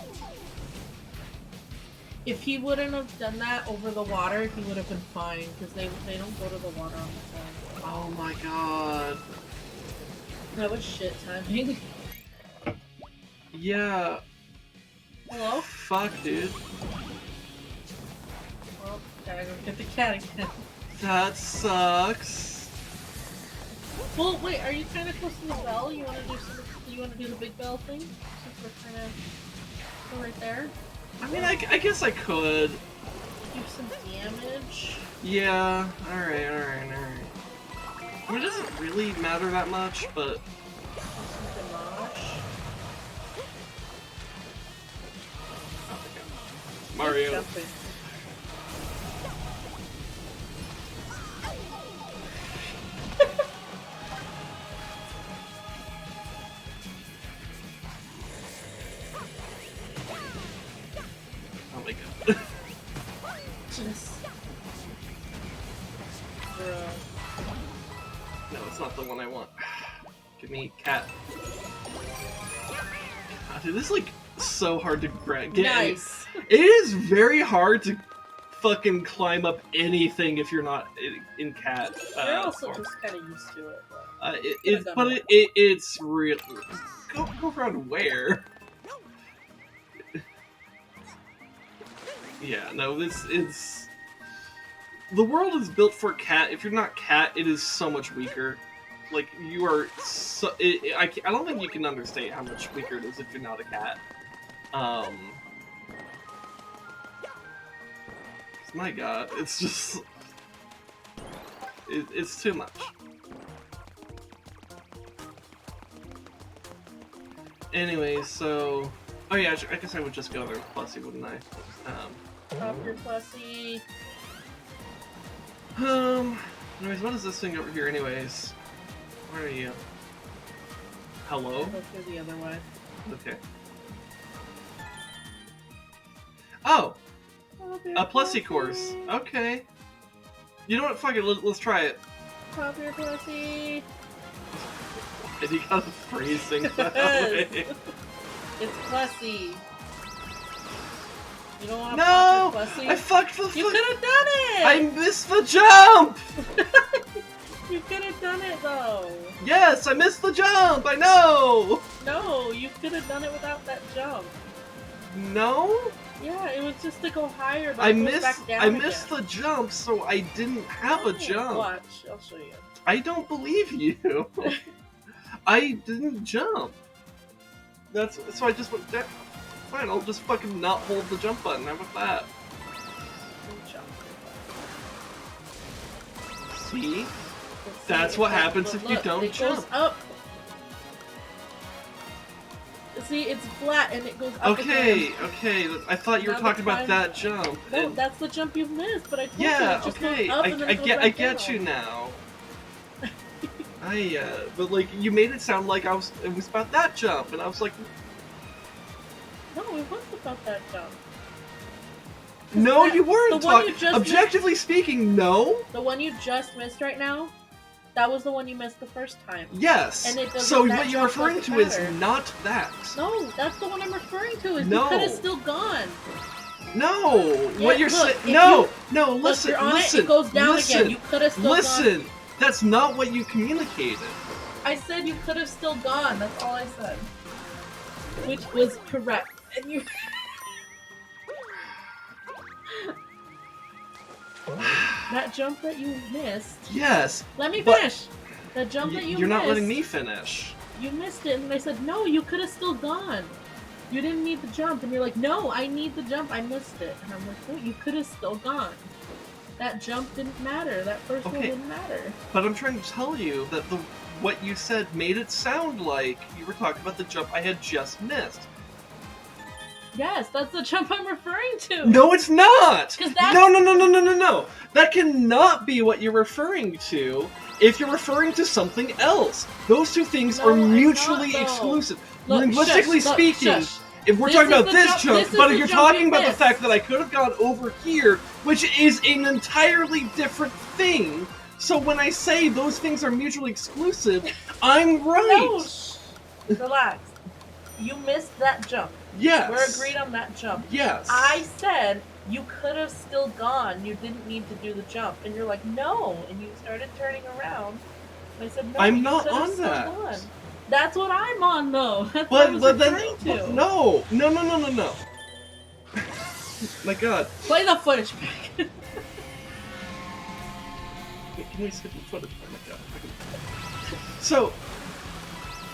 If he wouldn't have done that over the water, he would have been fine, because they don't go to the water on the phone. Oh my god. That was shit timing. Yeah. Hello? Fuck, dude. Well, gotta go get the cat again. That sucks. Well, wait, are you kind of close to the bell? You want to do the big bell thing? Since we're kind of right there? I mean, I guess I could. Do some damage. Yeah, alright. I mean, it doesn't really matter that much, but... Do some damage. Oh my god. Mario. Jumping. Oh my god. Just... Bro. No, it's not the one I want. Give me cat. God, dude, this is like so hard to get. Nice. It is very hard to fucking climb up anything if you're not in cat. You're also form. just kind of used to it. But it's real. Go around where? Yeah, no, it's the world is built for cat. If you're not cat, it is so much weaker. Like you are so. I don't think you can understate how much weaker it is if you're not a cat. My god, it's just it's too much. Anyway, so oh yeah, I guess I would just go there with Plessy, wouldn't I? Pop your Plessy. Anyways, what is this thing over here? Anyways, where are you? Hello? Go through the other way. Okay. Oh, Pop your a Plessy course. Okay. You know what? Fuck it. Let's try it. Pop your Plessy. And you gotta phrase things that way. It's Plessy. You don't want to No! pop your Plessy? I fucked the You could have done it! I missed the jump! You could have done it though! Yes, I missed the jump! I know! No, you could have done it without that jump. No? Yeah, it was just to go higher, but I it goes missed back down I missed again. the jump, so I didn't have a Oh, jump. Watch, I'll show you. I don't believe you. I didn't jump. That's so I just went. Fine, I'll just fucking not hold the jump button. How about that? Jump. See? Let's That's see what that- happens but if you look, don't it jump. Goes up. See, it's flat and it goes up Okay, again. okay. I thought you were Now talking the about time- that jump. No, and- that's the jump you've missed, but I told you yeah, it just okay. goes up and then it goes back I get down. you now. But like you made it sound like it was about that jump, and I was like, No, it wasn't about that jump. no, that- you weren't the one talking. you just Objectively speaking, no. The one you just missed right now, that was the one you missed the first time. Yes. And it doesn't- So that what you're jump referring doesn't to is matter. not that. No, that's the one I'm referring to. Is No. you could have still gone. No. what you're look, saying? if No. you- No. Look, Listen. you're on listen. it, it goes down listen. again. You could have still Listen. gone. That's not what you communicated. I said you could have still gone. That's all I said. Which was correct. And you. That jump that you missed. Yes. Let me But- finish. The jump that you You're missed. not letting me finish. You missed it, and I said no. You could have still gone. You didn't need the jump, and you're like, no, I need the jump. I missed it, and I'm like, no, you could have still gone. That jump didn't matter. That first one Okay. didn't matter. But I'm trying to tell you that what you said made it sound like you were talking about the jump I had just missed. Yes, that's the jump I'm referring to. No, it's not! 'Cause that's- No. That cannot be what you're referring to if you're referring to something else. Those two things No, are I'm mutually not, though. exclusive. Look, Linguistically shush, look, speaking, shush. if we're This talking is about the this jump- jump, this is but the if you're jump talking you about the missed. fact that I could have gone over here, which is an entirely different thing, so when I say those things are mutually exclusive, I'm right. No, shh. Relax. You missed that jump. Yes. We're agreed on that jump. Yes. I said you could have still gone. You didn't need to do the jump, and you're like, no, and you started turning around. And I said, no, I'm you not could have on still that. gone. That's what I'm on, though. That's what I was But then, referring to. but no. My God. Play the footage back. Wait, can we skip the footage? Oh my God. So,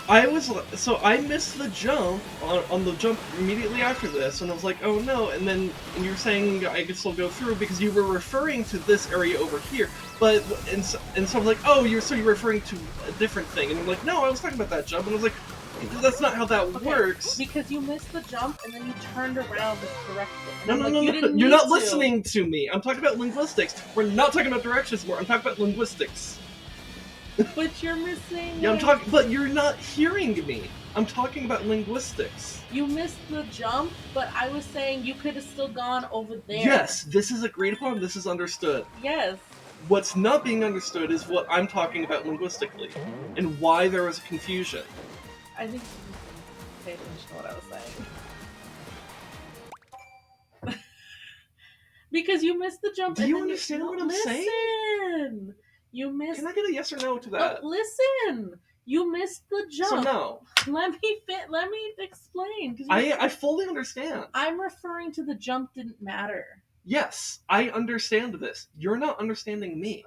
I missed the jump on the jump immediately after this, and I was like, oh no, and then you're saying I could still go through because you were referring to this area over here, but, and so I was like, oh, you're referring to a different thing, and I'm like, no, I was talking about that jump, and I was like, that's not how that Okay, works. Because you missed the jump, and then you turned around and corrected it. And No, I'm no, like, no, you no, didn't you're need not to. listening to me. I'm talking about linguistics. We're not talking about directions more. I'm talking about linguistics. But you're missing. Yeah, I'm talking, but you're not hearing me. I'm talking about linguistics. You missed the jump, but I was saying you could have still gone over there. Yes, this is agreed upon. This is understood. Yes. What's not being understood is what I'm talking about linguistically, and why there was confusion. I think you didn't pay attention to what I was saying. Because you missed the jump. Do and you then understand what I'm listen. saying? You missed. Can I get a yes or no to Look, that? listen. You missed the jump. So no, Let me explain. 'Cause I fully understand. I'm referring to the jump didn't matter. Yes, I understand this. You're not understanding me.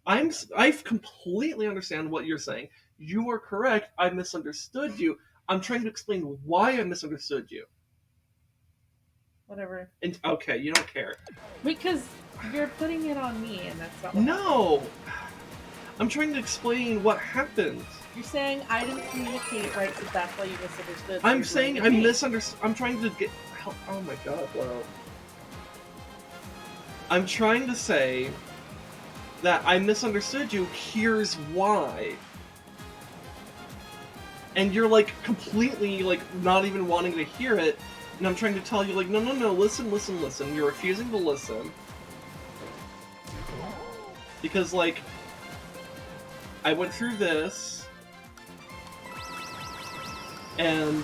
I completely understand what you're saying. You are correct. I misunderstood you. I'm trying to explain why I misunderstood you. Whatever. And okay, you don't care. Because you're putting it on me, and that's not what No! I'm trying to explain what happened. You're saying I didn't communicate it right, so that's why you misunderstood. so I'm you're saying I blaming me. misunderstood. I'm trying to get. Oh my God! Wow. I'm trying to say that I misunderstood you. Here's why. And you're like completely like not even wanting to hear it. And I'm trying to tell you like, no, listen. You're refusing to listen. Because like, I went through this, and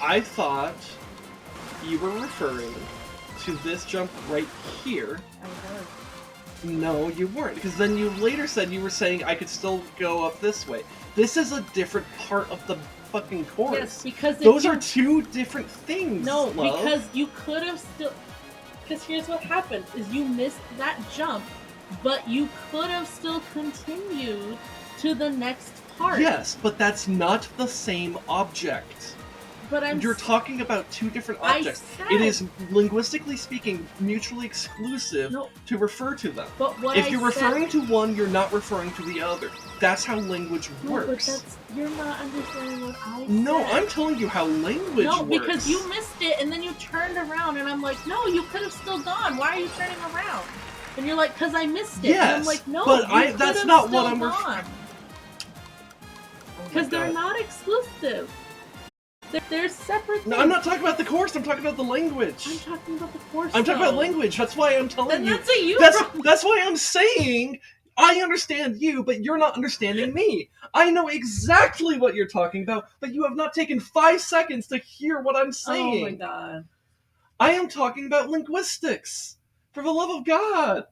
I thought you were referring to this jump right here. I was. No, you weren't, because then you later said you were saying I could still go up this way. This is a different part of the fucking course. Yes, because those are two different things. No, love. because you could have still. Because here's what happened: is you missed that jump, but you could have still continued to the next part. Yes, but that's not the same object. But You're talking about two different objects. It is, linguistically speaking, mutually exclusive to refer to them. But what if you're referring to one, you're not referring to the other. That's how language works. But you're not understanding what I said. No, I'm telling you how language works. No, because you missed it, and then you turned around, and I'm like, no, you could have still gone. Why are you turning around? And you're like, because I missed it. Yes, and I'm like, no, but you that's not what I'm referring. Because they're not exclusive. They're separate things. No, I'm not talking about the course. I'm talking about the language. I'm talking about the course. I'm talking about language. That's why I'm telling you. That's a you. That's why I'm saying I understand you, but you're not understanding me. I know exactly what you're talking about, but you have not taken 5 seconds to hear what I'm saying. Oh my god. I am talking about linguistics. For the love of God.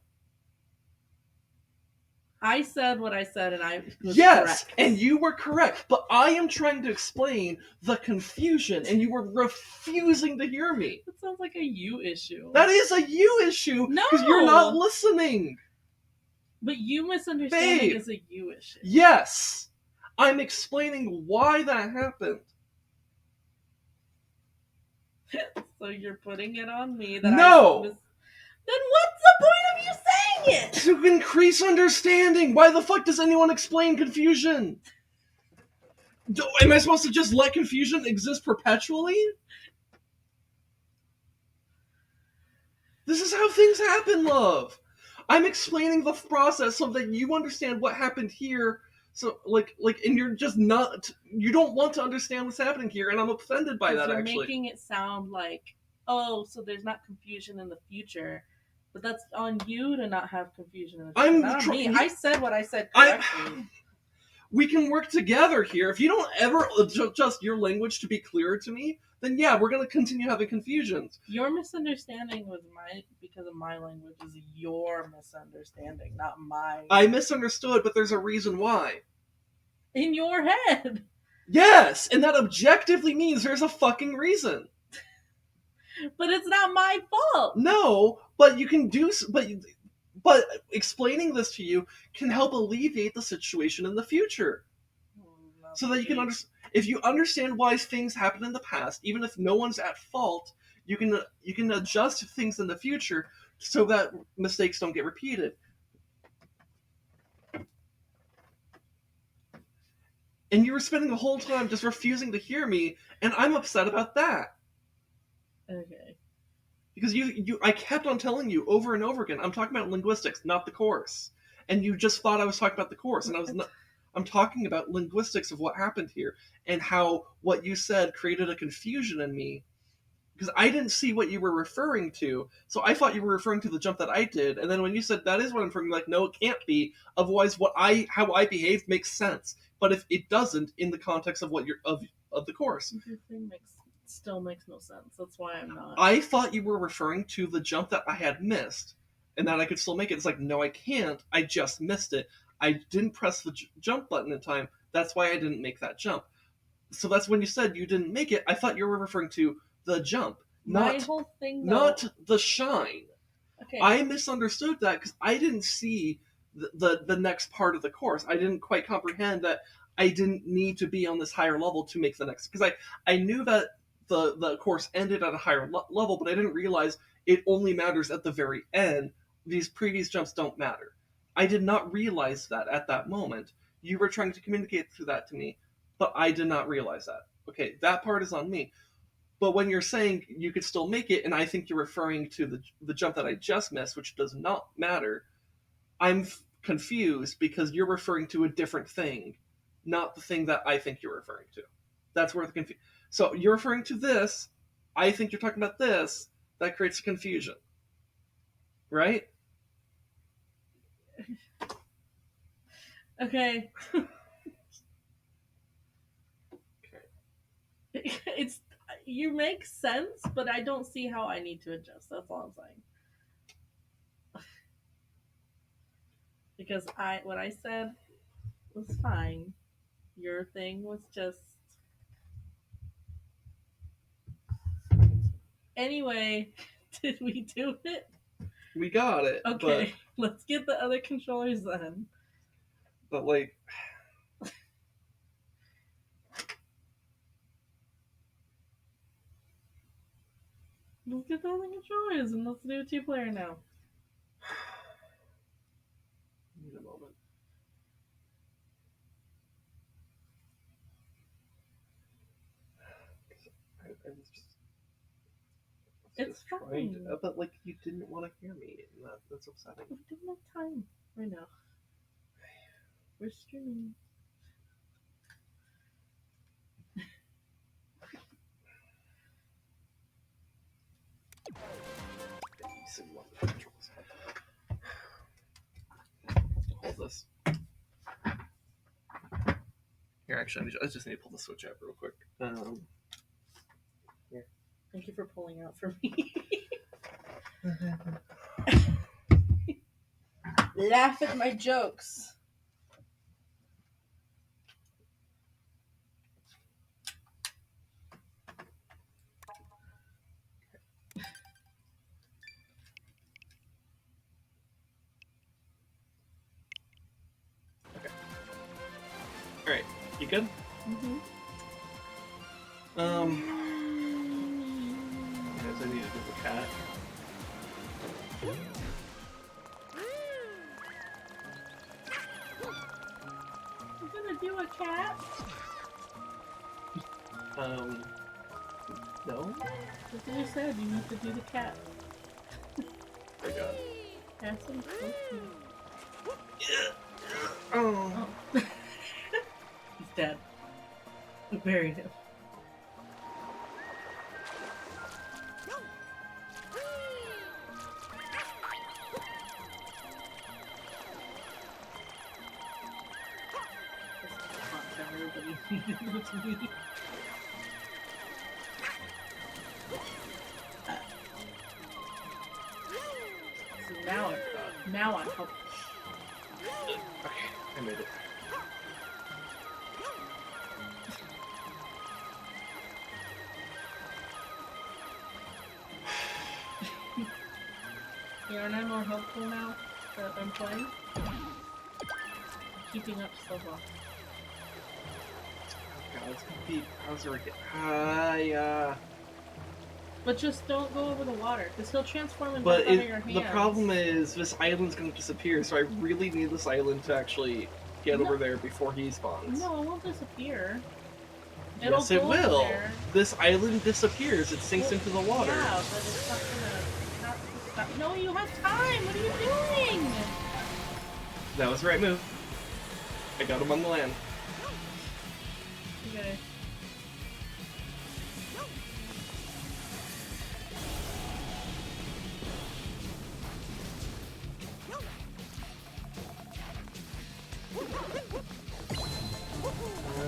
I said what I said, and I was yes, correct. And you were correct, but I am trying to explain the confusion, and you were refusing to hear me. That sounds like a you issue. That is a you issue, no, because you're not listening. But you misunderstanding Babe, is a you issue. Yes, I'm explaining why that happened. So you're putting it on me that No! Then what's the point of you saying it? To increase understanding. Why the fuck does anyone explain confusion? Am I supposed to just let confusion exist perpetually? This is how things happen, love. I'm explaining the process so that you understand what happened here. So, and you're just not. You don't want to understand what's happening here, and I'm offended by that. You're actually, making it sound like, oh, so there's not confusion in the future. But that's on you to not have confusion in the future. Not on me. I said what I said correctly. We can work together here. If you don't ever adjust your language to be clearer to me, then yeah, we're going to continue having confusions. Your misunderstanding was because of my language is your misunderstanding, not mine. I misunderstood, but there's a reason why. In your head. Yes, and that objectively means there's a fucking reason. But it's not my fault. No, but you can do. But explaining this to you can help alleviate the situation in the future, so that you can understand. If you understand why things happened in the past, even if no one's at fault, you can adjust things in the future so that mistakes don't get repeated. And you were spending the whole time just refusing to hear me, and I'm upset about that. Okay. Because I kept on telling you over and over again, I'm talking about linguistics, not the course. And you just thought I was talking about the course, and I was not. I'm talking about linguistics of what happened here, and how what you said created a confusion in me. Because I didn't see what you were referring to, so I thought you were referring to the jump that I did, and then when you said that is what I'm referring to, like, no, it can't be. Otherwise, how I behaved makes sense. But if it doesn't, in the context of what you're of the course, Your thing still makes no sense. That's why I'm not. I thought you were referring to the jump that I had missed, and that I could still make it. It's like, no, I can't. I just missed it. I didn't press the jump button in time. That's why I didn't make that jump. So that's when you said you didn't make it. I thought you were referring to the jump, My whole thing, though, not the shine. Okay. I misunderstood that because I didn't see the next part of the course. I didn't quite comprehend that I didn't need to be on this higher level to make the next. Because I knew that the course ended at a higher level, but I didn't realize it only matters at the very end. These previous jumps don't matter. I did not realize that at that moment. You were trying to communicate through that to me, but I did not realize that. Okay, that part is on me. But when you're saying you could still make it, and I think you're referring to the jump that I just missed, which does not matter, I'm confused because you're referring to a different thing, not the thing that I think you're referring to. That's where the confusion. So you're referring to this, I think you're talking about this, that creates a confusion. Right? Okay. It's you make sense, but I don't see how I need to adjust. That's all I'm saying. Because what I said was fine. Your thing was just Anyway, did we do it? We got it. Okay, let's get the other controllers then. But like, Let's get the other controllers and let's do a 2-player now. need a moment. I was just. It's trying fine. to, but like you didn't want to hear me, and that's upsetting. We don't have time right now. We're streaming. You said you wanted the controls. Hold this. Here, actually, I just need to pull the switch out real quick. Here. Thank you for pulling out for me. Laugh at my jokes. Alright, you good? Mm-hmm. I guess I need to do the cat. You're gonna do a cat? No? That's what I said, you need to do the cat. Forgot. That's what I'm supposed to. Oh. Oh. He's dead. We buried him. Everybody needed to be. So now I'm helping. Okay, I made it. Yeah, aren't I more helpful now that I'm playing? Keeping up so well. God, it's gonna be Bowser again. Yeah. But just don't go over the water, because he'll transform into But out of your hands. the problem is, this island's gonna disappear, so I really need this island to actually get over there before he spawns. No, it won't disappear. Yes, it It'll go over will. there. This island disappears. It sinks into the water. Yeah, but it's not gonna. No, you have time. What are you doing? That was the right move. I got him on the land. Okay. I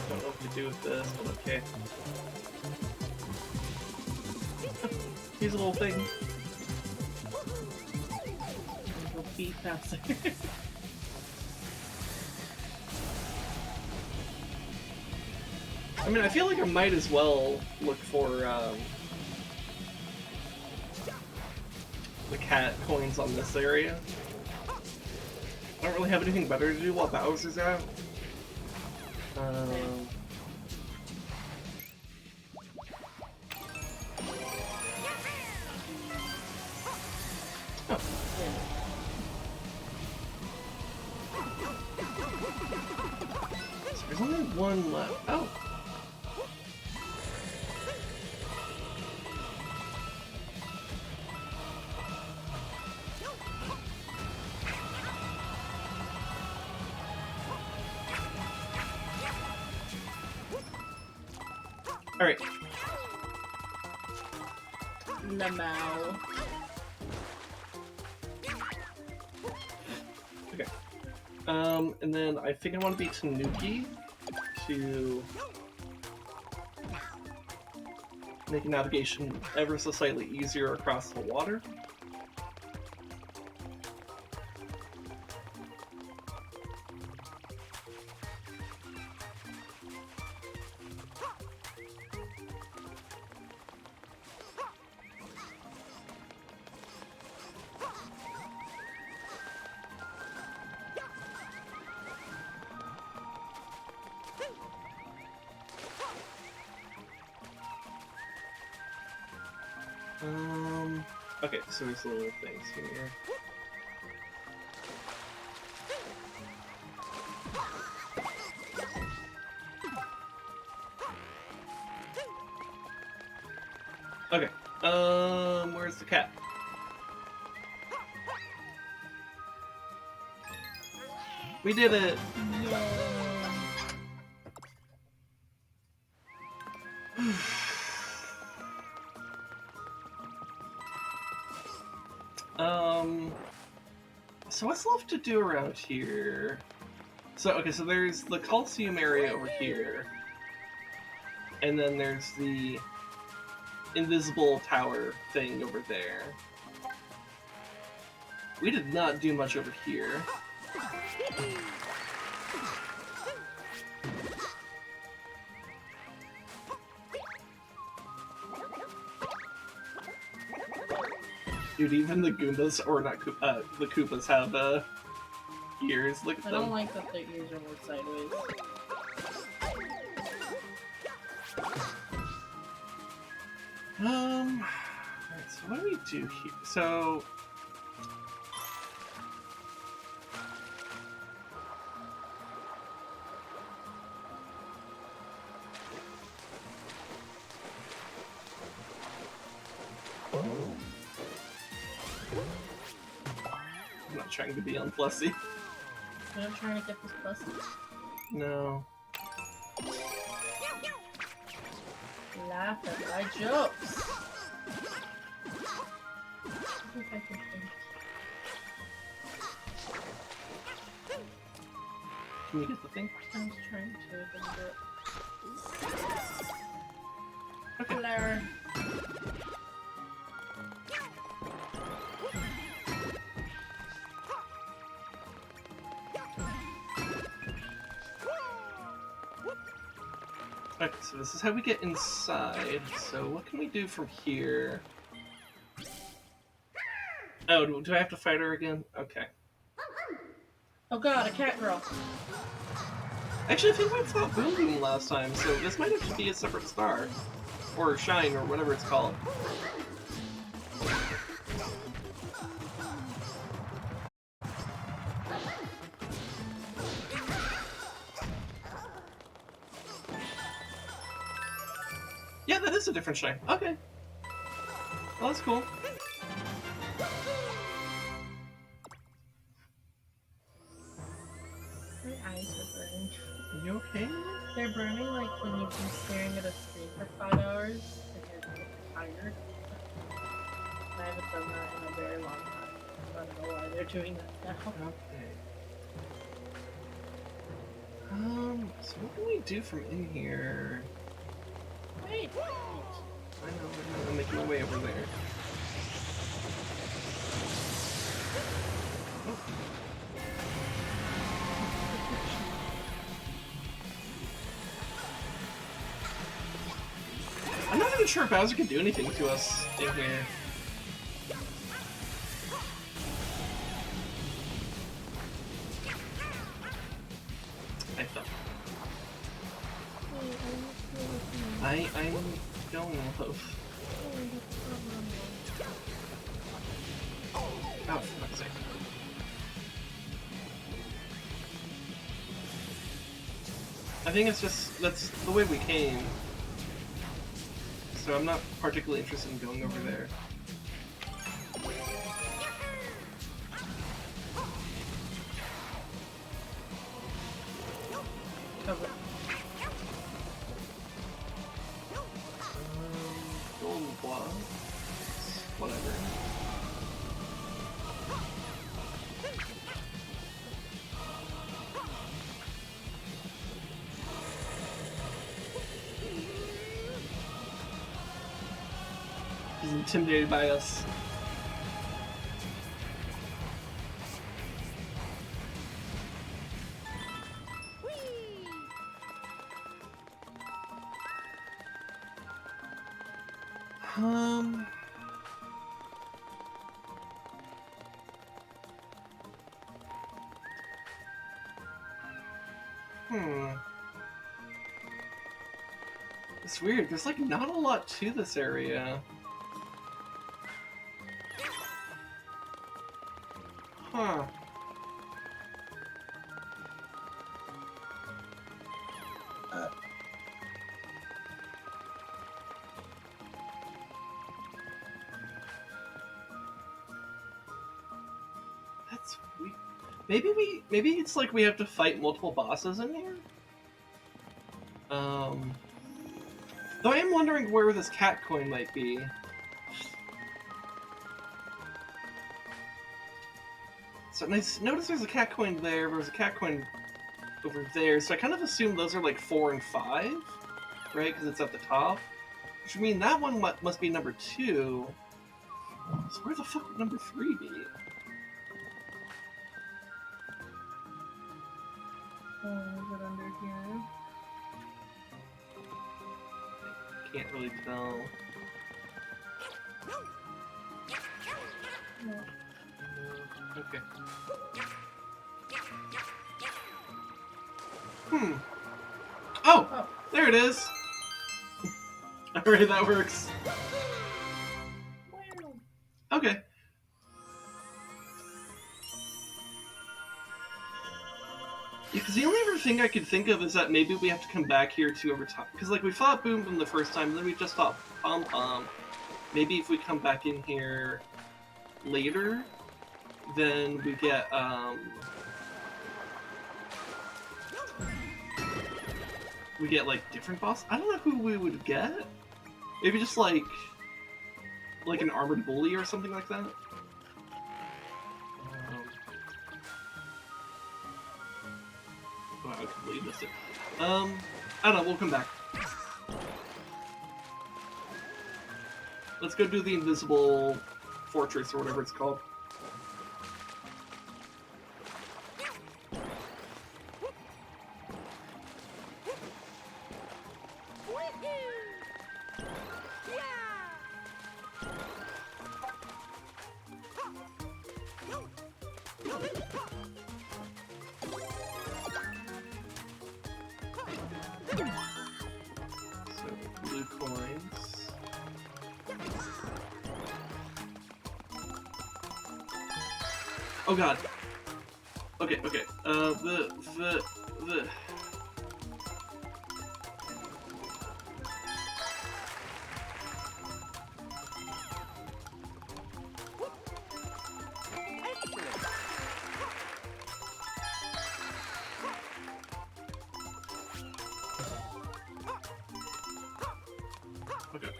don't know what to do with this, but okay. He's a little thing. Go feet faster. I mean, I feel like I might as well look for the cat coins on this area. I don't really have anything better to do while Bowser's out. Oh. So there's only one left. Oh. Alright. Lamau. Okay. And then I think I want to be Tanuki to make navigation ever so slightly easier across the water. Okay, so there's little things here. Okay, where's the cat? We did it! So what's left to do around here? So, okay, so there's the Coliseum area over here. And then there's the invisible tower thing over there. We did not do much over here. Dude, even the Goombas, or not the Koopas have ears. Look at I them. don't like that their ears are more sideways. Alright, so what do we do here? So... I'm not trying to be unplussy. You're not trying to get this pussy. No. Laugh at my jokes. I think I can think. Can you get the thing? I was trying to, but Okay. Hello. Okay, so this is how we get inside. So what can we do from here? Oh, do I have to fight her again? Okay. Oh god, a cat girl. Actually, I think we fought Boom Boom last time, so this might have to be a separate star. Or Shine, or whatever it's called. Yeah, that is a different Shine. Okay. Well, that's cool. My eyes are burning. Are you okay? They're burning like when you've been staring at a screen for 5 hours and you're tired. I haven't done that in a very long time. I don't know why they're doing that now. Okay. So what can we do from in here? Wait! I know, I'm making my way over there. Oh. I'm not even sure if Bowser can do anything to us in here. I thought. I'm going with. Oh, for fuck's sake. I think it's just, that's the way we came. So I'm not particularly interested in going over there. Cover. Golden blocks. Whatever. He's intimidated by us. It's weird, there's like not a lot to this area. Huh. That's weird. Maybe it's like we have to fight multiple bosses in here? Though I am wondering where this cat coin might be. So nice. Notice there's a cat coin there. There's a cat coin over there. So I kind of assume those are like 4 and 5, right? Because it's at the top. Which would mean that one must be number 2. So where the fuck would number 3 be? Is it under here? Can't really tell. No. Okay. Oh! There it is! Alright, that works. Wow. Okay. Because the only other thing I could think of is that maybe we have to come back here to over time. Because, like, we fought Boom Boom the first time, and then we just fought Pom Pom. Maybe if we come back in here later, then we get, like, different boss. I don't know who we would get. Maybe just, like an armored bully or something like that. Wow, I completely missed it. I don't know, we'll come back. Let's go do the invisible fortress or whatever it's called. So, blue coins. Oh god. Okay, okay. The... Okay. Okay.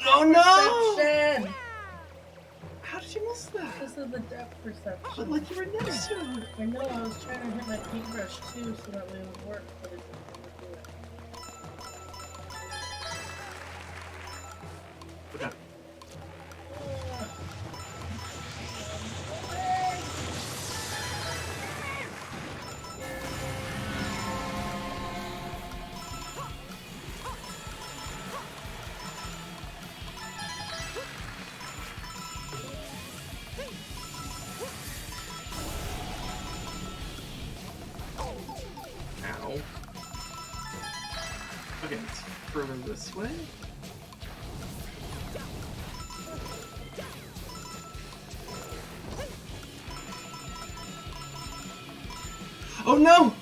Oh no! Perception! How did you miss that? This is the depth perception. But like you were next to it. I know, I was trying to hit my paintbrush too so that way it would work, but it didn't do it. Okay. Ow. Okay, it's further this way. Oh no!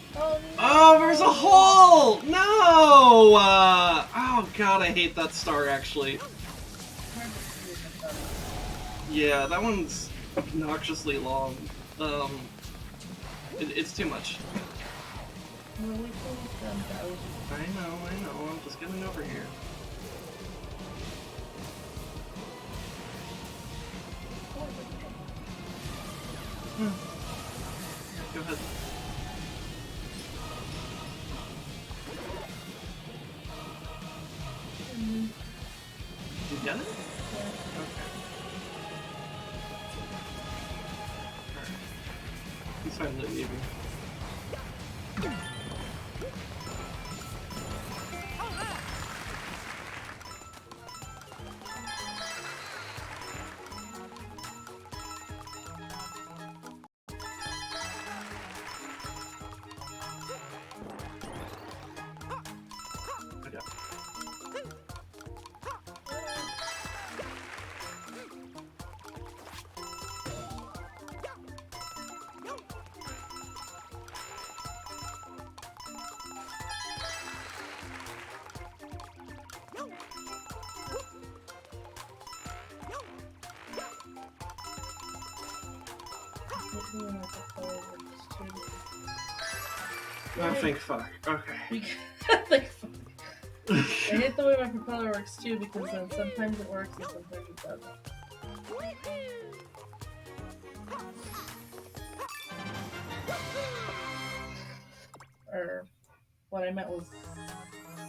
Oh, there's a hole! No! Oh god, I hate that star actually. Yeah, that one's obnoxiously long. It's too much. I know, I'm just getting over here. Go ahead. You get it? Okay. Alright. He's finally leaving. Oh, thank fuck. Okay. Like, fuck. I hate the way my propeller works too, because then sometimes it works and sometimes it doesn't. Or what I meant was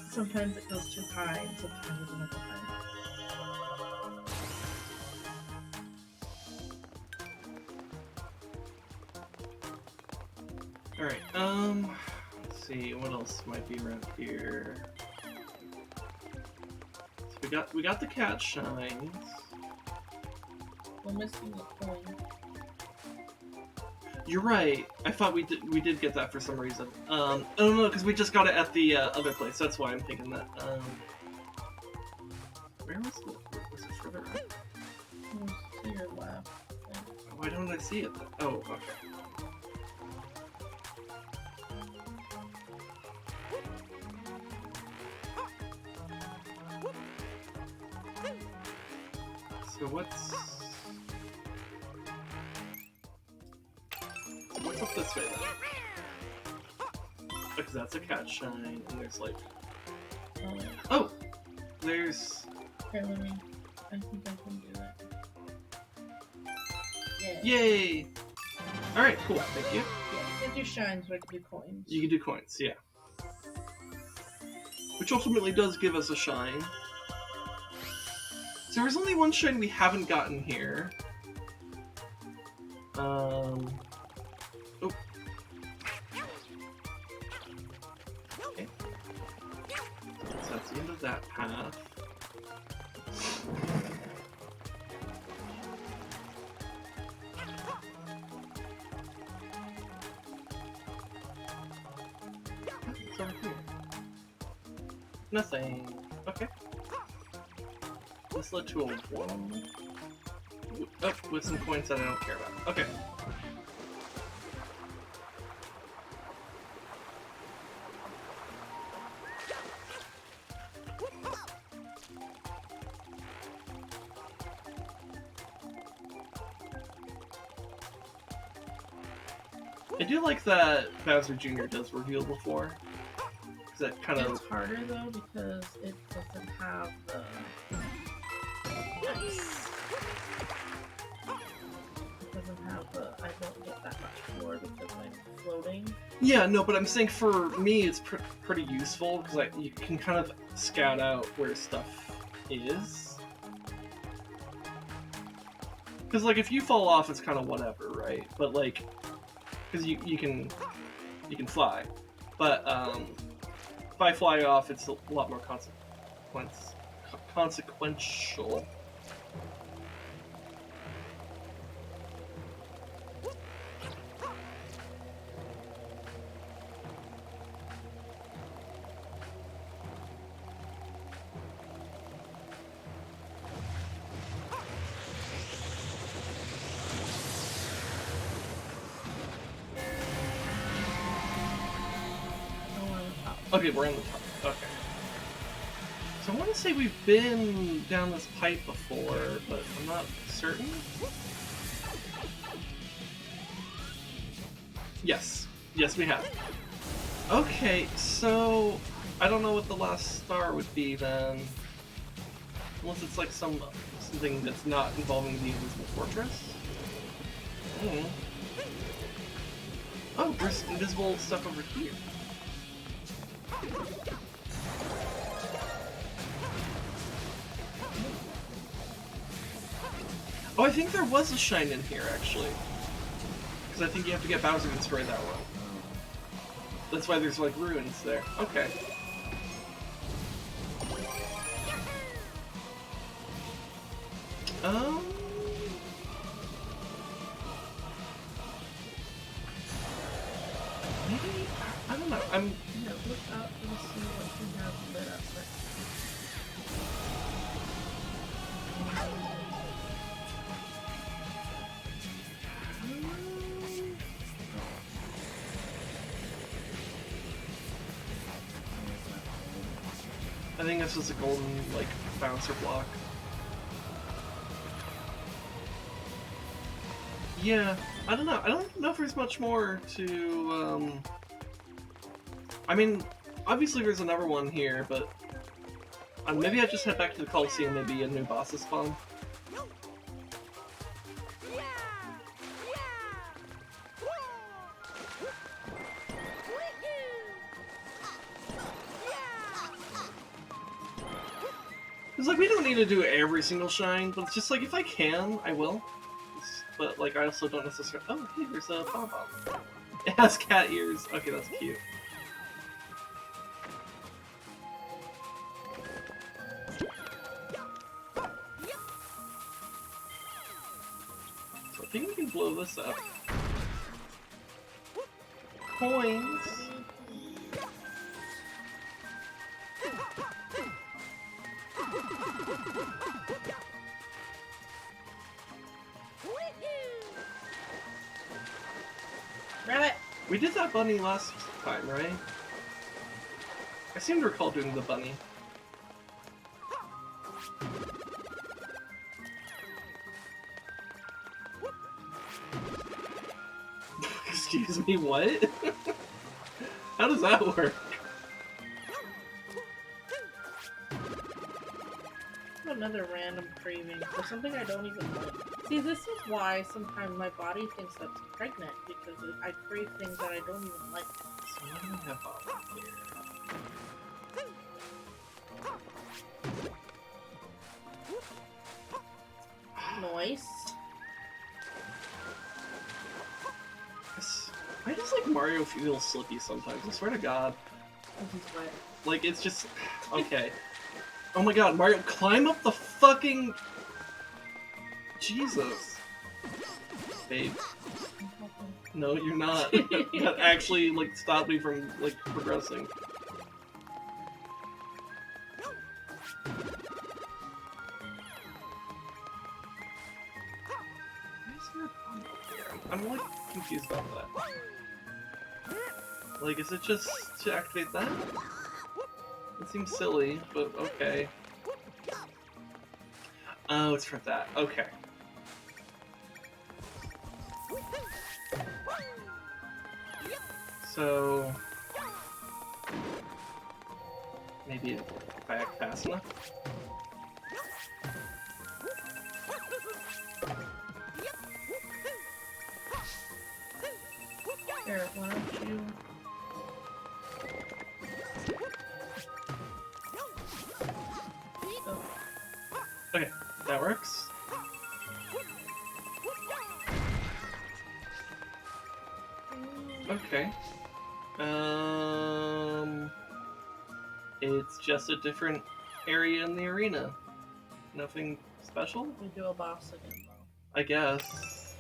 sometimes it goes too high and sometimes it doesn't go high. Alright, let's see, what else might be around here? So we got the cat shines. We're missing the coin. You're right. I thought we did get that for some reason. Oh no, because we just got it at the other place. That's why I'm thinking that. Where was it? Was it further up? It was to your left. Why don't I see it then? Oh, okay. So what's up this way then? Because that's a cat shine, and there's like, oh, there's. Here, let me. I think I can do that. Yeah. Yay! All right, cool. Thank you. Yeah, you can do shines, but I can do coins. You can do coins, yeah. Which ultimately does give us a shine. So there's only one shine we haven't gotten here. Oh. Okay. So that's the end of that path. What's over here? Nothing. Okay. This led to a wall. Oh, with some points that I don't care about. Okay. I do like that Bowser Jr. does reveal before. Because that kind of... It's harder though because it doesn't have the ice. It doesn't have the... I don't get that much floor because I'm floating. Yeah, no, but I'm saying for me it's pretty useful because you can kind of scout out where stuff is. Because like if you fall off, it's kind of whatever, right? But like, because you can fly, but if I fly off, it's a lot more consequential. Okay, we're in the top. Okay. So I want to say we've been down this pipe before, but I'm not certain. Yes. Yes, we have. Okay, so I don't know what the last star would be then. Unless it's like something that's not involving the Invisible Fortress. Oh, there's invisible stuff over here. Oh, I think there was a shine in here, actually. Because I think you have to get Bowser to destroy that one. That's why there's, like, ruins there. Okay. Maybe? I don't know. Yeah, look out and see what you have lit up with. I think this was a golden, like, bouncer block. Yeah, I don't know. I don't know if there's much more to I mean, obviously there's another one here, but maybe I just head back to the Coliseum, maybe a new boss is spawn. It's like, we don't need to do every single shine, but it's just like, if I can, I will. But like, I also don't necessarily... Oh, hey, there's a pom-pom. It has cat ears. Okay, that's cute. So I think we can blow this up. Coins! Rabbit! We did that bunny last time, right? I seem to recall doing the bunny. Excuse me, what? How does that work? Another random craving for something I don't even like. See, this is why sometimes my body thinks I'm pregnant, because I crave things that I don't even like. So what do we have over here? Noise. I just like Mario feels slippy sometimes, I swear to God. He's wet. Like, it's just... Okay. Oh my god, Mario, climb up the fucking... Jesus. Babe. No, you're not. That actually, like, stopped me from, like, progressing. Why is there a bomb up here? I'm, like, confused about that. Like, is it just to activate that? It seems silly, but okay. Oh, it's for that. Okay. So... maybe if I act fast enough? Here, why don't you... Okay, that works. Okay. It's just a different area in the arena. Nothing special, We do a boss again, though. I guess.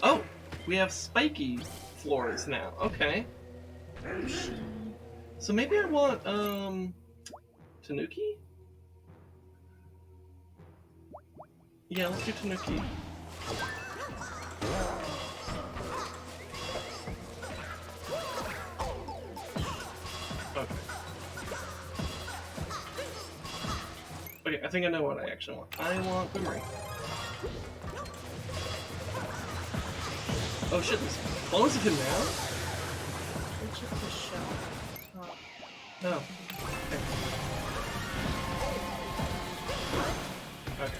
Oh! We have spiky floors now. Okay. So maybe I want, Tanuki? Yeah, let's do Tanuki. Okay. Okay, I think I know what I actually want. I want Boomerang. Oh shit, there's clones of him now? It's just a shell. Oh. Oh. Okay.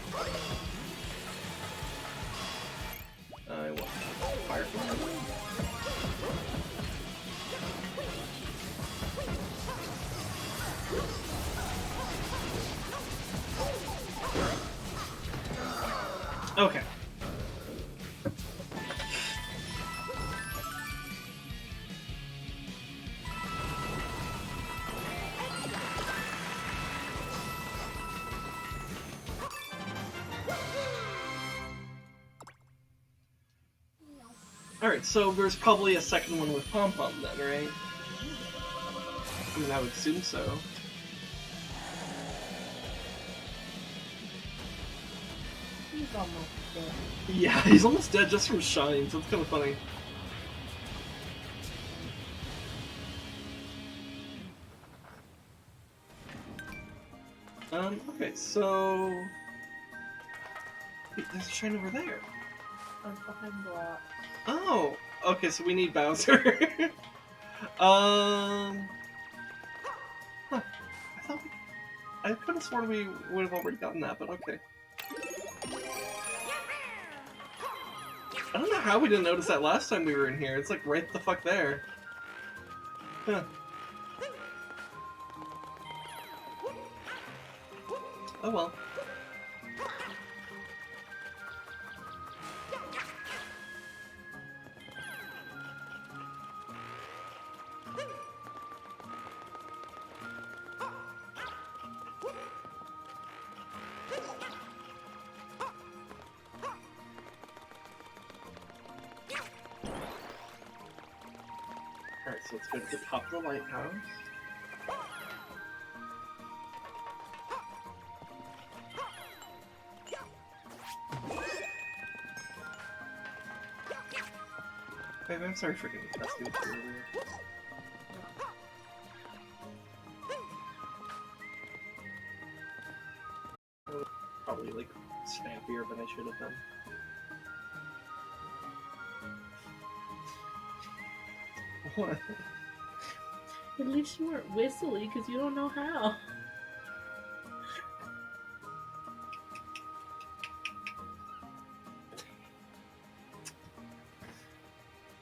I want Firefly. Okay. Alright, so there's probably a second one with Pom Pom then, right? I mean, I would assume so. He's almost dead. Yeah, he's almost dead just from Shine, so it's kind of funny. Okay, so... Wait, there's a Shine over there. I'm behind block. Oh! Okay, so we need Bowser. Huh. I could have sworn we would have already gotten that, but okay. I don't know how we didn't notice that last time we were in here. It's like right the fuck there. Huh. Oh well. Alright, so let's go to the top of the lighthouse. Babe, I'm sorry for getting testy with you earlier. I was probably like snappier than I should have been. What? At least you weren't whistly because you don't know how.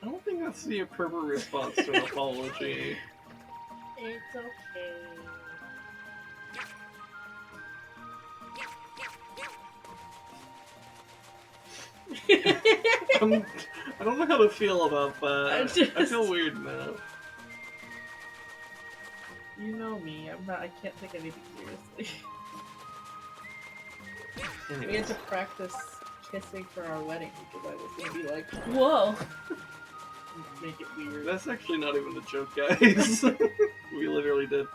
I don't think that's the appropriate response to an apology. It's okay. I don't know how to feel about that. I feel weird now. You know me. I can't take anything seriously. We had Anyways. to practice kissing for our wedding because I was gonna be like, whoa! Make it weird. That's actually not even a joke, guys. We literally did.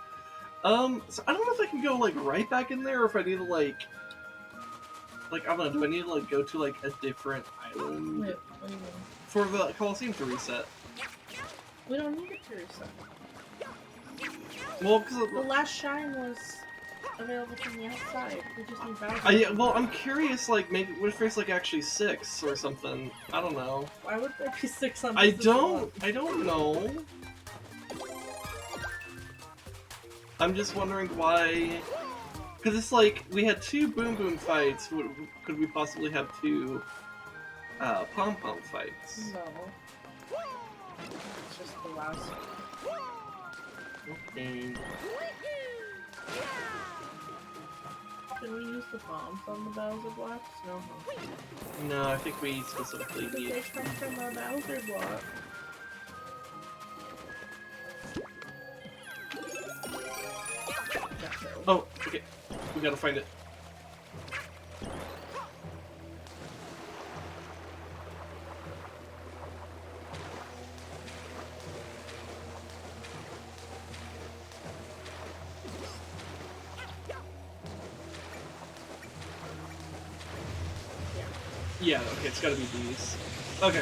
So I don't know if I can go like right back in there, or if I need to like I don't know. Do I need to like go to like a different island Wait, what do you mean? for the Coliseum to reset? We don't need it to reset. Well, because The last shine was available from the outside. We just need Bowser. yeah, well, I'm curious. Like, maybe what if there's like actually 6 or something? I don't know. Why would there be 6 on I this don't know. I'm just wondering why. Because it's like, we had 2 Boom Boom fights. Could we possibly have 2 Pom Pom fights? No. It's just the last one. Okay. Can we use the bombs on the Bowser blocks? No. No, I think we specifically But need. they come from a Bowser block. Oh, okay. We gotta find it. Yeah, okay, it's gotta be these. Okay.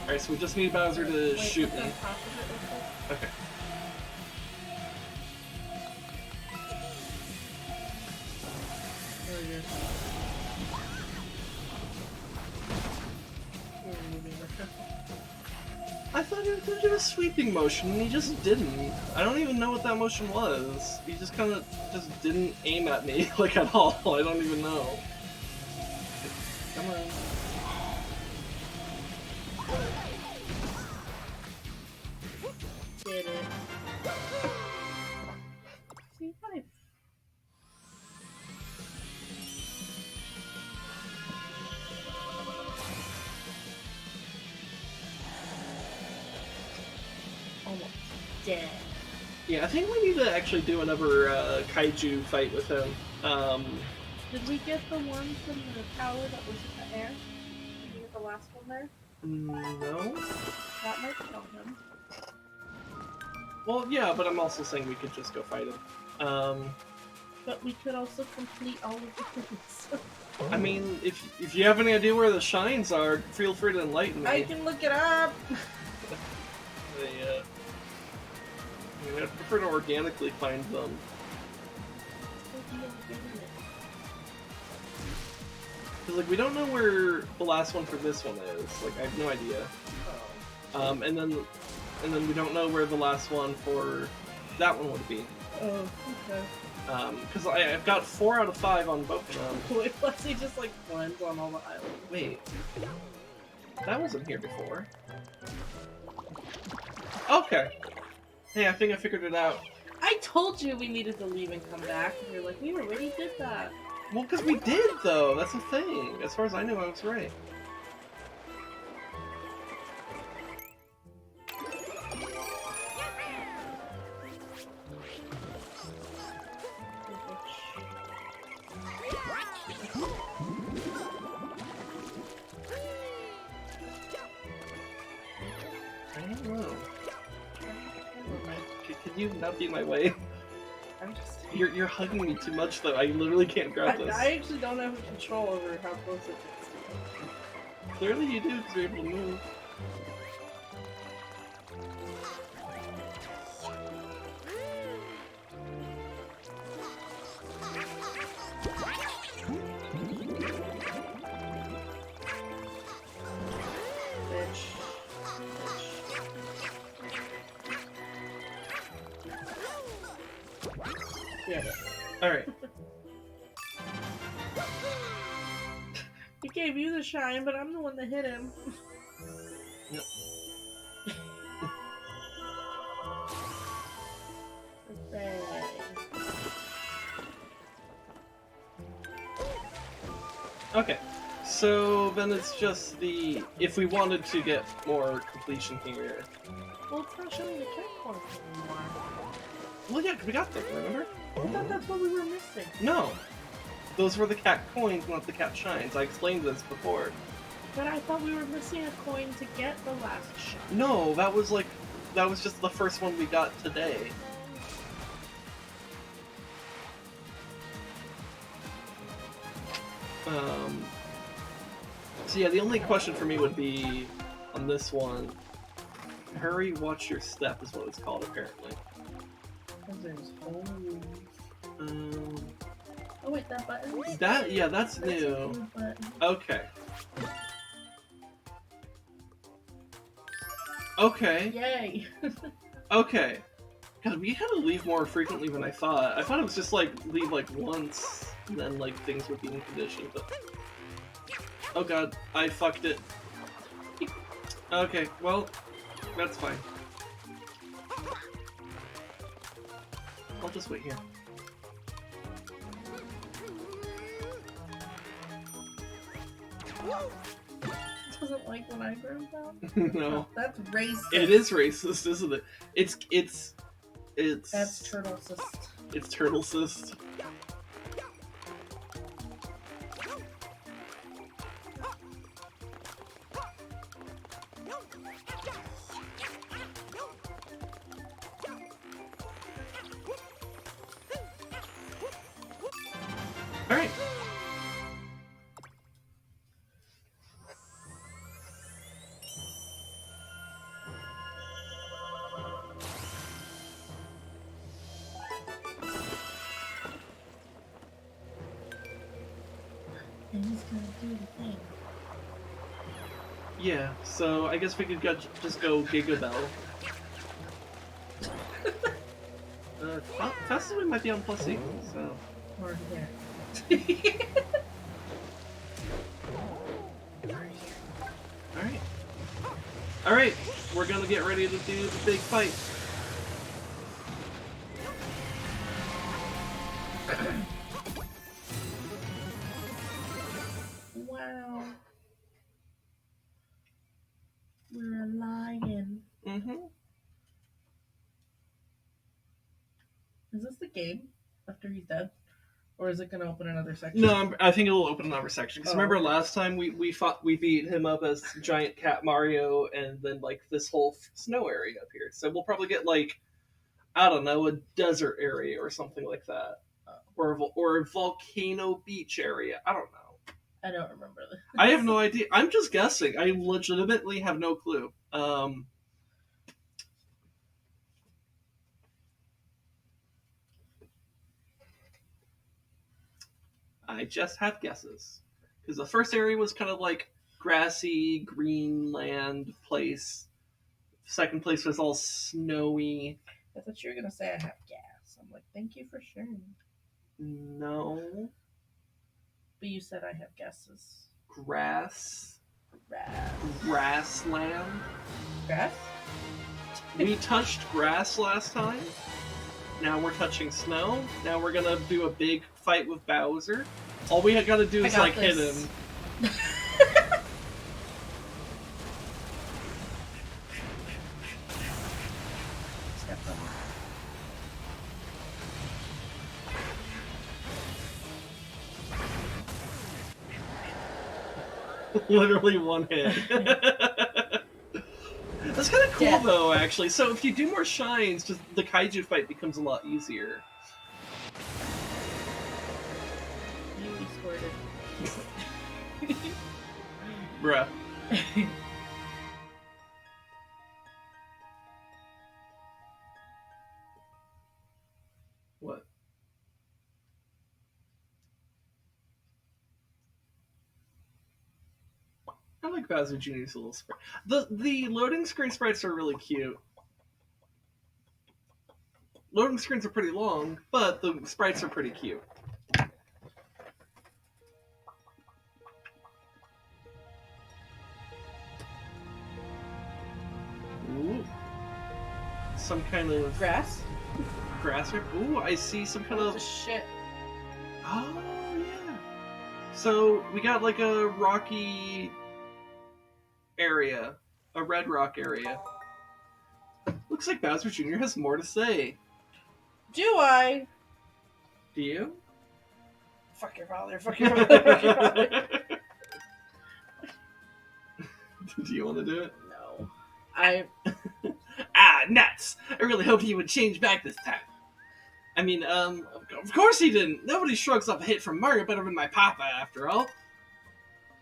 Alright, so we just need Bowser to Wait, shoot what's me. on top of it real quick? Okay. There it is. We're moving around. I thought he was gonna do a sweeping motion, and he just didn't. I don't even know what that motion was. He just kinda just didn't aim at me, like, at all. I don't even know. Come on. Did it. See, I... Almost dead. Yeah, I think we need to actually do another kaiju fight with him. Did we get the one from the tower that was in the air? Did we get the last one there? No? That might kill him. Well, yeah, but I'm also saying we could just go fight him. But we could also complete all of the things. I mean, if you have any idea where the shines are, feel free to enlighten me. I can look it up! I mean, I'd prefer to organically find them. Because, like, we don't know where the last one for this one is. Like, I have no idea. And then we don't know where the last one for that one would be. Oh, okay. Because I've got 4 out of 5 on both of them. Wait, unless he just like blends on all the islands. Wait. That wasn't here before. Okay. Hey, I think I figured it out. I told you we needed to leave and come back. And you're like, we already did that. Well, because we did, though. That's the thing. As far as I know, I was right. I don't know. Can you not be in my way? I'm just. You're hugging me too much, though. I literally can't grab this. I actually don't have control over how close it gets to me. Clearly you do, because you're able to move. Bitch. Yeah. Alright. He gave you the shine, but I'm the one that hit him. Yep. Okay. So then it's just the... If we wanted to get more completion here... Well, it's not showing the cat coins anymore. Well, yeah, 'cause we got them, remember? I thought that's what we were missing. No. Those were the cat coins, not the cat shines. I explained this before. But I thought we were missing a coin to get the last shine. No, that was just the first one we got today. So yeah, the only question for me would be on this one. Hurry, watch your step is what it's called apparently. There's holes. Um, Oh wait, that button? that's a new. new button. Okay. Okay. Yay! Okay. God, we had to leave more frequently than I thought. I thought it was just like leave like once, and then like things would be in condition. But oh god, I fucked it. Okay, well, that's fine. I'll just wait here. Doesn't like when I grow down? No. That's racist. It is racist, isn't it? It's That's turtle cyst. It's turtle cyst. Alright. And he's gonna do the thing. Yeah, so I guess we could just go Giga Bell. Fastest we might be on plus equal, so. Or there. Alright. Alright, we're gonna get ready to do the big fight. Wow. We're a lion. Mm-hmm. Is this the game after he's dead? Or is it gonna open another section? No, I think it'll open another section. Because Oh, remember okay. last time we beat him up as Giant Cat Mario, and then like this whole snow area appeared. So we'll probably get like, I don't know, a desert area or something like that, or a volcano beach area. I don't know. I don't remember this. I have no idea. I'm just guessing. I legitimately have no clue. I just have guesses. Because the first area was kind of like grassy, green land place. Second place was all snowy. I thought you were gonna say I have gas. I'm like, thank you for sharing. No. But you said I have gases. Grass. Grass. Grassland. Grass? We touched grass last time. Now we're touching snow. Now we're gonna do a big fight with Bowser. All we gotta do is like hit him. Step on. Literally one hit. That's kind of cool Yeah. though, actually. So if you do more shines, just the kaiju fight becomes a lot easier. You squirted. Bruh. What? I like Bowser Jr.'s little sprite. The loading screen sprites are really cute. Loading screens are pretty long, but the sprites are pretty cute. Ooh. Some kind of Grass? grass. Ooh, I see some kind Oh, of... shit. Oh, yeah. So, we got like a rocky area. A red rock area. Looks like Bowser Jr. has more to say. Do I? Do you? Fuck your father. Fuck your father. Fuck your father. Do you want to do it? No. Ah, nuts! I really hoped he would change back this time. I mean, of course he didn't. Nobody shrugs off a hit from Mario better than my papa, after all.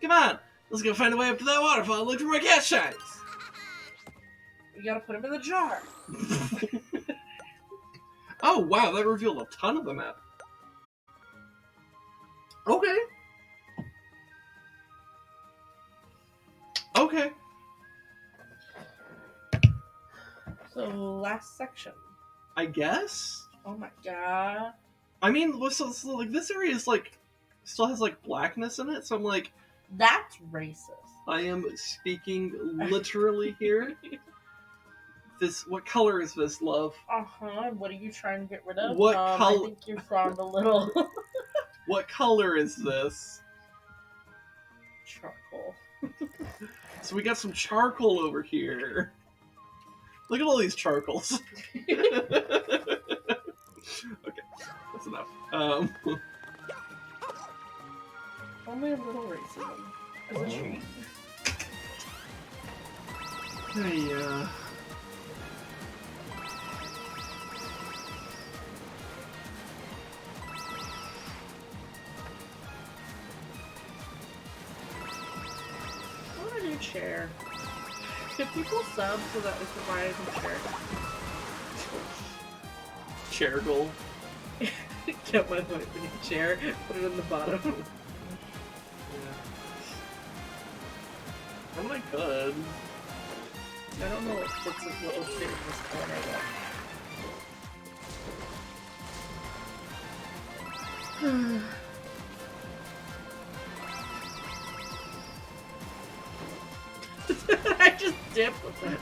Come on, let's go find a way up to that waterfall and look for more cat shines. You gotta put him in the jar. Oh, wow, that revealed a ton of the map. Okay. Okay. So, last section. I guess? Oh my god. I mean, so, like, this area is, like, still has, like, blackness in it, so I'm like, That's racist. I am speaking literally here. What color is this, love? Uh-huh. What are you trying to get rid of? What I color? think you found a little What color is this? charcoal. So we got some charcoal over here. Look at all these charcoals. Okay, that's enough. Only a little racism. As a treat. Hey, I want a new chair. Could people sub so that we can buy a new chair? chair goal. Get my wife a new chair, put it in the bottom. Yeah. I mean, I could. I don't know what fits in what will fit in this corner though. I just dipped with it.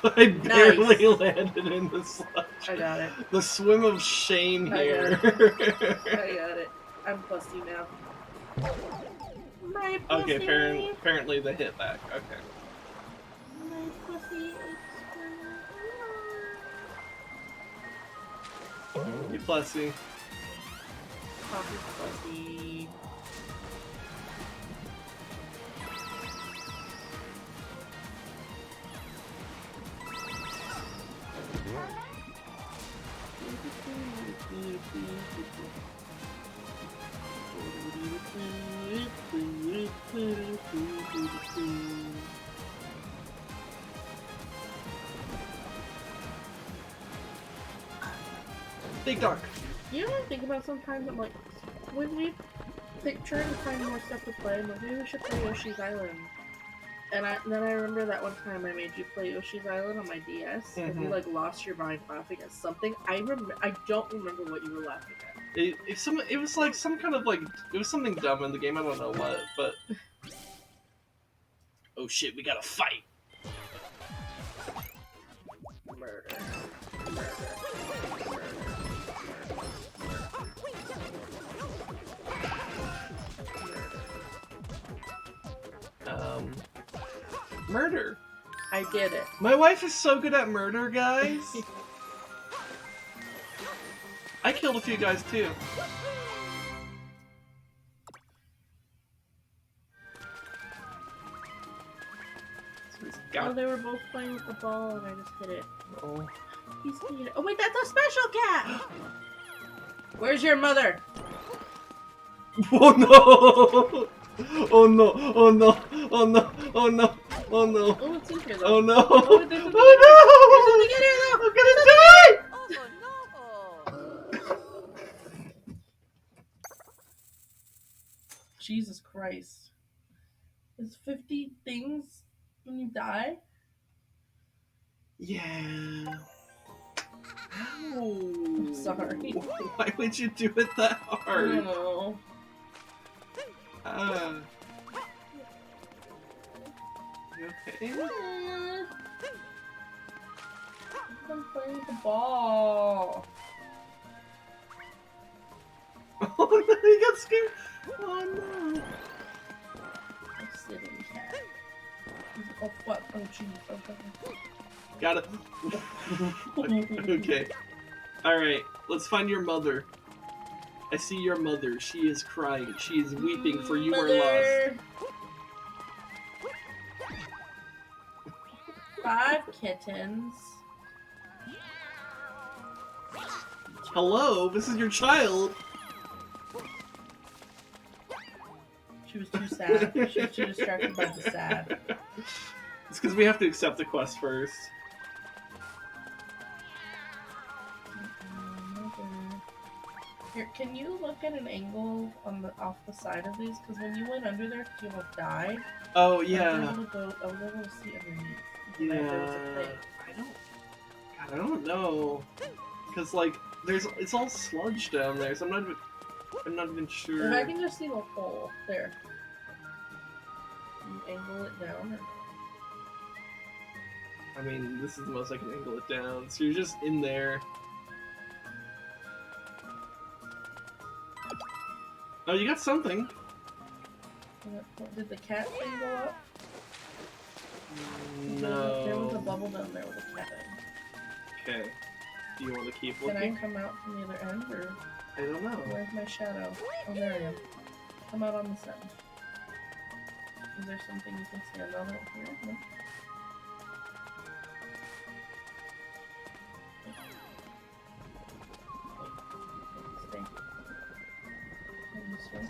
I barely landed in the sludge. I got it. The swim of shame I here. got it. I'm pussy now. My pussy. Okay, apparently they hit back. Okay. My pussy is You pussy. Poppy's pussy. Big dog. You know what I think about sometimes? I'm like, when we trying to find more stuff to play, I'm like, maybe we should play Yoshi's Island. And then I remember that one time I made you play Yoshi's Island on my DS, and you like lost your mind laughing at something. I don't remember what you were laughing at. It was like some kind of like it was something dumb in the game. I don't know what, but oh shit, we gotta fight. Murder. Murder. I did it. My wife is so good at murder, guys. I killed a few guys too. Oh, they were both playing with the ball and I just hit it. Oh. He's being it. Oh wait, that's a special cat! Where's your mother? Oh no! Oh no! Oh no! Oh no! Oh no! Oh no! Oh, it's in here though. Oh no! Oh, there's something Oh no! in here though! I'm gonna die! Jesus Christ. Is 50 things when you die? Yeah. Ow. I'm sorry. Why would you do it that I hard? don't know. You okay? I'm playing with the ball. Oh no, he got scared. Oh no. I'm sitting cat. Oh fuck. Oh jeez. Oh fuck. Got it. Okay. Alright, let's find your mother. I see your mother. She is crying. She is weeping for you are lost. 5 kittens. Hello, this is your child. She was too sad. She was too distracted by the sad. It's because we have to accept the quest first. Here, can you look at an angle on the off the side of these? Because when you went under there, you almost died. Oh I was yeah. able to see underneath. Yeah. Like, there was a thing. I don't know. Because like it's all sludge down there, so I'm not even sure. If I can just see the hole there. You angle it down. I mean, this is the most I can angle it down. So you're just in there. Oh, you got something. Did the cat thing go up? No. There was a bubble down there with a cat in. Okay. Do you want to keep Can looking? I come out from the other end, or I don't know. where's my shadow? Oh, there I am. Come out on this end. Is there something you can stand on out here? No? Stay. And this way.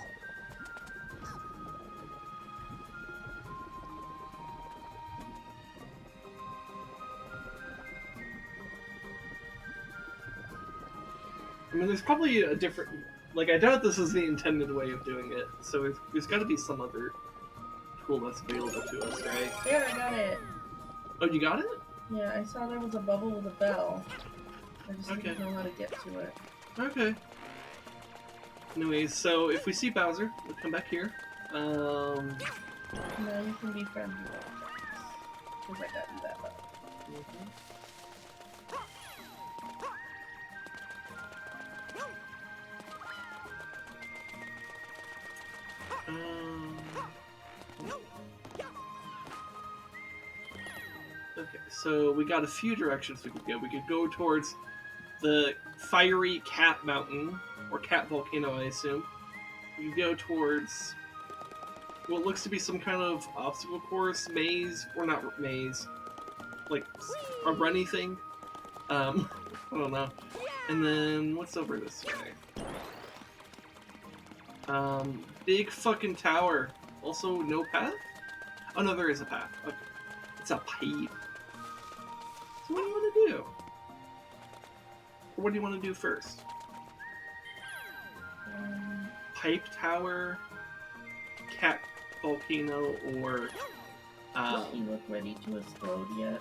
I mean, there's probably a different... Like, I doubt this is the intended way of doing it, so there's got to be some other tool that's available to us, right? There, I got it. Oh, you got it? Yeah, I saw there was a bubble with a bell. I just Okay. didn't know how to get to it. Okay. Anyways, so if we see Bowser, we'll come back here. Now you can be friends with us. Because I got you that bell. Okay, so we got a few directions we could go. We could go towards the fiery cat mountain, or cat volcano, I assume. We could go towards what looks to be some kind of obstacle course, maze, or not maze, like a runny thing. I don't know. And then what's over this way? Big fucking tower. Also, no path? Oh no, there is a path. Okay. It's a pipe. So what do you want to do? Or what do you want to do first? Pipe Tower, Cat Volcano, or Does he look ready to explode yet?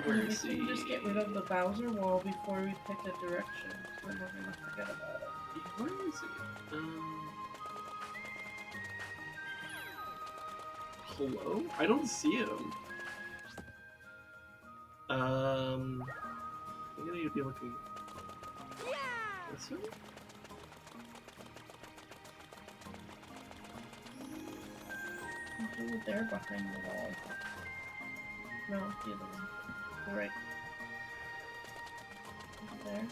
where is We he? can just get rid of the Bowser wall before we pick a direction. Then we're gonna forget about it. Where is he? Hello? I don't see him. I'm gonna need to be looking. This way? He's over there behind the wall. No, the other one. The right. Over there.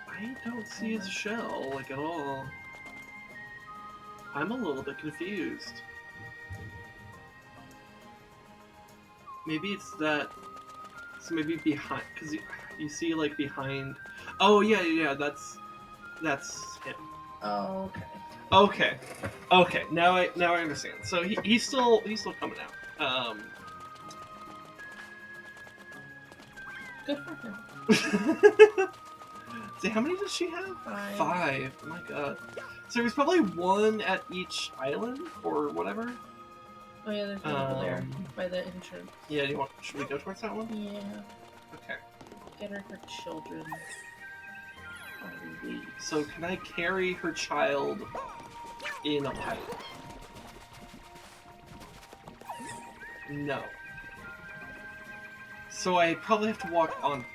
I don't see his shell, like, at all. I'm a little bit confused. Maybe it's that... So maybe behind... Because you see, like, behind... Oh, yeah, that's him. Oh, okay. Okay. Okay, now I understand. So he's still coming out. Good for him. See, how many does she have? 5. 5. Oh my god. So there's probably 1 at each island or whatever. Oh yeah, there's one over there by the entrance. Yeah, should we go towards that one? Yeah. Okay. Get her children. Probably. So can I carry her child in a pipe? No. So I probably have to walk on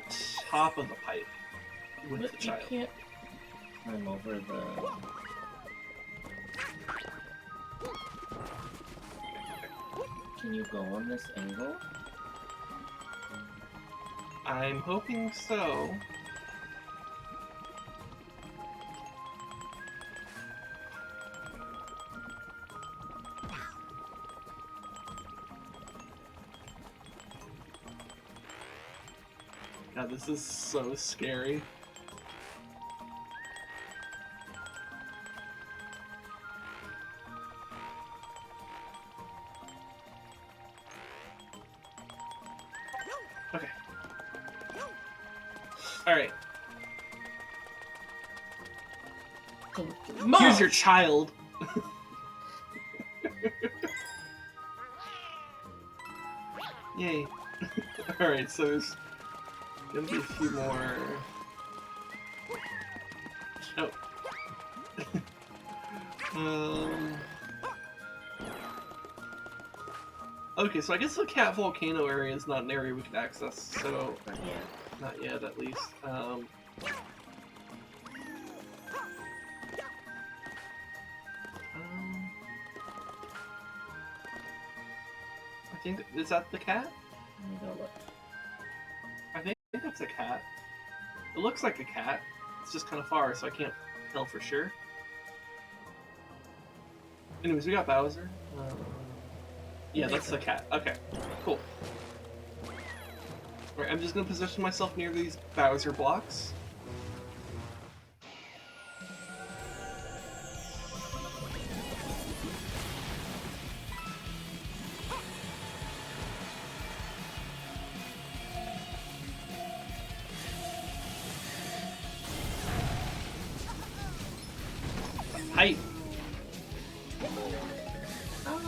top of the pipe with But the you child. can't climb over the... Can you go on this angle? I'm hoping so. God, this is so scary. Okay. Alright. Mom! Here's your child. Yay. Alright, so there's gonna be a few more. Oh. Okay, so I guess the Cat Volcano area is not an area we can access, so Yeah. not yet at least. I think, is that the cat? Let me go look. I think that's a cat. It looks like a cat. It's just kind of far, so I can't tell for sure. Anyways, we got Bowser. Yeah, that's the cat. Okay, cool. Alright, I'm just gonna position myself near these Bowser blocks. Height. Oh,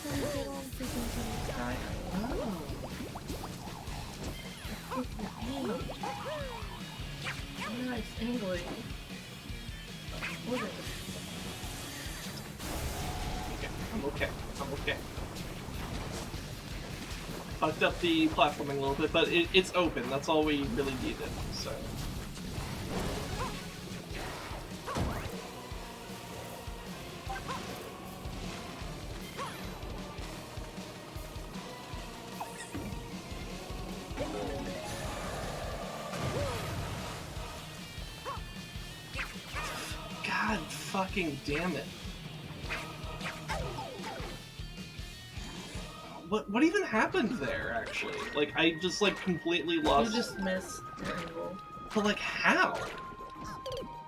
so we get on freaking to the sky. Oh. Nice angling. Look at this. Okay, I'm okay. I'm okay. Fucked up the platforming a little bit, but it's open. That's all we really needed, so. God fucking damn it. What even happened there, actually? Like, I just, like, completely lost... You just missed the angle. But, like, how?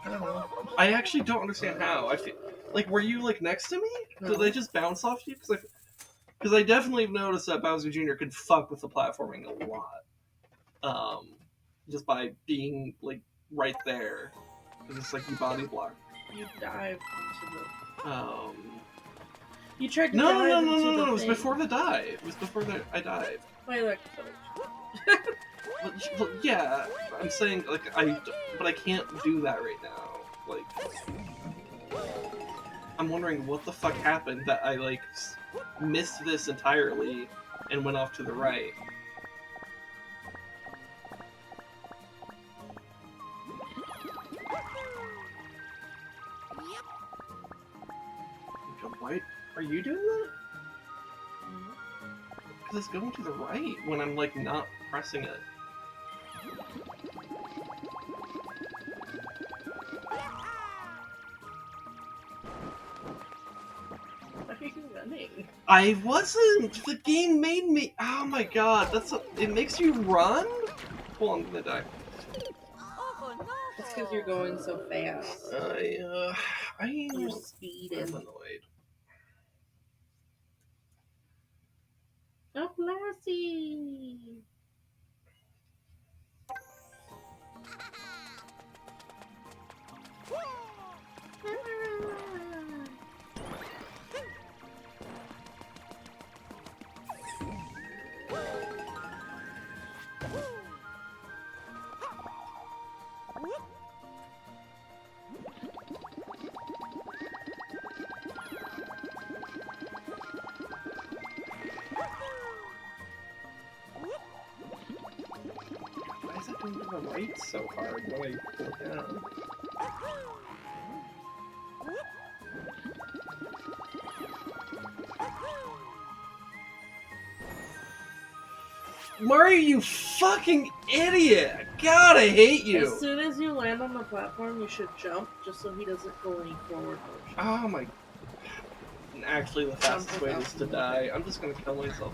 I don't know. I actually don't understand how. I feel... Like, were you, like, next to me? Did No. they just bounce off you? Because I definitely noticed that Bowser Jr. could fuck with the platforming a lot. Just by being, like, right there. Because it's like you body block. You dive into the. You tried to No, dive no, no, into no, no, the no. It was thing. before the dive. It was before I dived. I like Well, yeah, I'm saying like but I can't do that right now. Like, I'm wondering what the fuck happened that I like missed this entirely and went off to the right. Why are you doing that? Because it's going to the right when I'm like not pressing it. Why are you running? I wasn't! The game made me. Oh my god, it makes you run? Hold on, I'm gonna die. It's because you're going so fast. You're I'm speeding. annoyed. Oh, Lassie! Why is it going to the right so hard when I go down? Mario, you fucking idiot! God, I hate you! As soon as you land on the platform, you should jump, just so he doesn't go any forward motion. Oh my... Actually, the fastest way is to die. I'm just gonna kill myself.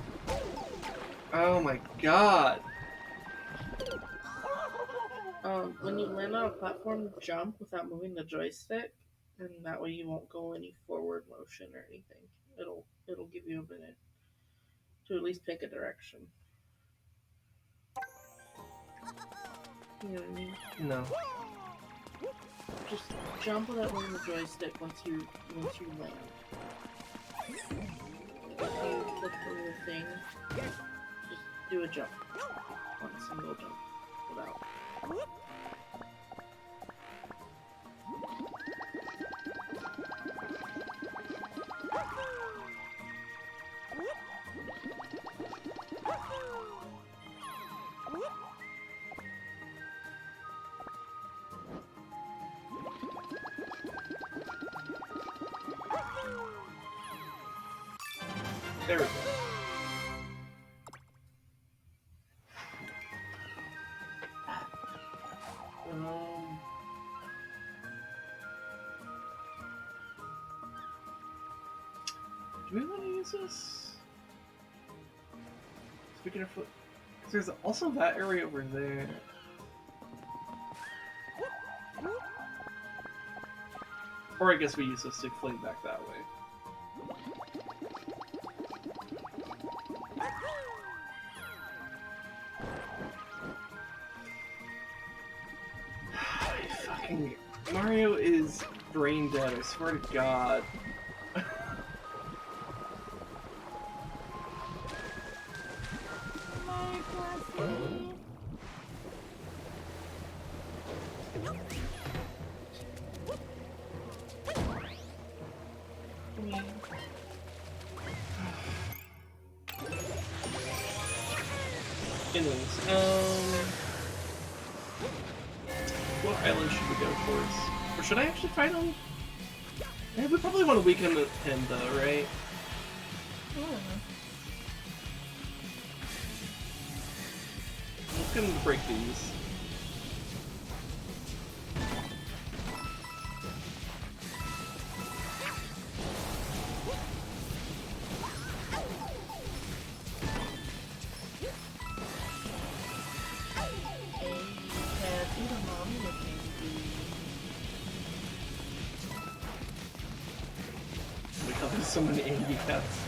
Oh my god! When you land on a platform, jump without moving the joystick, and that way you won't go any forward motion or anything. It'll give you a minute to at least pick a direction. You know what I mean? No. Just jump without moving the joystick once you land. If you click the little thing, just do a jump. One single jump without. There we go. Do we want to use this? Speaking of foot, there's also that area over there. Or I guess we use this to fling back that way. Fucking Mario is brain dead, I swear to God. Anyways, what island should we go towards? Or should I actually fight him? Yeah, we probably want to weaken him though, right? I'm just gonna break these. There's so many angry cats.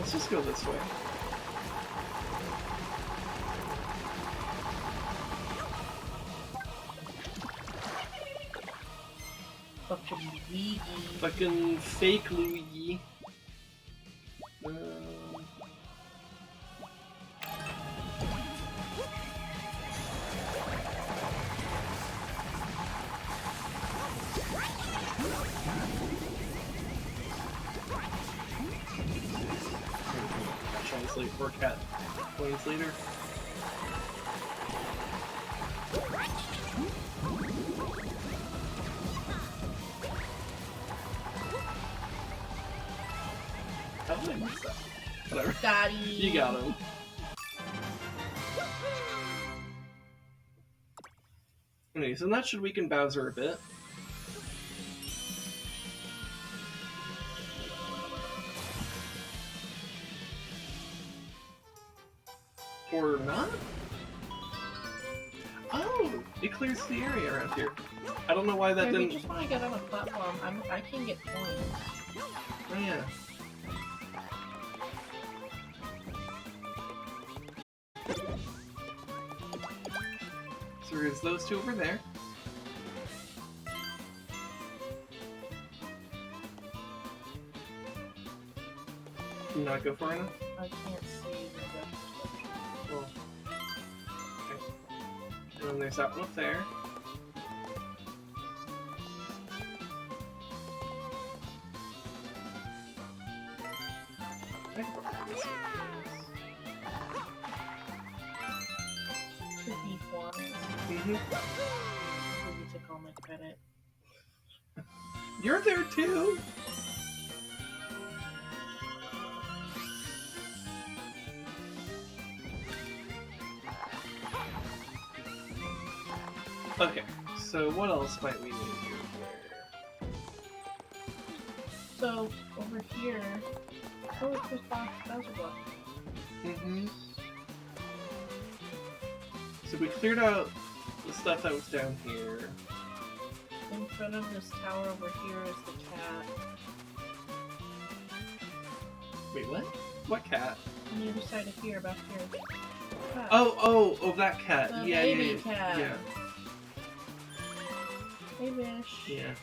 Let's just go this way. Fucking Luigi. Fucking fake Luigi. Translate for cat points later. How did I miss that? Whatever. Daddy. You got him. Anyways, and that should weaken Bowser a bit. Or not? Oh! It clears the area around here. I don't know why that If you didn't... just want to get on a platform, I can get points. Oh yeah. So there's those two over there. Can you not go far enough? I can't see the depth perception. Well, okay. And then there's that one up there. I can probably this The deep waters. one. Maybe took all my credit. You're there too! Okay, so what else might we need here? So, over here... Oh, it's just Bowser block. Mm-hmm. So we cleared out the stuff that was down here. In front of this tower over here is the cat. Wait, what? What cat? On the other side of here, back here. Cat. Oh, that cat. The Yeah, baby yeah, cat. yeah. Hey, Bish. Yeah.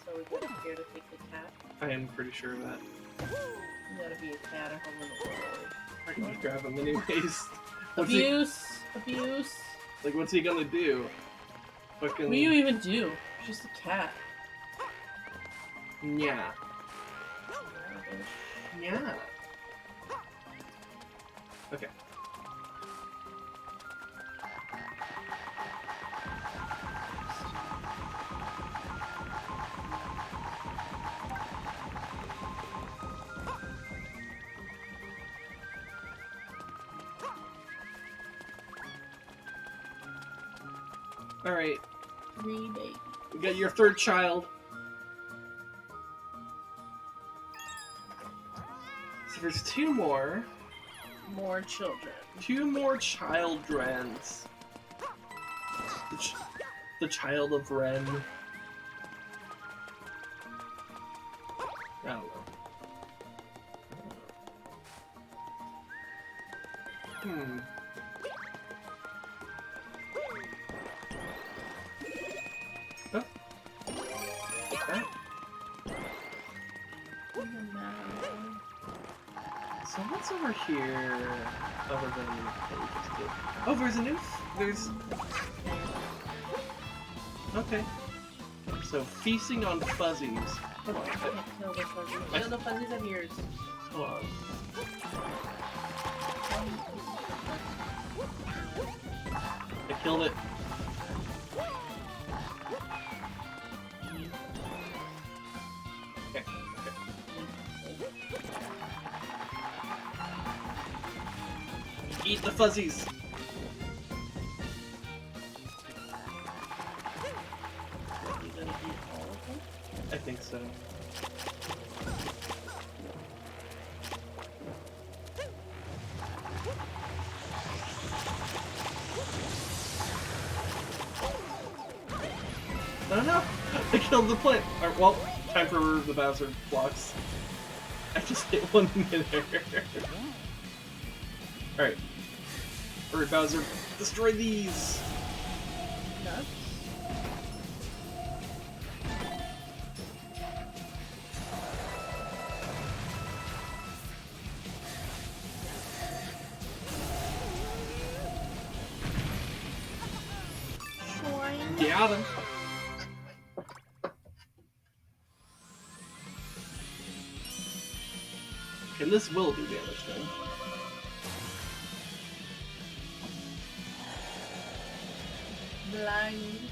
So we go up here to take the cat. I am pretty sure of that. You gotta be a cat or hold the world. I can just grab him anyways. Abuse! Abuse! Like, what's he gonna do? Fucking... What do you even do? She's a cat. Yeah. Yeah. Okay. Alright, Remake. we got your third child. So there's two more. More children. Two more childrens. The child of Ren. I don't know. Hmm. Oh. What's that? So what's over here other than what we just did? Oh, there's a new... There's... Okay. So, feasting on fuzzies. Hold on. Kill the fuzzies. Kill the fuzzies of yours. Hold on. I killed it. Okay. Eat the fuzzies! You gonna eat all of them? I think so. I killed the plant. Alright, well, time for the Bowser blocks. I just hit one in midair. Alright. Alright, Bowser, destroy these! Nuts. Got him. And this will do damage then. Blind.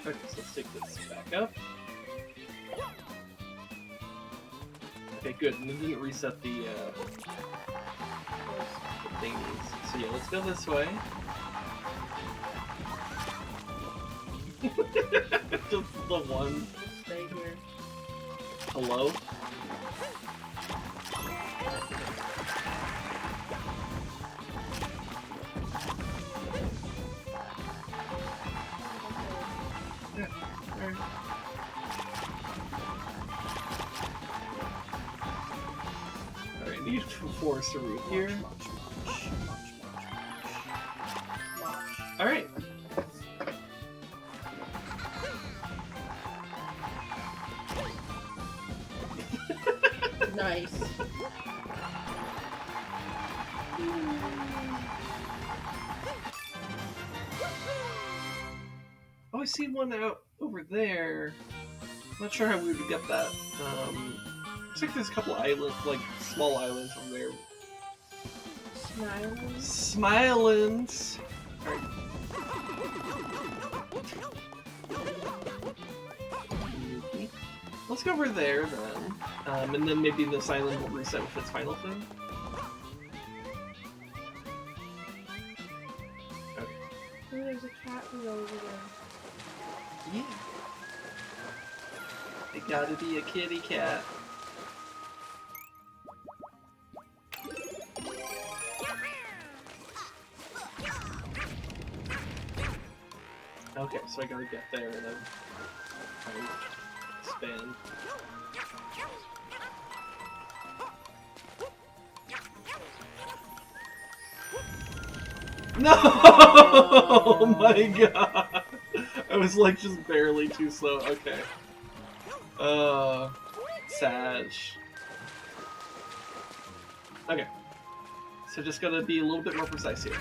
Okay, so let's take this back up. Okay, good. And it didn't reset the thingies. So yeah, let's go this way. Just the one. Stay here. Hello? Yeah, alright. Alright, need to force a route here. Alright. Nice. Oh, I see one out over there. Not sure how we would get that. Looks like there's a couple islands, like small islands over there. Smiling. Smilands. Alright. Let's go over there then. And then maybe this island will reset with its final thing. Okay. Oh, there's a cat over there. Yeah. It gotta be a kitty cat. Okay, so I gotta get there and then expand. No! Oh my god! I was like just barely too slow. Okay. Sag. Okay. So just gotta be a little bit more precise here.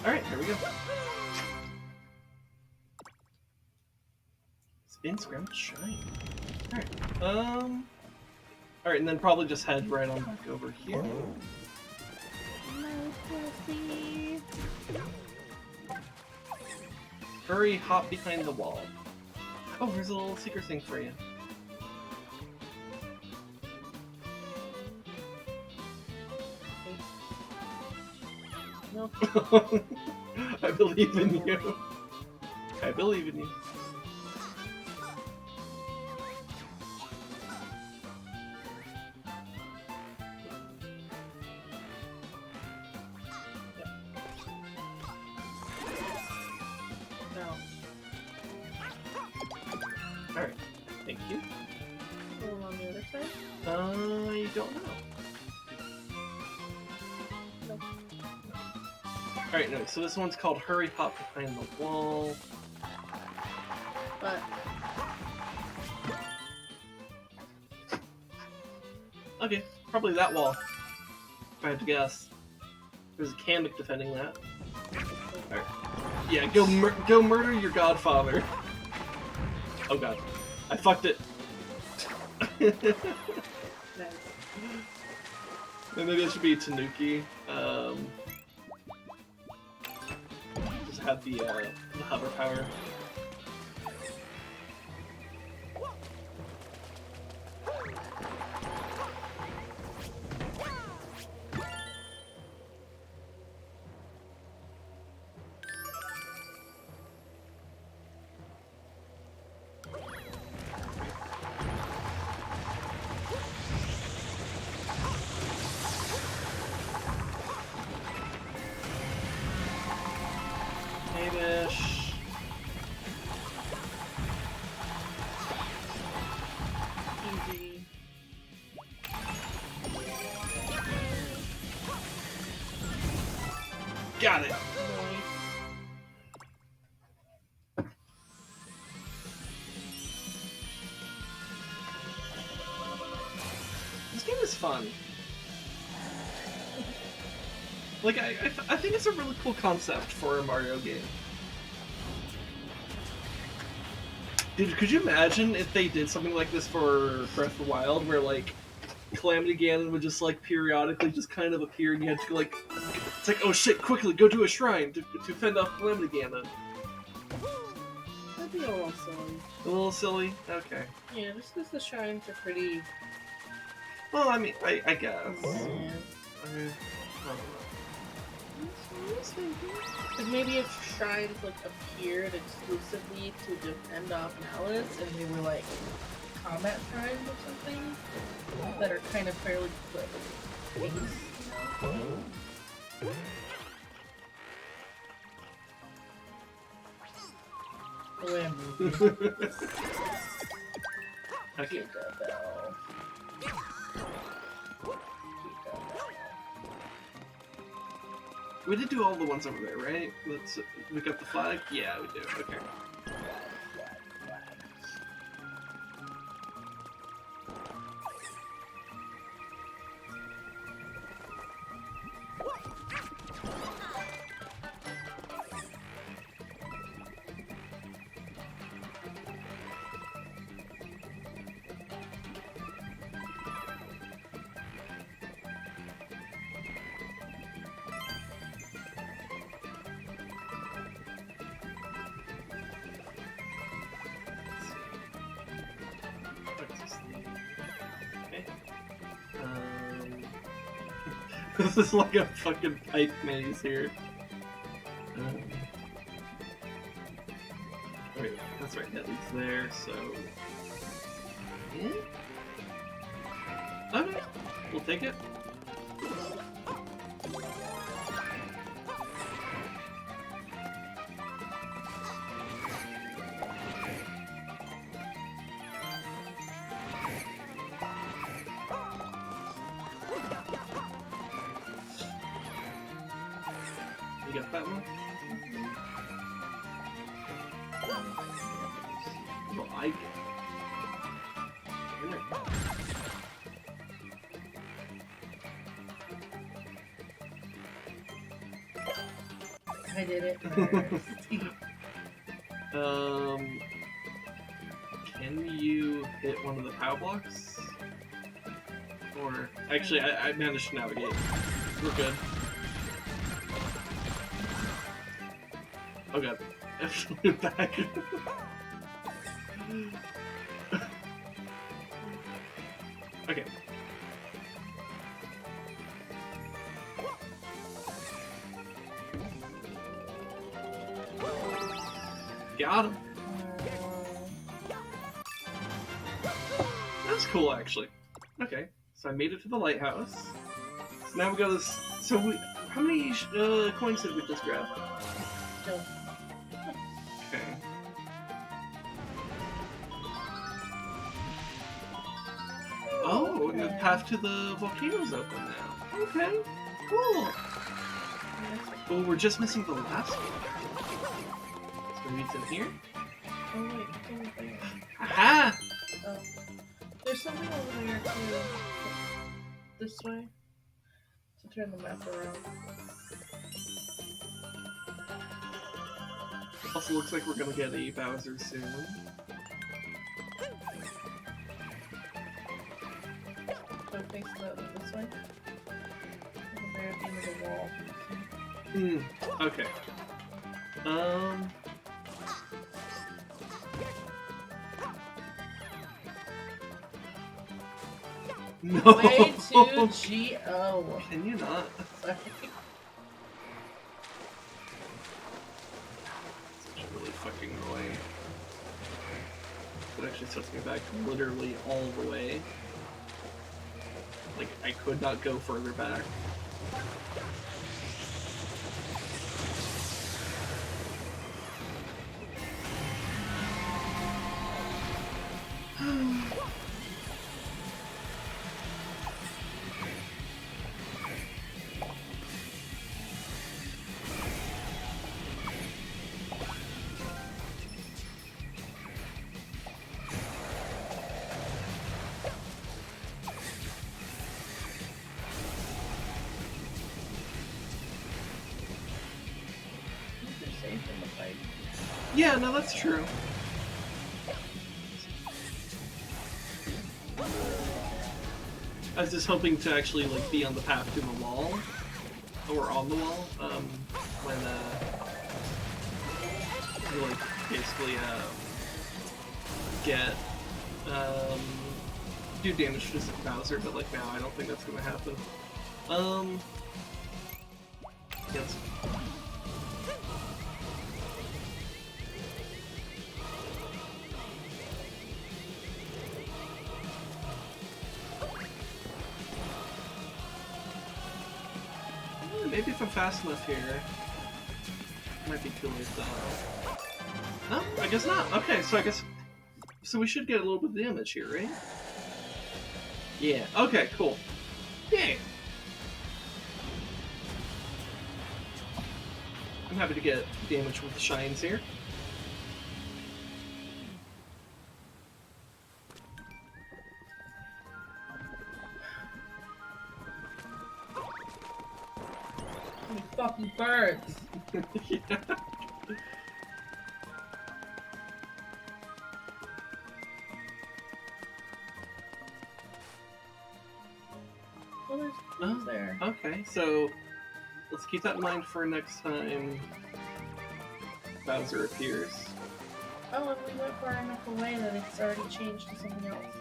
Alright, here we go. Spin, scramble, shine. Alright, alright, and then probably just head right on back over here. Hurry, hop behind the wall. Oh, there's a little secret thing for you. No. I believe in you. I believe in you. No. Alright, thank you. Going on the other side? You don't know. No. Alright, no, so this one's called Hurry Hop Behind the Wall. But Okay, probably that wall. If I had to guess. There's a Kamek defending that. Alright. Yeah, go murder your godfather. Oh god. I fucked it. nice. And maybe it should be Tanuki. Just have the hover power. Maybe-ish. Easy. Got it. Nice. This game is fun. Like, I think it's a really cool concept for a Mario game. Dude, could you imagine if they did something like this for Breath of the Wild, where, like, Calamity Ganon would just, like, periodically just kind of appear and you had to, like... It's like, oh shit, quickly, go to a shrine to fend off Calamity Ganon. That'd be a little silly. A little silly? Okay. Yeah, just because the shrines are pretty... Well, I mean, I guess. Yeah. I mean, I don't know. Like maybe if shrines like appeared exclusively to defend off malice, and they were like combat shrines or something that are kind of fairly quick pace, you know? The way I'm moving. Okay. Giga Bell. Giga Bell. We did do all the ones over there, right? We got the flag? Yeah, we do. Okay. This is like a fucking pipe maze here. Wait, that's right, that leads there, so... Yeah? Okay, we'll take it. You got that one? Well, I get it. I did it. Can you hit one of the power blocks? Or, actually, I managed to navigate. We're good. Oh god. We're back. Okay. Got him. That's cool, actually. Okay, so I made it to the lighthouse. So now we got this. So how many coins did we just grab? No. Okay. Oh, the path to the volcano's open now. Okay, cool. Oh, we're just missing the last one. So maybe it's in here? Oh wait, it's over there. Aha! Oh. There's something over there too. This way. To turn the map around. Also looks like we're gonna get a Bowser soon. So I face that this way. Over there at the end of the wall. Okay. No! Way to G-O. Can you not? Sorry. Such a really fucking annoying. It actually sets me back literally all the way. Like, I could not go further back. Yeah, no, that's true. I was just hoping to actually like be on the path to the wall, or on the wall, when you like basically get do damage to Bowser, but like now I don't think that's gonna happen. Yes. Maybe if I'm fast enough here, it might be too late though. No, I guess not. Okay, so we should get a little bit of damage here, right? Yeah. Okay. Cool. Yay. I'm happy to get damage with the shines here. You fucking birds. Yeah. Well, there's Oh, there. Okay, so let's keep that in mind for next time Bowser appears. Oh, and we went far enough away that it's already changed to something else.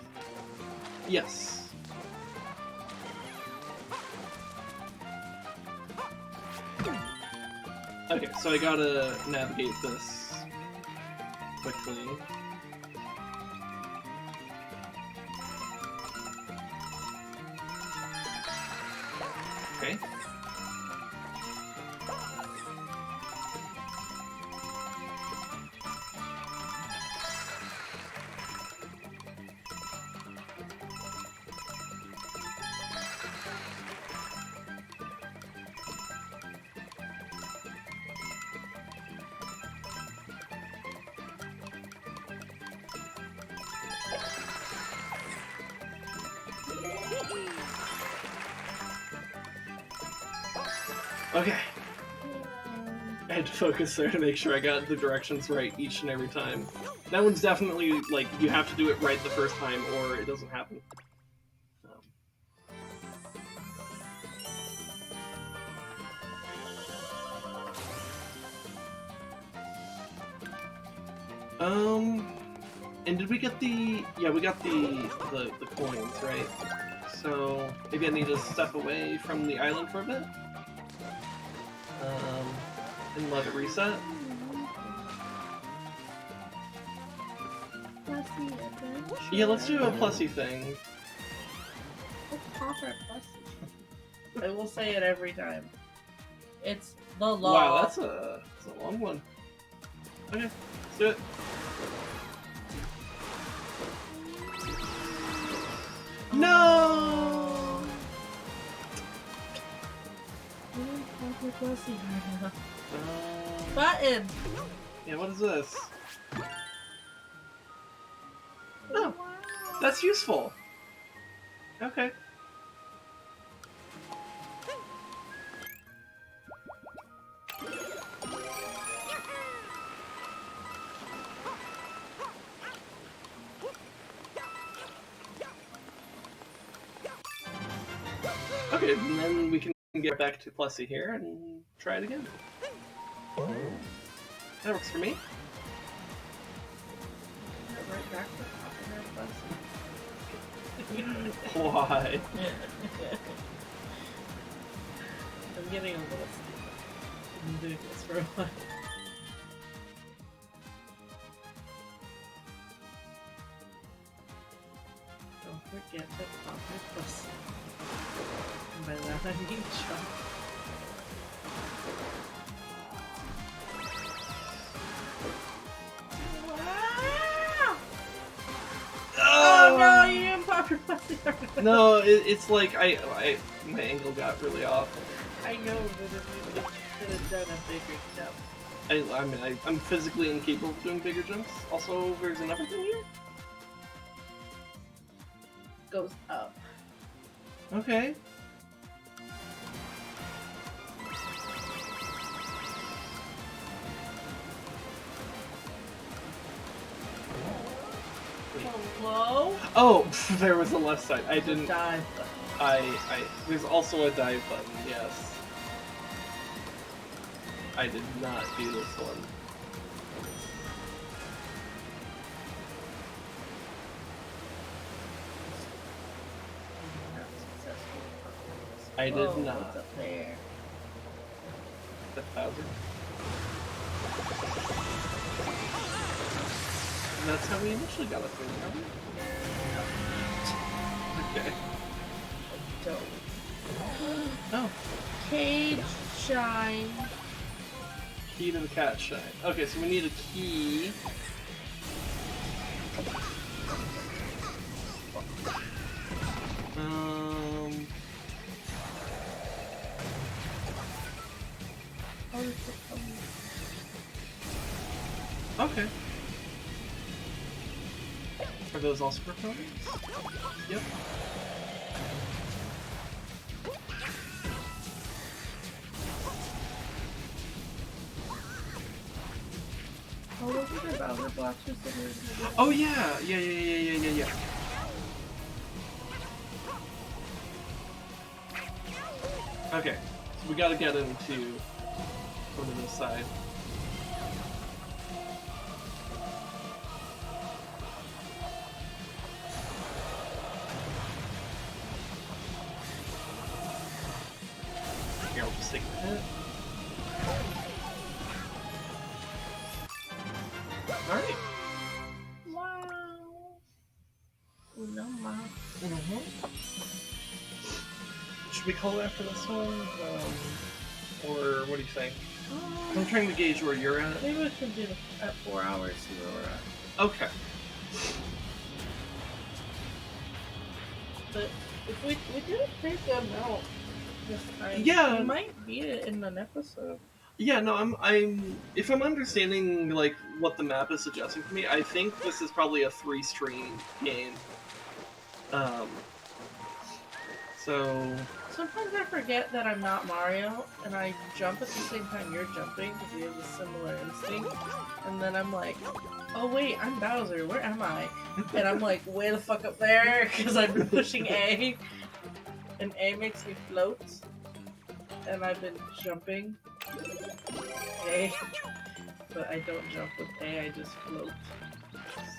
Yes. Okay, so I gotta navigate this quickly. Okay. Okay. I had to focus there to make sure I got the directions right each and every time. That one's definitely, like, you have to do it right the first time or it doesn't happen. And did we get the... Yeah, we got the coins, right? So, maybe I need to step away from the island for a bit? And let it reset? Plussy adventure. Yeah, let's do a plussy thing. Let's pop our plussy. I will say it every time. It's the law. Wow, that's a long one. Okay, let's do it. No! Pop your plussy. Button! Yeah, what is this? Oh, that's useful. Okay. Okay, and then we can get back to Plessy here and try it again. That works for me. Right back to popping our plussy. Why? I'm getting a little stupid. I've been doing this for a while. Don't forget to pop your pussy. And by that I mean jump. Wow! Oh no, you didn't pop your pussy. No, it's like my angle got really off. I know, but if you could have done a bigger jump. I mean, I'm physically incapable of doing bigger jumps. Also, there's another thing here. Goes up. Okay. Hello? Oh, there was a left side. I didn't. Dive. There's also a dive button. Yes. I did not do this one. I did Whoa, not. what's up there? The 1,000. And that's how we initially got up there, remember? Okay. Dope. Oh. Cage shine. Key to the cat shine. Okay, so we need a key. Okay. Are those also for ponies? Yep. Oh, look at the Bowser blocks just over. Oh yeah! Yeah. Okay, so we gotta get him to over this side. Here, I'll just take a hit. Alright. Wow. No, Mom. Should we call it after this one? Or what do you think? I'm trying to gauge where you're at. Maybe we should do it at 4 hours, see where we're at. Okay. But if we did a pretty good amount this time. Yeah. We might beat it in an episode. Yeah, no, I'm if I'm understanding like what the map is suggesting to me, I think this is probably a 3-stream game. So Sometimes I forget that I'm not Mario, and I jump at the same time you're jumping because we have a similar instinct. And then I'm like, oh wait, I'm Bowser, where am I? And I'm like, way the fuck up there, because I've been pushing A, and A makes me float, and I've been jumping A, but I don't jump with A, I just float.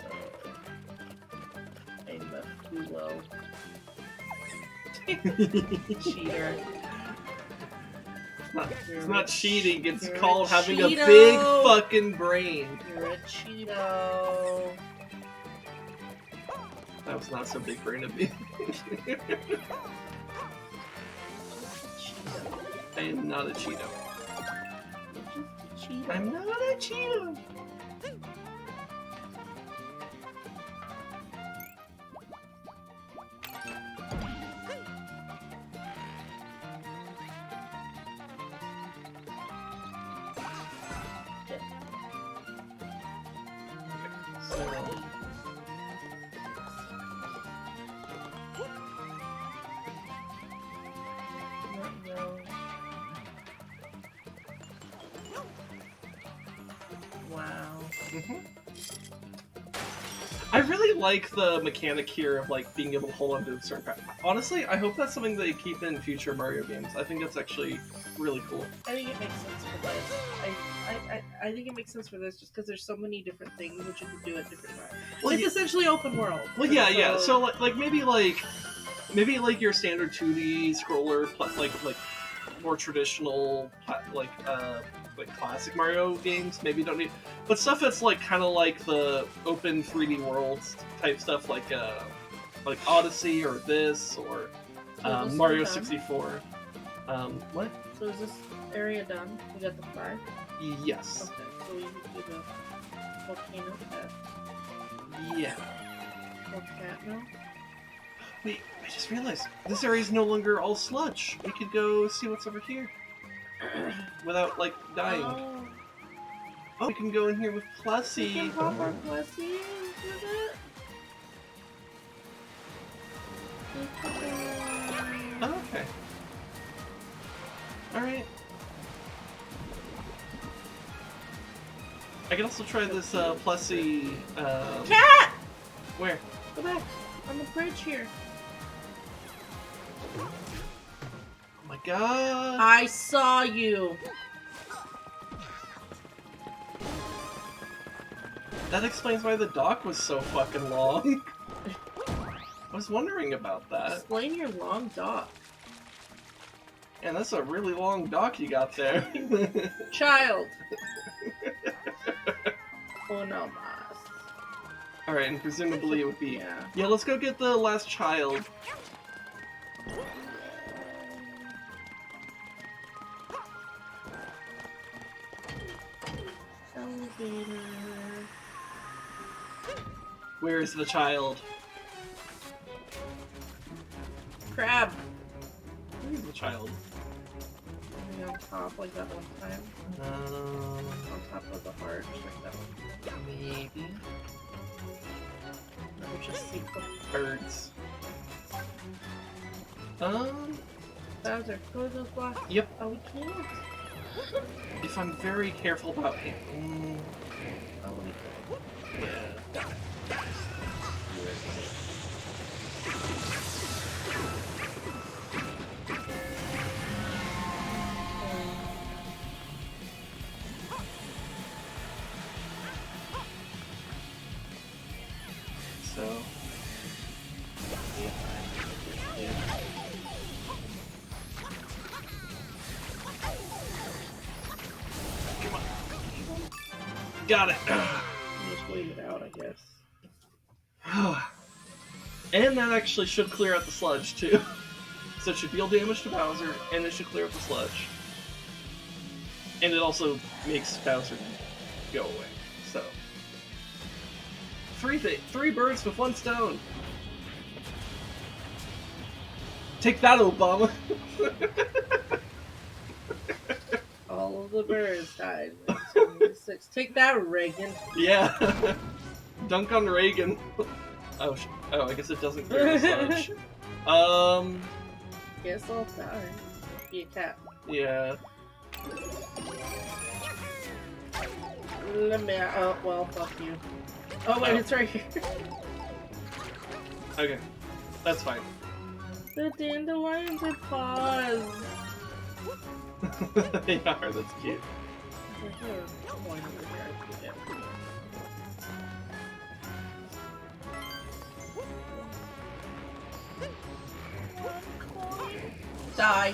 So, I'm left too low. Cheater. it's not cheating, it's you're called a having a Cheeto. big fucking brain. You're a Cheeto. That was not so big brain of me. I am not a Cheeto. Cheeto. I'm not a Cheeto. Wow. I really like the mechanic here of like being able to hold on to a certain part. Honestly, I hope that's something they keep in future Mario games. I think that's actually really cool. I think it makes sense for this. I think it makes sense for this just because there's so many different things that you can do at different times. Well, It's essentially open world. Well, yeah. So like maybe like your standard 2D scroller, like more traditional like classic Mario games. Maybe don't need, but stuff that's like kind of like the open 3D worlds type stuff, like Odyssey or this or this Mario one done? 64. What? So is this area done? We got the flag? Yes. Okay, so we can do the volcano cat. Yeah. Popcat now? Wait, I just realized this area is no longer all sludge. We could go see what's over here without like dying. Oh, we can go in here with We Plessy. can pop our Plessy into it. Oh, okay. Alright. I can also try this Plessy Cat! Where? Go back. On the bridge here. Oh my god. I saw you. That explains why the dock was so fucking long. I was wondering about that. Explain your long dock. And that's a really long dock you got there. Child. Oh no, mas. Alright, and presumably it would be... Yeah. Yeah, let's go get the last child. Elevator. Where is the child? Crab. Where is the child? Maybe on top like that one time. On top of the heart, just like that one. Maybe. Or just see the Birds. Bowser. Go to those blocks. Yep. Oh, we can't. If I'm very careful about him. Oh, we can. Yeah. So. Yeah. Come on. Got it. Just wait it out, I guess. And that actually should clear out the sludge too. So it should deal damage to Bowser, and it should clear out the sludge. And it also makes Bowser go away. So three birds with one stone. Take that, Obama. All of the birds died. in 1976. Take that, Reagan. Yeah. Dunk on Reagan. Oh, I guess it doesn't clear the sludge. Guess I'll die. Be a cat. Yeah. Let me. Oh well, fuck you. Oh wait, it's right here. Okay. That's fine. The dandelions are paused. They are, that's cute. There's no point over here. I forget. Die.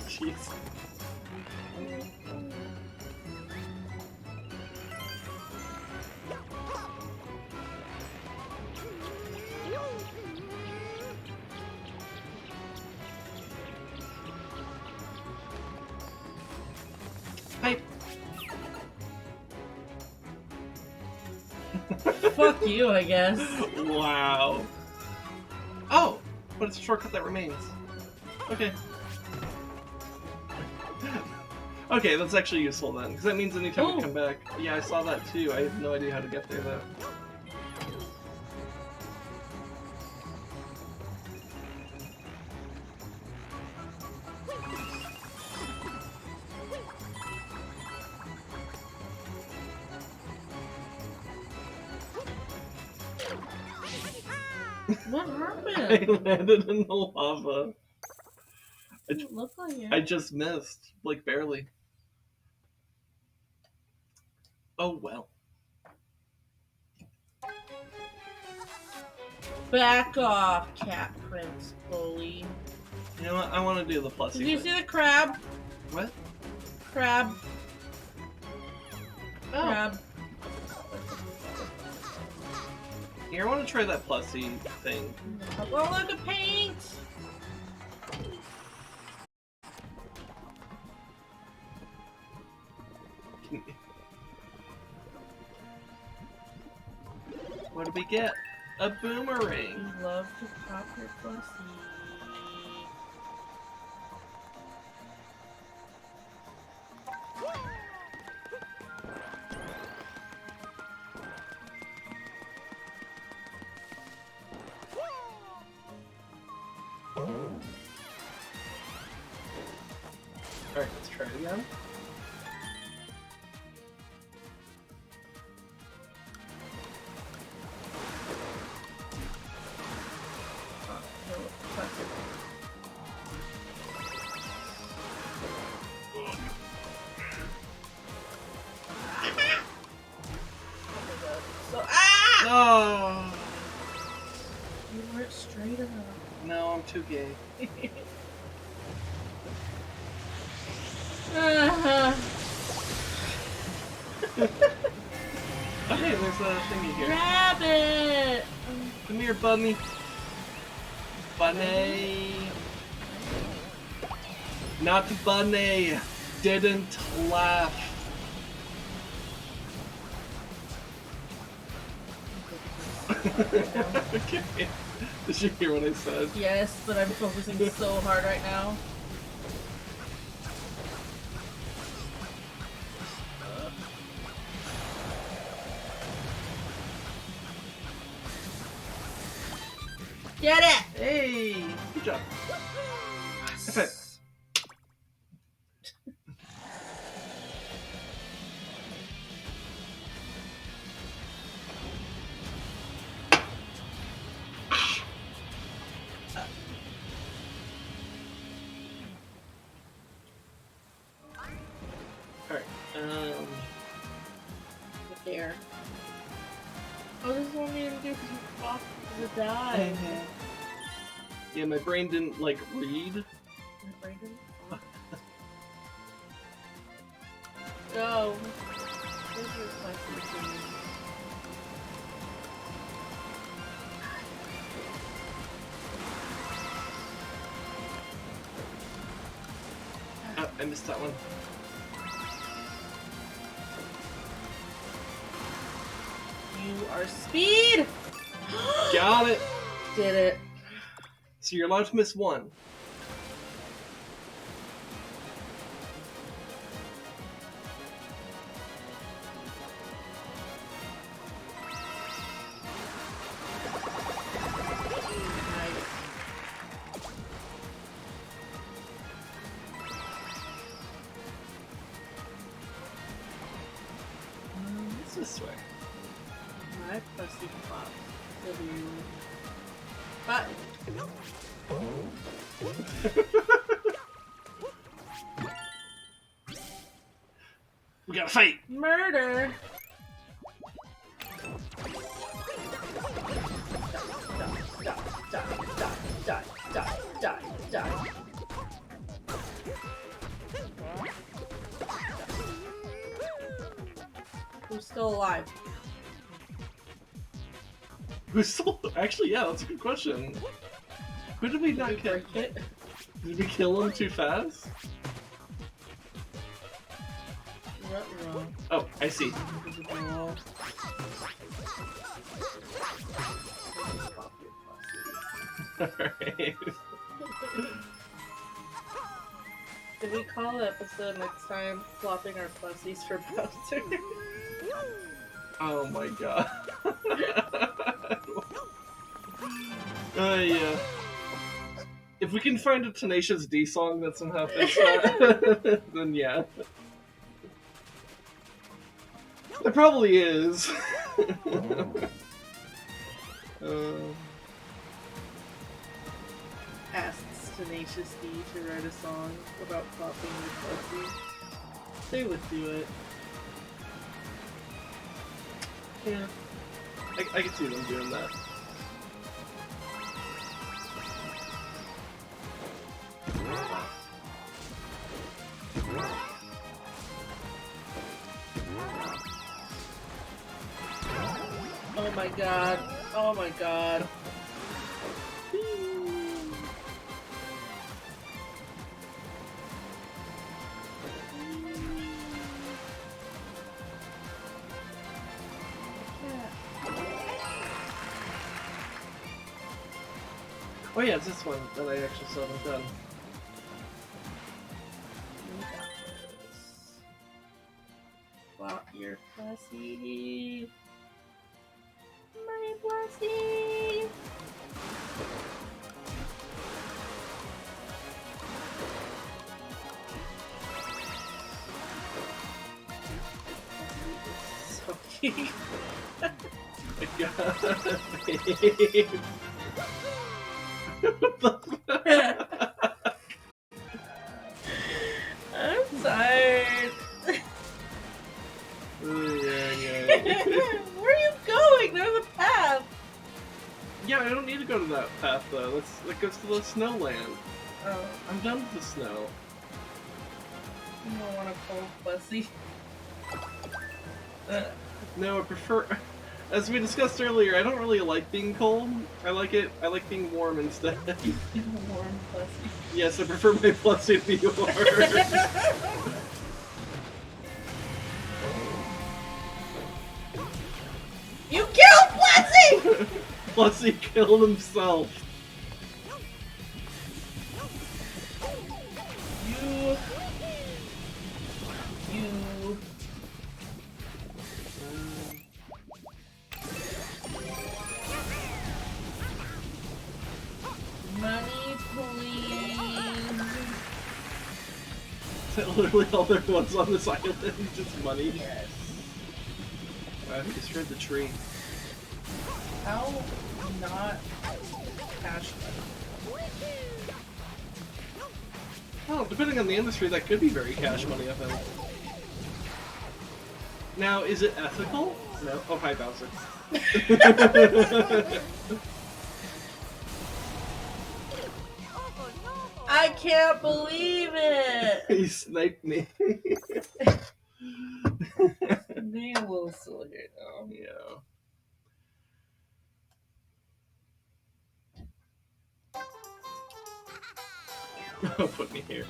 Jeez. Hi. Fuck you, I guess. Wow. Oh, but it's a shortcut that remains. Okay. Okay, that's actually useful then, because that means anytime we come back... Yeah, I saw that too. I have no idea how to get there, though. What I happened? landed in the lava. It looked like it. I just missed, like, barely. Oh, well. Back off, cat prince bully. You know what? I want to do the plushie. Did you thing. see the crab? What? Crab. Oh. Crab. Here, I want to try that plushie thing. Oh, look at paint! What did we get? A boomerang. We love to pop your pussy. Alright, let's try it again. So, ah! Oh! You weren't straight enough. No, I'm too gay. Oh, hey, there's a thingy here. Rabbit! Come here, bunny. Bunny. Not bunny. Didn't laugh. Okay. Did you hear what I said? Yes, but I'm focusing so hard right now. Get it! Hey! Good job. Okay. Alright, There. Oh, this is what we need to do because you popped the die. yeah, my brain didn't, like, read. My brain didn't pop. Go. Where's your question? Oh, I missed that one. You are speed! Got it! Did it. So you're allowed to miss one. It's this way. My pussy pop. But We gotta fight! murder. Die. Who's still alive? Who's still... Actually, yeah, that's a good question. Who did we Did not we kill? break it? Did we kill him too fast? Wrong. Oh, I see. Invisible. Alright. Did we call the episode next time flopping our pussies for Bowser? Oh my god. Yeah. If we can find a Tenacious D song that somehow fits that, then yeah. There probably is. Asks Tenacious D to write a song about flopping your pussy. They would do it. Yeah. I can see them doing that. Oh my god. Oh my god. Oh yeah, it's this one that I actually still haven't done. Wow, you're fussy. My fussy. So cute. God, babe. What the fuck? I'm tired. Yeah. Where are you going? There's a path. Yeah, I don't need to go to that path though. That goes to the snowland. Oh, I'm done with the snow. you don't want a cold fussy. No, I prefer. As we discussed earlier, I don't really like being cold. I like being warm instead. Warm fussy. Yes, I prefer my plushie to be warm. You killed Fussy! Plushie killed himself. You. Money, please. Is that literally all there was on this island? Just money? Yes. Wow, he destroyed the tree. How not cash money? Oh, depending on the industry, that could be very cash money, I think. Now, is it ethical? No. Oh, hi, Bowser. I can't believe it! He sniped me. Being a little silly right now. Yeah. Put me here.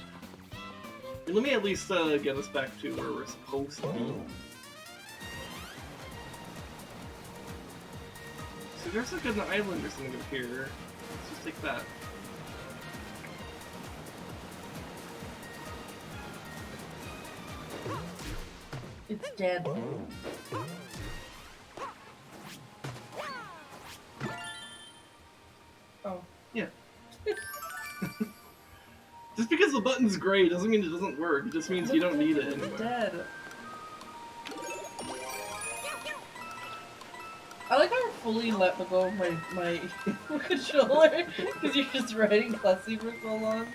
Let me at least get us back to where we're supposed to be. So there's like an island or something up here. Let's just take that. It's dead. Oh. Yeah. Just because the button's gray doesn't mean it doesn't work. It just means you don't need it It's anymore. dead. I like how I fully let go of my controller because you're just riding Fussy for so long.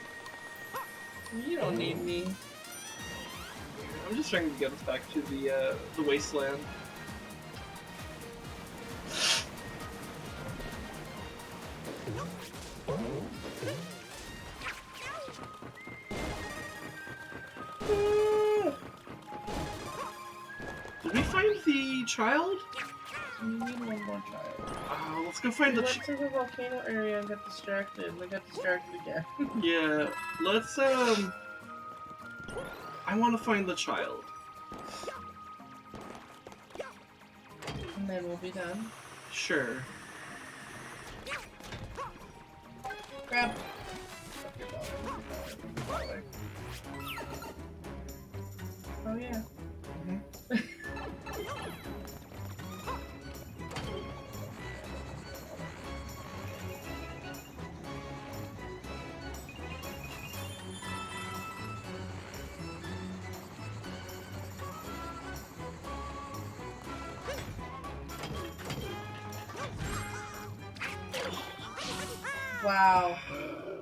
You don't need me. I'm just trying to get us back to the Wasteland. Did we find the child? We need one more child. Let's go find We the went to the volcano area and got distracted. And I got distracted again. Yeah, let's, I want to find the child. And then we'll be done. Sure. Grab. Oh yeah. Wow.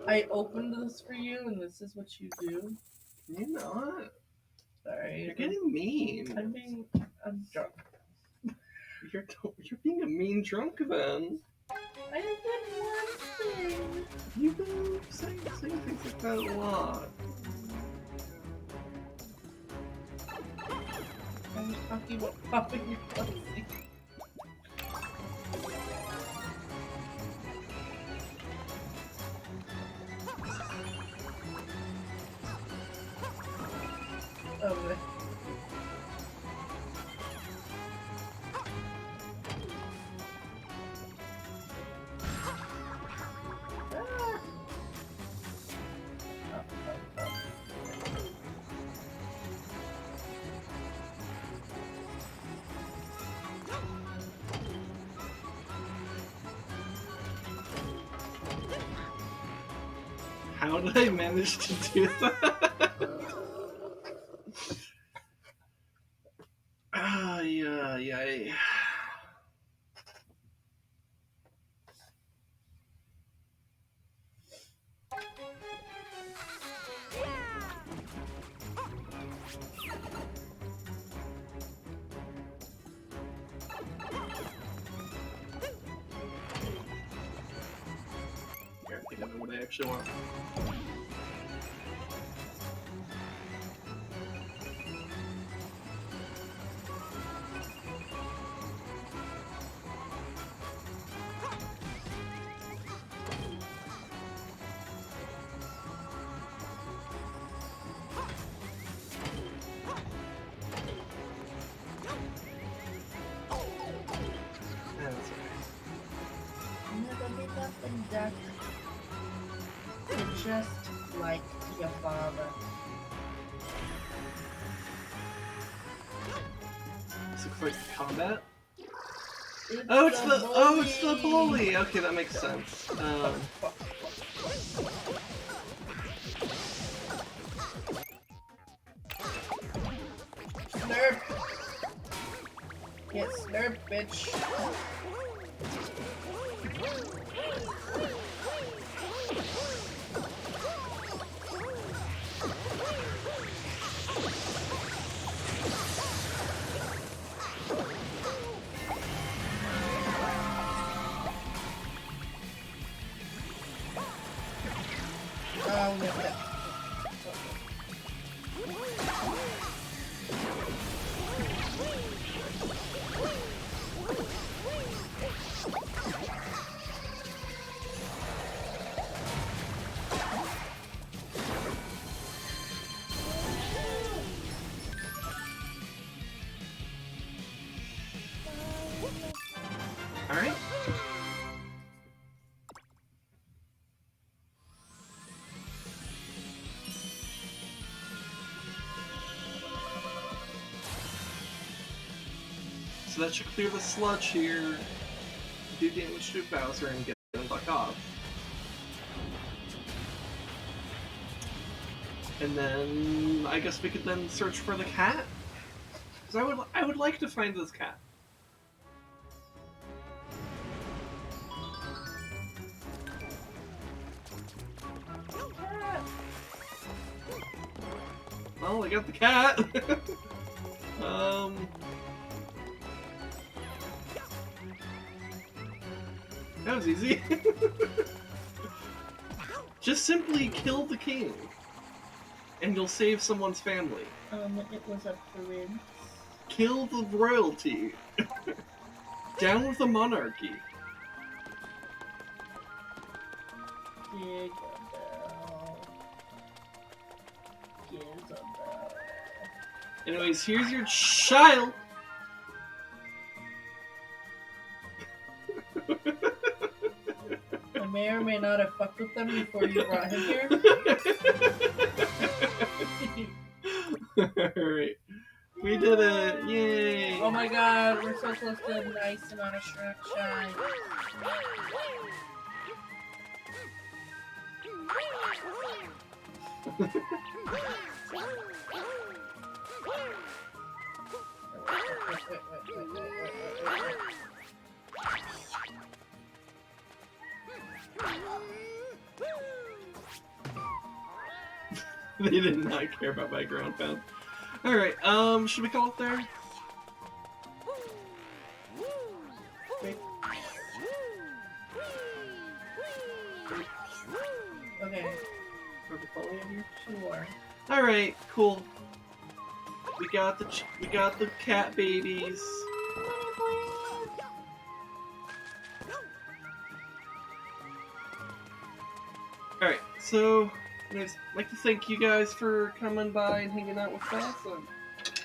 I opened this for you and this is what you do? You're not. Sorry. You're getting mean. I'm drunk. You're being a mean drunk then. I have been one thing. You've been saying things like that a lot. talking about popping your pussy. Okay. How did I manage to do that? Yeah. Here, I think I know what I actually want. You're just like your father. This looks like combat. It's It's the bully. Okay, that makes sense. Slurp! Get slurp, bitch. Oh, no, no. Alright. So that should clear the sludge here, do damage to Bowser, and get him back off. And then I guess we could then search for the cat, because I would like to find this cat. Well, I got the cat. That was easy. Just simply kill the king, and you'll save someone's family. It was a prince. Kill the royalty. Down with the monarchy. Giga Bell. Giga Bell. Anyways, here's your child. I may or may not have fucked with them before you brought him here. Alright. We did it! Yay! Oh my god, we're so close to a nice amount of shine. They did not care about my ground pound. Alright, should we call it there? Okay. We're fully on your tour. Alright, cool. We got the cat babies. Alright, so I'd like to thank you guys for coming by and hanging out with us. I'm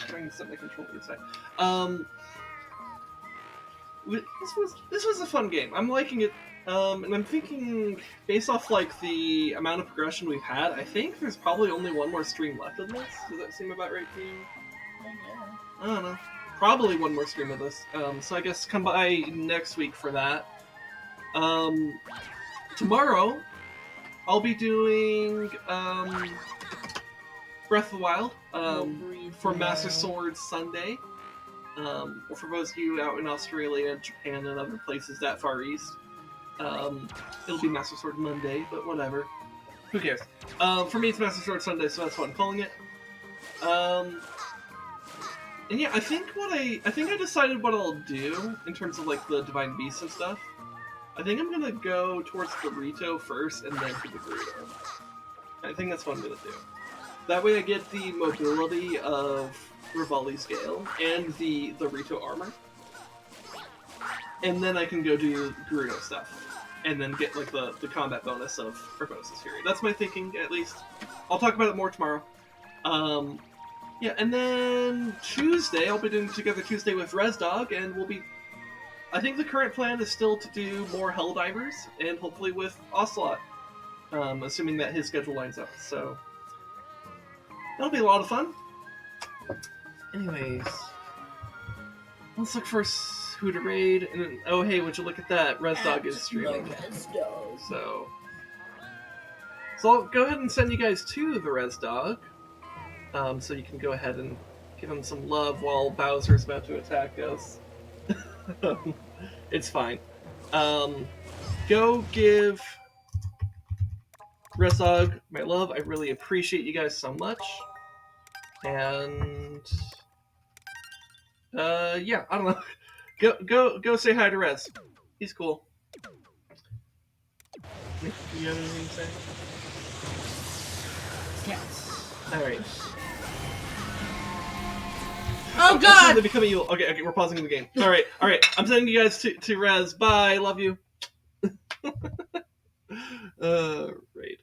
trying to set my controller aside. This was a fun game. I'm liking it. And I'm thinking, based off like the amount of progression we've had, I think there's probably only one more stream left of this. Does that seem about right to you? I don't know. Probably one more stream of this. So I guess come by next week for that. Tomorrow, I'll be doing Breath of the Wild for Master Sword Sunday. Or for those of you out in Australia, Japan, and other places that far east. It'll be Master Sword Monday, but whatever. Who cares? For me, it's Master Sword Sunday, so that's what I'm calling it. And yeah, I think I decided what I'll do in terms of like the Divine Beasts and stuff. I think I'm gonna go towards the Rito first, and then to the Gerudo. I think that's what I'm gonna do. That way, I get the mobility of Rivali's Gale and the Rito armor. And then I can go do Gerudo stuff. And then get like the combat bonus of Urbosa's Fury. That's my thinking, at least. I'll talk about it more tomorrow. Yeah, and then Tuesday, I'll be doing Together Tuesday with ResDog, and we'll be... I think the current plan is still to do more Helldivers, and hopefully with Ocelot. Assuming that his schedule lines up, so... That'll be a lot of fun. Anyways... Let's look for who to raid, and then, oh hey, would you look at that? ResDog is streaming. So I'll go ahead and send you guys to the ResDog, so you can go ahead and give him some love while Bowser's about to attack us. It's fine. Go give ResDog my love. I really appreciate you guys so much. And yeah, I don't know. Go say hi to Res. He's cool. You have anything to say? Yes. Alright. Oh They're god! becoming evil. Okay, we're pausing the game. Alright. I'm sending you guys to Res. Bye, love you. Right.